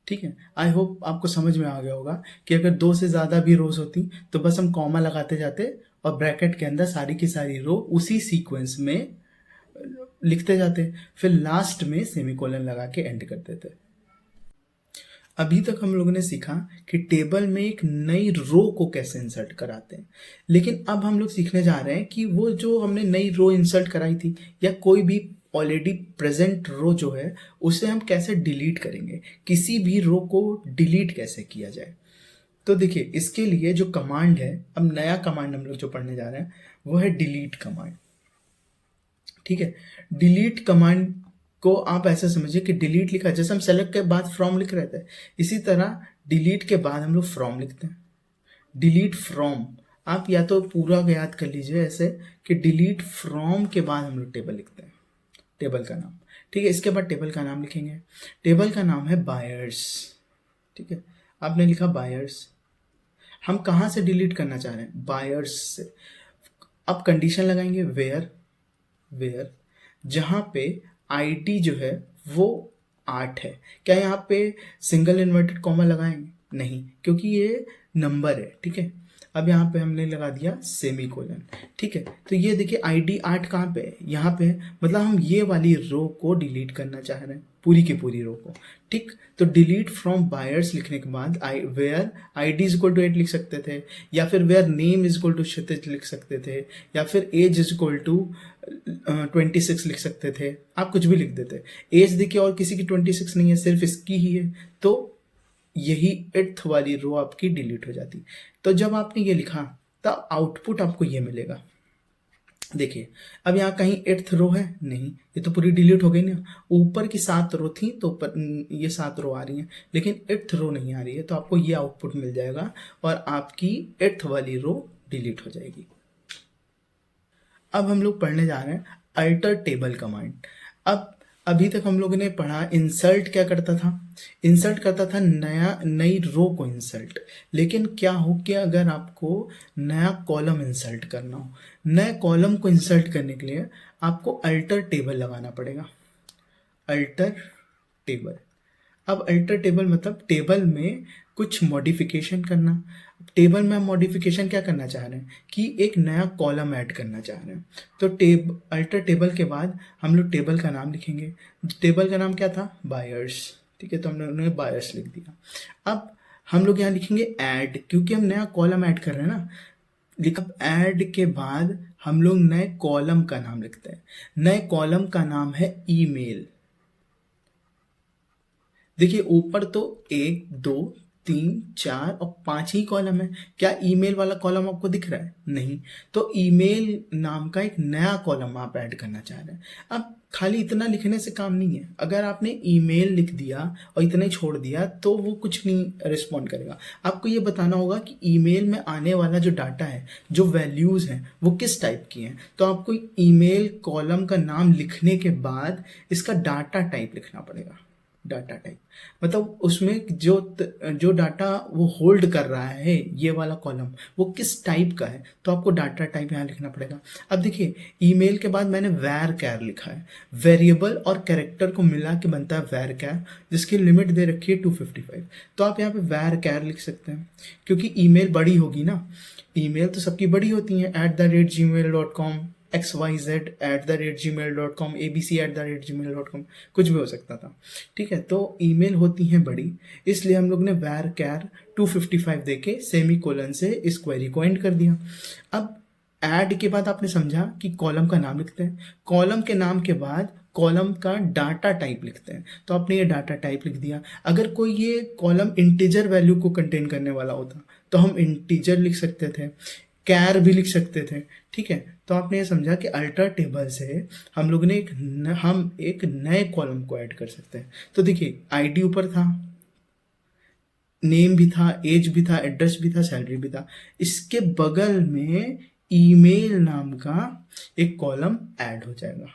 ठीक है। आई होप आपको समझ में आ गया होगा कि अगर 2 से ज़्यादा भी रोज होती तो बस हम कॉमा लगाते जाते और ब्रैकेट के अंदर सारी की सारी रो उसी सीक्वेंस में लिखते जाते, फिर लास्ट में सेमीकोलन लगा के एंड कर देते। अभी तक हम लोगों ने सीखा कि टेबल में एक नई रो को कैसे इंसर्ट कराते हैं, लेकिन अब हम लोग सीखने जा रहे हैं कि वो जो हमने नई रो इंसर्ट कराई थी या कोई भी ऑलरेडी प्रेजेंट रो जो है उसे हम कैसे डिलीट करेंगे, किसी भी रो को डिलीट कैसे किया जाए। तो देखिए इसके लिए जो कमांड है, अब नया कमांड हम लोग जो पढ़ने जा रहे हैं वो है डिलीट कमांड। ठीक है। डिलीट कमांड को आप ऐसे समझिए कि डिलीट लिखा जैसे हम सेलेक्ट के बाद फ्रॉम लिख रहे थे, इसी तरह डिलीट के बाद हम लोग फ्रॉम लिखते हैं। डिलीट फ्रॉम, आप या तो पूरा याद कर लीजिए ऐसे कि डिलीट फ्रॉम के बाद हम लोग टेबल लिखते हैं, टेबल का नाम। ठीक है। इसके बाद टेबल का नाम लिखेंगे। टेबल का नाम है बायर्स। ठीक है। आपने लिखा बायर्स। हम कहाँ से डिलीट करना चाह रहे हैं? बायर्स से। अब कंडीशन लगाएंगे वेयर, वेयर जहाँ पे आईडी जो है वो 8 है। क्या यहाँ पे सिंगल इन्वर्टेड कॉमा लगाएंगे? नहीं, क्योंकि ये नंबर है। ठीक है। अब यहाँ पे हमने लगा दिया सेमी कोलन। ठीक है, तो ये देखिए ID 8 कहाँ पे है, यहाँ पे है, मतलब हम ये वाली रो को डिलीट करना चाह रहे हैं, पूरी की पूरी रो को। ठीक, तो डिलीट फ्रॉम बायर्स लिखने के बाद where ID is equal to 8 लिख सकते थे, या फिर where name is equal to Kshitij लिख सकते थे, या फिर एज इज इक्वल टू 26 लिख सकते थे, आप कुछ भी लिख देते। एज देखिए और किसी की 26 नहीं है, सिर्फ इसकी ही है, तो यही 8th वाली रो आपकी डिलीट हो जाती। तो जब आपने ये लिखा तब आउटपुट आपको ये मिलेगा। देखिए अब यहाँ कहीं 8th रो है नहीं, ये तो पूरी डिलीट हो गई ना। ऊपर की 7 रो थी तो ऊपर ये 7 रो आ रही हैं, लेकिन 8th रो नहीं आ रही है, तो आपको ये आउटपुट मिल जाएगा और आपकी 8th वाली रो डिलीट हो जाएगी। अब हम लोग पढ़ने जा रहे हैं अल्टर टेबल कमांड। अब अभी तक हम लोगों ने पढ़ा इंसर्ट क्या करता था, इंसर्ट करता था नई रो को इंसर्ट। लेकिन क्या हो कि अगर आपको नया कॉलम इंसर्ट करना हो, नए कॉलम को इंसर्ट करने के लिए आपको अल्टर टेबल लगाना पड़ेगा। अल्टर टेबल, अब अल्टर टेबल मतलब टेबल में कुछ मॉडिफिकेशन करना। टेबल में हम मॉडिफिकेशन क्या करना चाह रहे हैं कि एक नया कॉलम ऐड करना चाह रहे हैं। तो अल्टर टेबल के बाद हम लोग टेबल का नाम लिखेंगे। टेबल का नाम क्या था, बायर्स। ठीक है, तो हमने बायर्स लिख दिया। अब हम लोग यहाँ लिखेंगे ऐड, क्योंकि हम नया कॉलम ऐड कर रहे हैं ना। लिखा ऐड के बाद हम लोग नए कॉलम का नाम लिखते हैं। नए कॉलम का नाम है ईमेल। देखिए ऊपर तो 1 2 3 4 और 5 ही कॉलम है, क्या ईमेल वाला कॉलम आपको दिख रहा है, नहीं। तो ईमेल नाम का एक नया कॉलम आप ऐड करना चाह रहे हैं। अब खाली इतना लिखने से काम नहीं है, अगर आपने ईमेल लिख दिया और इतना ही छोड़ दिया तो वो कुछ नहीं रिस्पॉन्ड करेगा। आपको ये बताना होगा कि ईमेल में आने वाला जो डाटा है, जो वैल्यूज़ हैं, वो किस टाइप की हैं। तो आपको ईमेल कॉलम का नाम लिखने के बाद इसका डाटा टाइप लिखना पड़ेगा। डाटा टाइप मतलब उसमें जो डाटा वो होल्ड कर रहा है, ये वाला कॉलम वो किस टाइप का है, तो आपको डाटा टाइप यहाँ लिखना पड़ेगा। अब देखिए ईमेल के बाद मैंने वैर कैर लिखा है, वेरिएबल और कैरेक्टर को मिला के बनता है वैर कैर, जिसकी लिमिट दे रखी है 255। तो आप यहाँ पे वैर कैर लिख सकते हैं, क्योंकि ईमेल बड़ी होगी ना, ईमेल तो सबकी बड़ी होती है, @gmail.com, xyz@gmail.com, abc@gmail.com, कुछ भी हो सकता था। ठीक है, तो ईमेल होती हैं बड़ी, इसलिए हम लोग ने वैर कैर 255 देके सेमी कोलन से इस क्वेरी को एंड कर दिया। अब ऐड के बाद आपने समझा कि कॉलम का नाम लिखते हैं, कॉलम के नाम के बाद कॉलम का डाटा टाइप लिखते हैं, तो आपने ये डाटा टाइप लिख दिया। अगर कोई ये कॉलम इंटीजर वैल्यू को कंटेन करने वाला होता तो हम इंटीजर लिख सकते थे, कैर भी लिख सकते थे। ठीक है, तो आपने ये समझा कि अल्टर टेबल से हम लोग ने एक नए कॉलम को ऐड कर सकते हैं। तो देखिए आईडी ऊपर था, नेम भी था, एज भी था, एड्रेस भी था, सैलरी भी था, इसके बगल में ईमेल नाम का एक कॉलम ऐड हो जाएगा।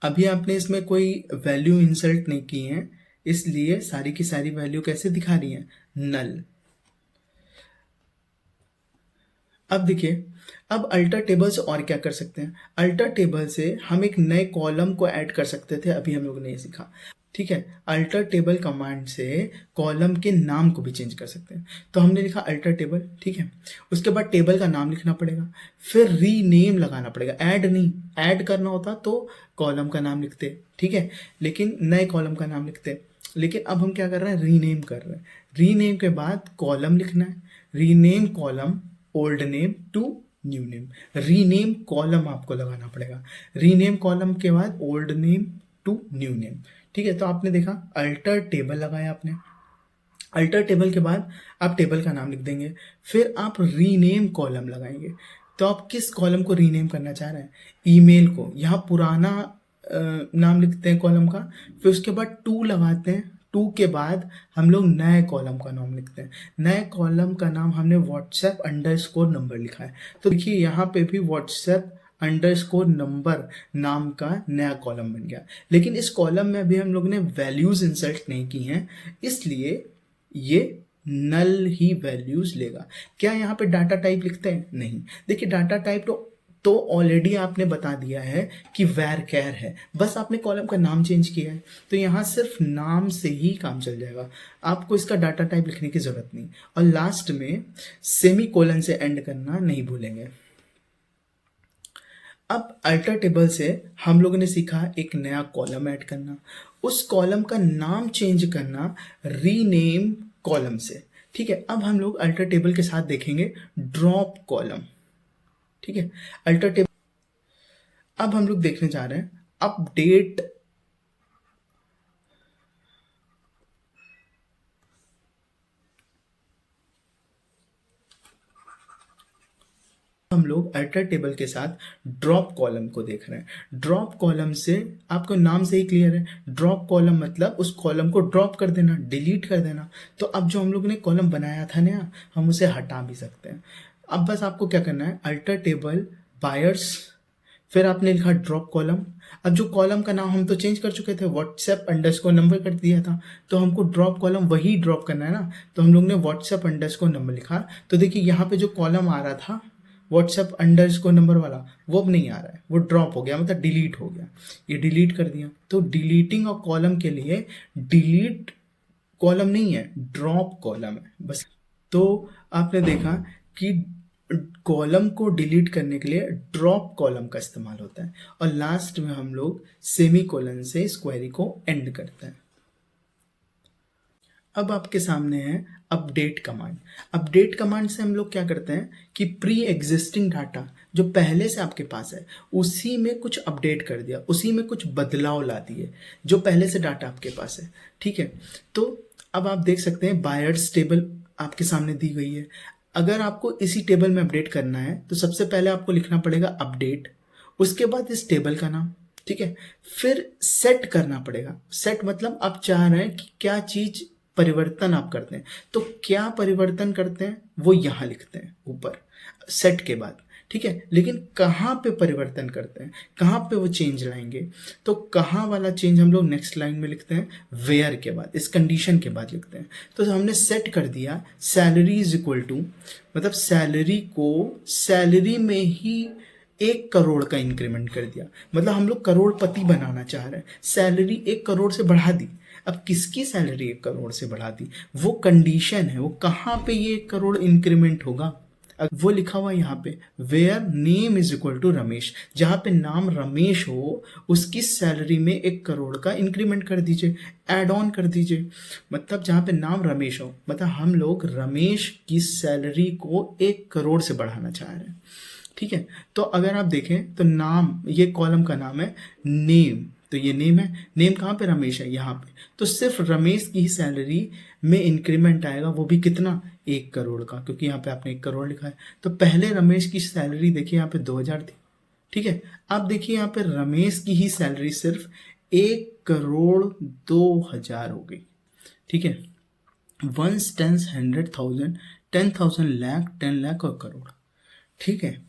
अभी आपने इसमें कोई वैल्यू इंसर्ट नहीं की है, इसलिए सारी की सारी वैल्यू कैसे दिखा रही है, नल। अब देखिए, अब अल्टर टेबल से और क्या कर सकते हैं। अल्टर टेबल से हम एक नए कॉलम को ऐड कर सकते थे, अभी हम लोगों ने ये सीखा। ठीक है, अल्टर टेबल कमांड से कॉलम के नाम को भी चेंज कर सकते हैं। तो हमने लिखा अल्टर टेबल, ठीक है, उसके बाद टेबल का नाम लिखना पड़ेगा, फिर रीनेम लगाना पड़ेगा। ऐड नहीं, ऐड करना होता तो कॉलम का नाम लिखते, ठीक है, लेकिन नए कॉलम का नाम लिखते। लेकिन अब हम क्या कर रहे हैं, रीनेम कर रहे हैं। रीनेम के बाद कॉलम लिखना है, rename column old name to new name, rename column आपको लगाना पड़ेगा। रीनेम कॉलम के बाद old name to new name. ठीक है, तो आपने देखा अल्टर टेबल लगाया आपने। अल्टर टेबल के बाद आप टेबल का नाम लिख देंगे, फिर आप रीनेम कॉलम लगाएंगे। तो आप किस कॉलम को रीनेम करना चाह रहे हैं, ईमेल को। यहाँ पुराना नाम लिखते हैं कॉलम का, फिर उसके बाद टू लगाते हैं, टू के बाद हम लोग नए कॉलम का नाम लिखते हैं। नए कॉलम का नाम हमने WhatsApp_नंबर लिखा है। तो देखिए यहाँ पे भी WhatsApp_नंबर नाम का नया कॉलम बन गया। लेकिन इस कॉलम में अभी हम लोग ने वैल्यूज इंसर्ट नहीं की हैं, इसलिए ये नल ही वैल्यूज लेगा। क्या यहाँ पे डाटा टाइप लिखते हैं, नहीं। देखिए डाटा टाइप तो तो ऑलरेडी आपने बता दिया है कि वैर कैर है, बस आपने कॉलम का नाम चेंज किया है, तो यहाँ सिर्फ नाम से ही काम चल जाएगा, आपको इसका डाटा टाइप लिखने की जरूरत नहीं। और लास्ट में सेमी कोलन से एंड करना नहीं भूलेंगे। अब अल्टर टेबल से हम लोगों ने सीखा एक नया कॉलम ऐड करना, उस कॉलम का नाम चेंज करना रीनेम कॉलम से। ठीक है, अब हम लोग अल्टर टेबल के साथ देखेंगे ड्रॉप कॉलम। ठीक है, अल्टर टेबल अब हम लोग देखने जा रहे हैं अपडेट हम लोग अल्टर टेबल के साथ ड्रॉप कॉलम को देख रहे हैं। ड्रॉप कॉलम से आपको नाम से ही क्लियर है, ड्रॉप कॉलम मतलब उस कॉलम को ड्रॉप कर देना, डिलीट कर देना। तो अब जो हम लोग ने कॉलम बनाया था ना, हम उसे हटा भी सकते हैं। अब बस आपको क्या करना है, अल्टर टेबल बायर्स, फिर आपने लिखा ड्रॉप कॉलम। अब जो कॉलम का नाम हम तो चेंज कर चुके थे, व्हाट्सएप अंडरस्कोर नंबर कर दिया था, तो हमको ड्रॉप कॉलम वही ड्रॉप करना है ना, तो हम लोग ने व्हाट्सएप अंडरस्कोर नंबर लिखा। तो देखिए यहाँ पे जो कॉलम आ रहा था व्हाट्सएप अंडरस्कोर नंबर वाला, वो अब नहीं आ रहा है, वो ड्रॉप हो गया, मतलब डिलीट हो गया, ये डिलीट कर दिया। तो डिलीटिंग ऑफ कॉलम के लिए डिलीट कॉलम नहीं है, ड्रॉप कॉलम है बस। तो आपने देखा कि कॉलम को डिलीट करने के लिए ड्रॉप कॉलम का इस्तेमाल होता है, और लास्ट में हम लोग सेमी कोलन से इस क्वेरी को एंड करते हैं। अब आपके सामने है अपडेट कमांड। अपडेट कमांड से हम लोग क्या करते हैं कि प्री एग्जिस्टिंग डाटा जो पहले से आपके पास है उसी में कुछ अपडेट कर दिया, उसी में कुछ बदलाव ला दिए जो पहले से डाटा आपके पास है। ठीक है, तो अब आप देख सकते हैं बायर्स टेबल आपके सामने दी गई है। अगर आपको इसी टेबल में अपडेट करना है तो सबसे पहले आपको लिखना पड़ेगा अपडेट, उसके बाद इस टेबल का नाम। ठीक है, फिर सेट करना पड़ेगा। सेट मतलब आप चाह रहे हैं कि क्या चीज परिवर्तन आप करते हैं, तो क्या परिवर्तन करते हैं वो यहां लिखते हैं ऊपर सेट के बाद। ठीक है, लेकिन कहाँ पे परिवर्तन करते हैं, कहाँ पे वो चेंज लाएंगे, तो कहाँ वाला चेंज हम लोग नेक्स्ट लाइन में लिखते हैं, वेयर के बाद, इस कंडीशन के बाद लिखते हैं। तो हमने सेट कर दिया सैलरी इज इक्वल टू, मतलब सैलरी को सैलरी में ही 1 करोड़ का इंक्रीमेंट कर दिया, मतलब हम लोग करोड़पति बनाना चाह रहे हैं, सैलरी 1 करोड़ से बढ़ा दी। अब किसकी सैलरी 1 करोड़ से बढ़ा दी, वो कंडीशन है, वो कहाँ पे ये 1 करोड़ इंक्रीमेंट होगा, वो लिखा हुआ यहाँ पे where name is equal to Ramesh, जहाँ पे नाम रमेश हो उसकी सैलरी में 1 करोड़ का इंक्रीमेंट कर दीजिए, एड ऑन कर दीजिए। मतलब जहाँ पे नाम रमेश हो, मतलब हम लोग रमेश की सैलरी को 1 करोड़ से बढ़ाना चाह रहे हैं। ठीक है, तो अगर आप देखें तो नाम, ये कॉलम का नाम है नेम, तो ये नेम है, नेम कहाँ पे, रमेश है यहाँ पे, तो सिर्फ रमेश की ही सैलरी में इंक्रीमेंट आएगा, वो भी कितना, 1 करोड़ का, क्योंकि यहाँ पे आपने 1 करोड़ लिखा है। तो पहले रमेश की सैलरी देखिए यहाँ पे 2000 थी। ठीक है, अब देखिए यहाँ पे रमेश की ही सैलरी सिर्फ 1,02,000 हो गई। ठीक है, 1 10 100,000 10,000 लाख 10 लाख और करोड़। ठीक है,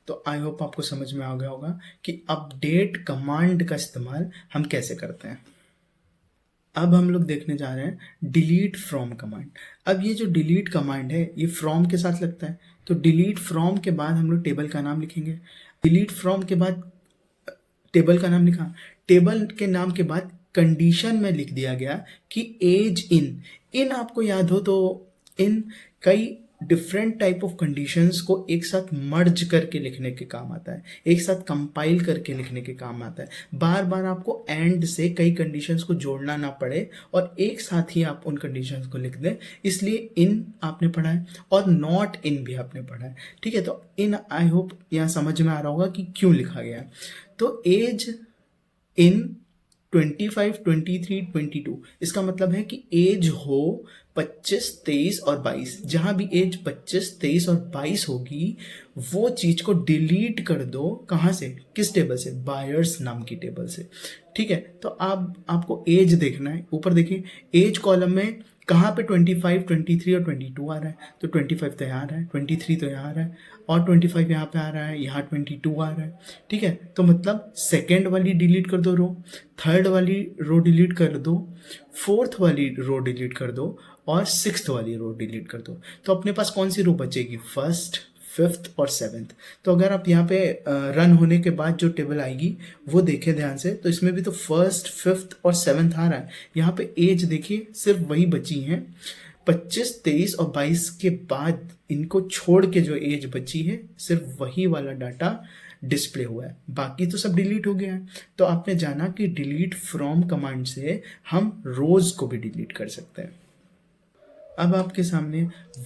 तो आई होप आपको समझ में आ गया होगा कि अपडेट कमांड का इस्तेमाल हम कैसे करते हैं। अब हम लोग देखने जा रहे हैं डिलीट फ्रॉम कमांड। अब ये जो डिलीट कमांड है ये फ्रॉम के साथ लगता है, तो डिलीट फ्रॉम के बाद हम लोग टेबल का नाम लिखेंगे। डिलीट फ्रॉम के बाद टेबल का नाम लिखा, टेबल के नाम के बाद कंडीशन में लिख दिया गया कि एज इन। इन आपको याद हो तो इन कई डिफरेंट टाइप ऑफ कंडीशंस को एक साथ मर्ज करके लिखने के काम आता है, एक साथ कंपाइल करके लिखने के काम आता है। बार बार आपको एंड से कई कंडीशंस को जोड़ना ना पड़े और एक साथ ही आप उन कंडीशंस को लिख दें, इसलिए इन आपने पढ़ा है और नॉट इन भी आपने पढ़ा है। ठीक है, तो इन आई होप यहाँ समझ में आ रहा होगा कि क्यों लिखा गया है। तो एज इन 25, 23, 22, इसका मतलब है कि एज हो 25, 23 और 22, जहां भी एज 25, 23 और 22 होगी वो चीज को डिलीट कर दो। कहां से, किस टेबल से, बायर्स नाम की टेबल से। ठीक है, तो आपको एज देखना है, ऊपर देखिए एज कॉलम में कहाँ पे 25, 23 और 22 आ रहा है, तो 25 तो यहाँ आ रहा है, 23 तो यहाँ आ रहा है और 25 यहाँ पे आ रहा है, यहाँ 22 आ रहा है। ठीक है, तो मतलब सेकेंड वाली डिलीट कर दो रो, थर्ड वाली रो डिलीट कर दो, फोर्थ वाली रो डिलीट कर दो और सिक्स्थ वाली रो डिलीट कर दो। तो अपने पास कौन सी रो बचेगी, फर्स्ट, 5th और 7th। तो अगर आप यहाँ पे रन होने के बाद जो टेबल आएगी वो देखें ध्यान से, तो इसमें भी तो 1st, 5th और 7th आ रहा है। यहाँ पे एज देखिए सिर्फ वही बची हैं, 25, 23 और 22 के बाद इनको छोड़ के जो एज बची है सिर्फ वही वाला डाटा डिस्प्ले हुआ है, बाकी तो सब डिलीट हो गया है। तो आपने जाना कि डिलीट फ्रॉम कमांड से हम रोज को भी डिलीट कर सकते हैं। अब आपके सामने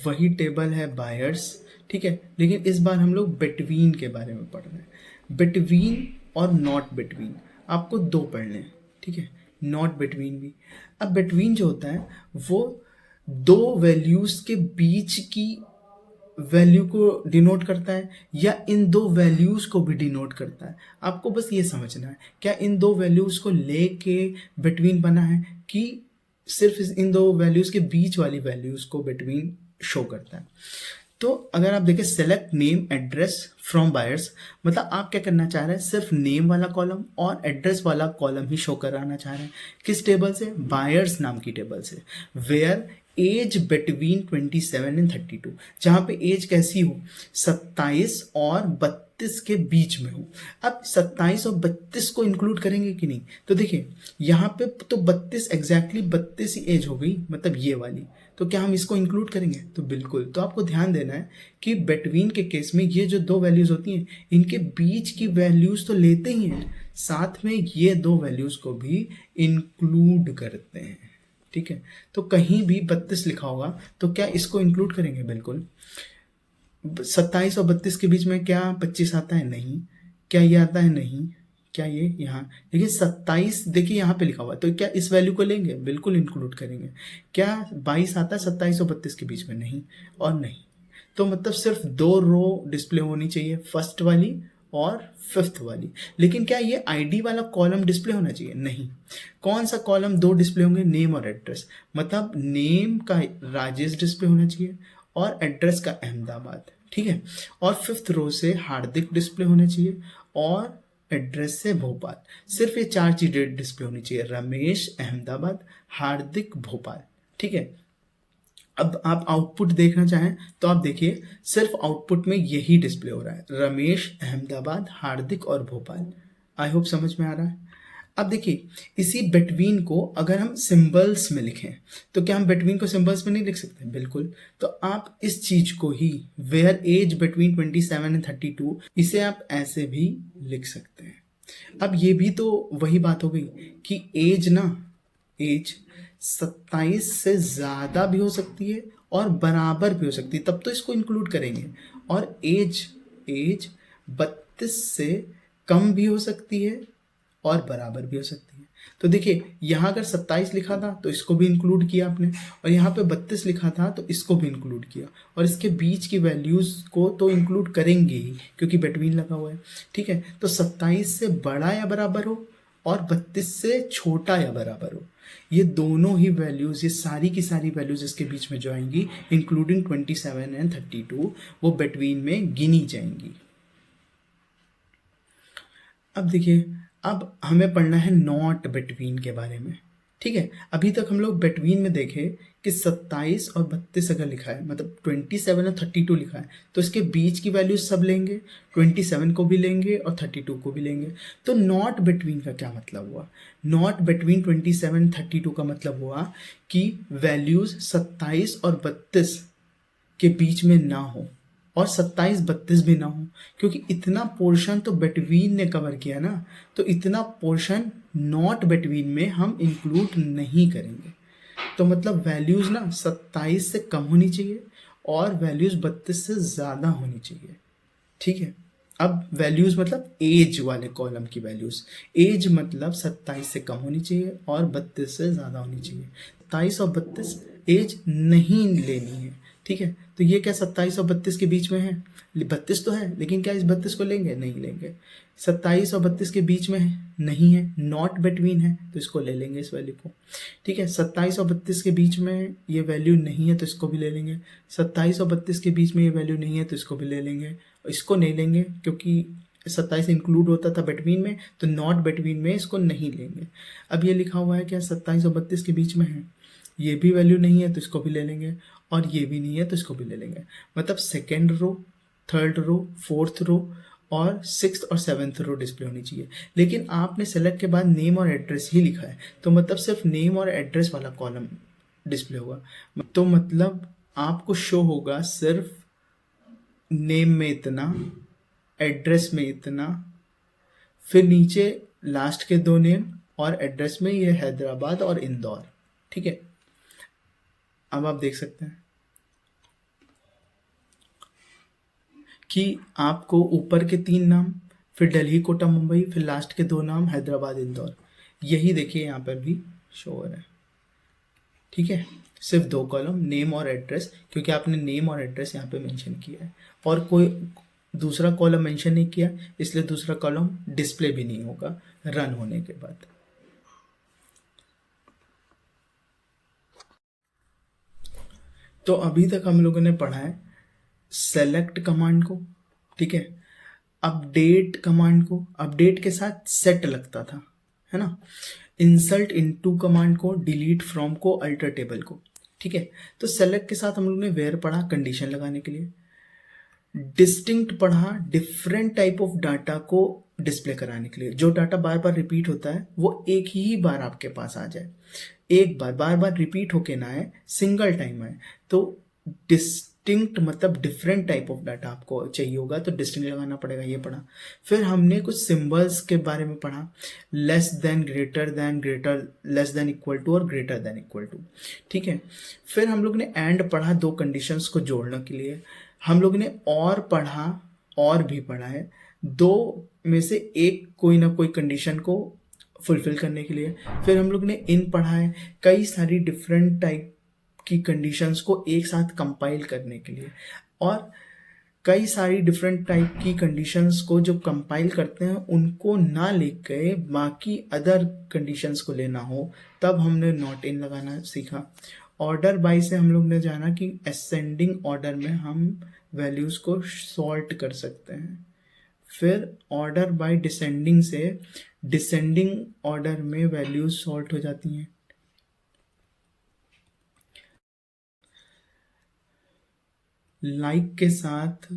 वही टेबल है बायर्स, ठीक है, लेकिन इस बार हम लोग बिटवीन के बारे में पढ़ रहे हैं। बिटवीन और नॉट बिटवीन आपको दो पढ़ने हैं, ठीक है, नॉट बिटवीन भी। अब बिटवीन जो होता है वो दो वैल्यूज के बीच की वैल्यू को डिनोट करता है या इन दो वैल्यूज को भी डिनोट करता है। आपको बस ये समझना है, क्या इन दो वैल्यूज को लेके बिटवीन बना है कि सिर्फ इन दो वैल्यूज के बीच वाली वैल्यूज को बिटवीन शो करता है। तो अगर आप देखें select name address from buyers, मतलब आप क्या करना चाह रहे हैं, सिर्फ नेम वाला कॉलम और एड्रेस वाला कॉलम ही शो कराना चाह रहे हैं। किस टेबल से? बायर्स नाम की टेबल से। वेयर एज बिटवीन 27 एंड 32, जहां पे एज कैसी हो, 27 और 32 के बीच में हो। अब 27 और 32 को इंक्लूड करेंगे कि नहीं? तो देखिए यहाँ पे तो 32 एग्जैक्टली 32 ही एज हो गई, मतलब ये वाली। तो क्या हम इसको इंक्लूड करेंगे? तो बिल्कुल। तो आपको ध्यान देना है कि बिटवीन के केस में ये जो दो वैल्यूज होती हैं इनके बीच की वैल्यूज तो लेते ही हैं, साथ में ये दो वैल्यूज को भी इंक्लूड करते हैं, ठीक है। तो कहीं भी 32 लिखा होगा तो क्या इसको इंक्लूड करेंगे? बिल्कुल। 27 और 32 के बीच में क्या 25 आता है? नहीं। क्या ये आता है? नहीं। क्या ये यहाँ देखिए 27, देखिए यहाँ पे लिखा हुआ है, तो क्या इस वैल्यू को लेंगे? बिल्कुल इंक्लूड करेंगे। क्या 22 आता है 27 और 32 के बीच में? नहीं और नहीं। तो मतलब सिर्फ दो रो डिस्प्ले होनी चाहिए, फर्स्ट वाली और 5th वाली। लेकिन क्या ये आईडी वाला कॉलम डिस्प्ले होना चाहिए? नहीं। कौन सा कॉलम दो डिस्प्ले होंगे? नेम और एड्रेस। मतलब नेम का राजेश डिस्प्ले होना चाहिए और एड्रेस का अहमदाबाद, ठीक है। और 5th रो से हार्दिक डिस्प्ले होने चाहिए और एड्रेस से भोपाल। सिर्फ ये चार चीजें डिस्प्ले होनी चाहिए, रमेश, अहमदाबाद, हार्दिक, भोपाल, ठीक है। अब आप आउटपुट देखना चाहें तो आप देखिए सिर्फ आउटपुट में यही डिस्प्ले हो रहा है, रमेश, अहमदाबाद, हार्दिक और भोपाल। आई होप समझ में आ रहा है। अब देखिए इसी बिटवीन को अगर हम सिंबल्स में लिखें तो क्या हम बिटवीन को सिंबल्स में नहीं लिख सकते? बिल्कुल। तो आप इस चीज को ही वेयर एज बिटवीन 27 एंड 32, इसे आप ऐसे भी लिख सकते हैं। अब ये भी तो वही बात हो गई कि एज 27 से ज्यादा भी हो सकती है और बराबर भी हो सकती है, तब तो इसको इंक्लूड करेंगे। और एज 32 से कम भी हो सकती है और बराबर भी हो सकती है। तो देखिए यहाँ अगर 27 लिखा था तो इसको भी इंक्लूड किया आपने, और यहाँ पे 32 लिखा था तो इसको भी इंक्लूड किया, और इसके बीच की वैल्यूज को तो इंक्लूड करेंगे ही क्योंकि बिटवीन लगा हुआ है, ठीक है। तो 27 से बड़ा या बराबर हो और 32 से छोटा या बराबर हो, ये दोनों ही वैल्यूज, ये सारी की सारी वैल्यूज इसके बीच में जो आएंगी इंक्लूडिंग 27 एंड 32, वो बिटवीन में गिनी जाएंगी। अब देखिए अब हमें पढ़ना है नॉट बिटवीन के बारे में, ठीक है। अभी तक हम लोग बिटवीन में देखे कि 27 और 32 अगर लिखा है, मतलब 27 और 32 लिखा है, तो इसके बीच की वैल्यूज सब लेंगे, 27 को भी लेंगे और 32 को भी लेंगे। तो नॉट बिटवीन का क्या मतलब हुआ? नॉट बिटवीन 27 32 का मतलब हुआ कि वैल्यूज 27 और 32 के बीच में ना हो और 27 32 भी ना हो, क्योंकि इतना पोर्शन तो बिटवीन ने कवर किया ना, तो इतना पोर्शन नॉट बिटवीन में हम इंक्लूड नहीं करेंगे। तो मतलब वैल्यूज ना 27 से कम होनी चाहिए और वैल्यूज 32 से ज़्यादा होनी चाहिए, ठीक है। अब वैल्यूज मतलब एज वाले कॉलम की वैल्यूज, एज मतलब 27 से कम होनी चाहिए और 32 से ज़्यादा होनी चाहिए। 27 और 32 एज नहीं लेनी है, ठीक है। तो ये क्या 27 और 32 के बीच में है? 32 तो है, लेकिन क्या इस 32 को लेंगे? नहीं लेंगे। 27 और 32 के बीच में है? नहीं है, नॉट बिटवीन है, तो इसको ले लेंगे इस वैल्यू को, ठीक है। 27 और 32 के बीच में ये वैल्यू नहीं है तो इसको भी ले लेंगे। 27 और 32 के बीच में ये वैल्यू नहीं है तो इसको भी ले लेंगे। इसको नहीं लेंगे क्योंकि 27 इंक्लूड होता था बिटवीन में, तो नॉट बिटवीन में इसको नहीं लेंगे। अब ये लिखा हुआ है क्या 27 और 32 के बीच में है, ये भी वैल्यू नहीं है तो इसको भी ले लेंगे, और ये भी नहीं है तो इसको भी ले लेंगे। मतलब second row third row, fourth row और सिक्स्थ और सेवन्थ रो डिस्प्ले होनी चाहिए। लेकिन आपने सेलेक्ट के बाद नेम और एड्रेस ही लिखा है, तो मतलब सिर्फ नेम और एड्रेस वाला कॉलम डिस्प्ले होगा। तो मतलब आपको शो होगा सिर्फ नेम में इतना, एड्रेस में इतना, फिर नीचे लास्ट के दो नेम और एड्रेस में ये हैदराबाद और इंदौर। ठीक है, अब आप देख सकते हैं कि आपको ऊपर के तीन नाम, फिर दिल्ली, कोटा, मुंबई, फिर लास्ट के दो नाम हैदराबाद, इंदौर, यही देखिए यहाँ पर भी शो हो रहा है। ठीक है, सिर्फ दो कॉलम, नेम और एड्रेस, क्योंकि आपने नेम और एड्रेस यहाँ पे मेंशन किया है और कोई दूसरा कॉलम मेंशन नहीं किया, इसलिए दूसरा कॉलम डिस्प्ले भी नहीं होगा रन होने के बाद। तो अभी तक हम लोगों ने पढ़ा है सेलेक्ट कमांड को, ठीक है, अपडेट कमांड को, अपडेट के साथ सेट लगता था, है ना, इंसर्ट इनटू कमांड को, डिलीट फ्रॉम को, अल्टर टेबल को। ठीक है, तो सेलेक्ट के साथ हम लोग ने वेयर पढ़ा कंडीशन लगाने के लिए, डिस्टिंक्ट पढ़ा डिफरेंट टाइप ऑफ डाटा को डिस्प्ले कराने के लिए, जो डाटा बार बार रिपीट होता है वो एक ही बार आपके पास आ जाए, एक बार, बार बार रिपीट होके ना आए, सिंगल टाइम आए। तो डिस्टिंक्ट मतलब डिफरेंट टाइप ऑफ डाटा आपको चाहिए होगा, तो डिस्टिंक्ट लगाना पड़ेगा, ये पढ़ा। फिर हमने कुछ सिंबल्स के बारे में पढ़ा, less than, greater less than equal to और ग्रेटर देन इक्वल टू। ठीक है, फिर हम लोग ने एंड पढ़ा दो कंडीशंस को जोड़ने के लिए, हम लोग ने और पढ़ा, और भी पढ़ा है, दो में से एक कोई ना कोई कंडीशन को फुलफिल करने के लिए। फिर हम लोग ने इन पढ़ा है कई सारी डिफरेंट टाइप की कंडीशंस को एक साथ कंपाइल करने के लिए, और कई सारी डिफरेंट टाइप की कंडीशंस को जब कंपाइल करते हैं उनको ना लिख के बाकी अदर कंडीशंस को लेना हो, तब हमने नॉट इन लगाना सीखा। ऑर्डर बाय से हम लोग ने जाना कि असेंडिंग ऑर्डर में हम वैल्यूज़ को सॉर्ट कर सकते हैं। फिर ऑर्डर बाय डिसेंडिंग से डिसेंडिंग ऑर्डर में वैल्यूज सॉर्ट हो जाती हैं। लाइक के साथ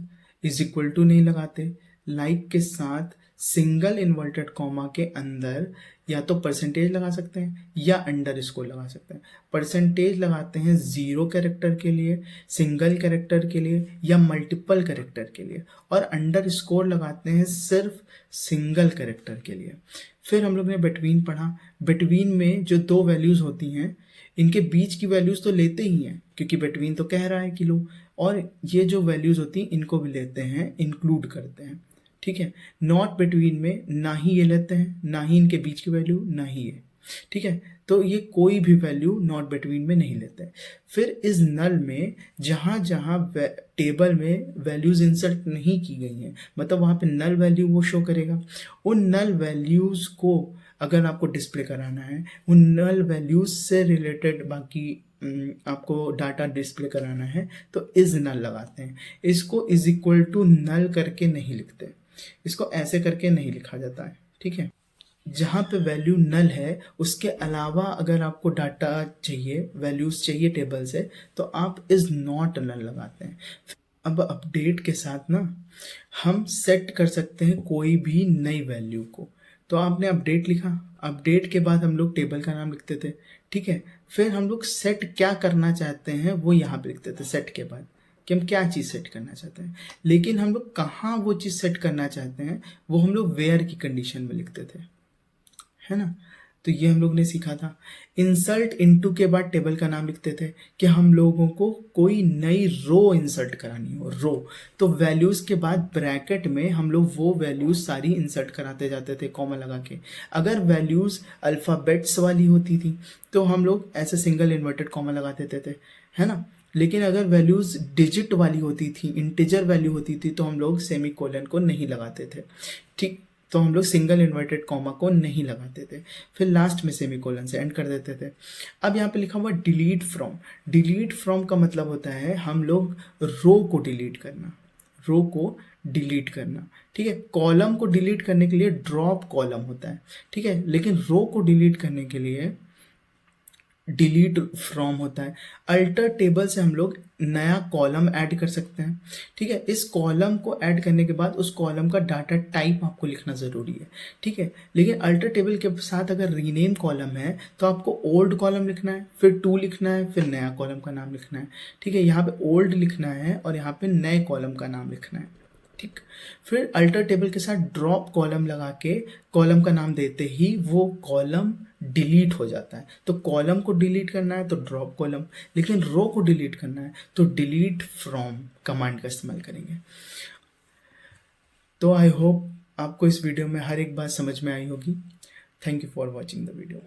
इज इक्वल टू नहीं लगाते, लाइक के साथ सिंगल इन्वर्टेड कॉमा के अंदर या तो परसेंटेज लगा सकते हैं या अंडर स्कोर लगा सकते हैं। परसेंटेज लगाते हैं 0 कैरेक्टर के लिए, सिंगल कैरेक्टर के लिए या मल्टीपल कैरेक्टर के लिए, और अंडर स्कोर लगाते हैं सिर्फ सिंगल कैरेक्टर के लिए। फिर हम लोग ने बिटवीन पढ़ा, बिटवीन में जो दो वैल्यूज़ होती हैं इनके बीच की वैल्यूज़ तो लेते ही हैं, क्योंकि बिटवीन तो कह रहा है कि लो, और ये जो वैल्यूज़ होती हैं इनको भी लेते हैं, इंक्लूड करते हैं। ठीक है, नॉट बिटवीन में ना ही ये लेते हैं, ना ही इनके बीच की वैल्यू, ना ही ये। ठीक है, तो ये कोई भी वैल्यू नॉट बिटवीन में नहीं लेते हैं। फिर इस नल में जहाँ जहाँ टेबल में वैल्यूज़ इंसर्ट नहीं की गई हैं, मतलब वहाँ पे नल वैल्यू वो शो करेगा। उन नल वैल्यूज़ को अगर आपको डिस्प्ले कराना है, उन नल वैल्यूज़ से रिलेटेड बाकी आपको डाटा डिस्प्ले कराना है, तो इज नल लगाते हैं। इसको इज इक्वल टू नल करके नहीं लिखते, इसको ऐसे करके नहीं लिखा जाता है। ठीक है, जहाँ पे वैल्यू नल है उसके अलावा अगर आपको डाटा चाहिए, वैल्यूज चाहिए टेबल से, तो आप इज नॉट नल लगाते हैं। अब अपडेट के साथ ना हम सेट कर सकते हैं कोई भी नई वैल्यू को। तो आपने अपडेट लिखा, अपडेट के बाद हम लोग टेबल का नाम लिखते थे। ठीक है, फिर हम लोग सेट क्या करना चाहते हैं वो यहाँ पे लिखते थे सेट के बाद, कि हम क्या चीज़ सेट करना चाहते हैं। लेकिन हम लोग कहाँ वो चीज़ सेट करना चाहते हैं वो हम लोग वेयर की कंडीशन में लिखते थे, है ना। तो ये हम लोग ने सीखा था। इंसर्ट इनटू के बाद टेबल का नाम लिखते थे कि हम लोगों को कोई नई रो इंसर्ट करानी हो, रो, तो वैल्यूज़ के बाद ब्रैकेट में हम लोग वो वैल्यूज़ सारी इंसर्ट कराते जाते थे कॉमा लगा के। अगर वैल्यूज़ अल्फ़ाबेट्स वाली होती थी तो हम लोग ऐसे सिंगल इन्वर्टेड कॉमा लगा देते थे, है ना। लेकिन अगर वैल्यूज़ डिजिट वाली होती थी, इंटीजर वैल्यू होती थी, तो हम लोग सेमी कोलन को नहीं लगाते थे। ठीक, तो हम लोग सिंगल इन्वर्टेड कॉमा को नहीं लगाते थे, फिर लास्ट में सेमी कोलन से एंड कर देते थे। अब यहाँ पे लिखा हुआ डिलीट फ्रॉम, डिलीट फ्रॉम का मतलब होता है हम लोग रो को डिलीट करना, रो को डिलीट करना। ठीक है, कॉलम को डिलीट करने के लिए ड्रॉप कॉलम होता है, ठीक है, लेकिन रो को डिलीट करने के लिए डिलीट फ्रॉम होता है। अल्टर टेबल से हम लोग नया कॉलम ऐड कर सकते हैं। ठीक है, इस कॉलम को ऐड करने के बाद उस कॉलम का डाटा टाइप आपको लिखना ज़रूरी है। ठीक है, लेकिन अल्टर टेबल के साथ अगर रीनेम कॉलम है तो आपको ओल्ड कॉलम लिखना है, फिर टू लिखना है, फिर नया कॉलम का नाम लिखना है। ठीक है, यहाँ पे ओल्ड लिखना है और यहाँ पे नए कॉलम का नाम लिखना है। ठीक, फिर अल्टर टेबल के साथ ड्रॉप कॉलम लगा के कॉलम का नाम देते ही वो कॉलम डिलीट हो जाता है। तो कॉलम को डिलीट करना है तो ड्रॉप कॉलम, लेकिन रो को डिलीट करना है तो डिलीट फ्रॉम कमांड का इस्तेमाल करेंगे। तो आई होप आपको इस वीडियो में हर एक बात समझ में आई होगी। Thank you for watching the video.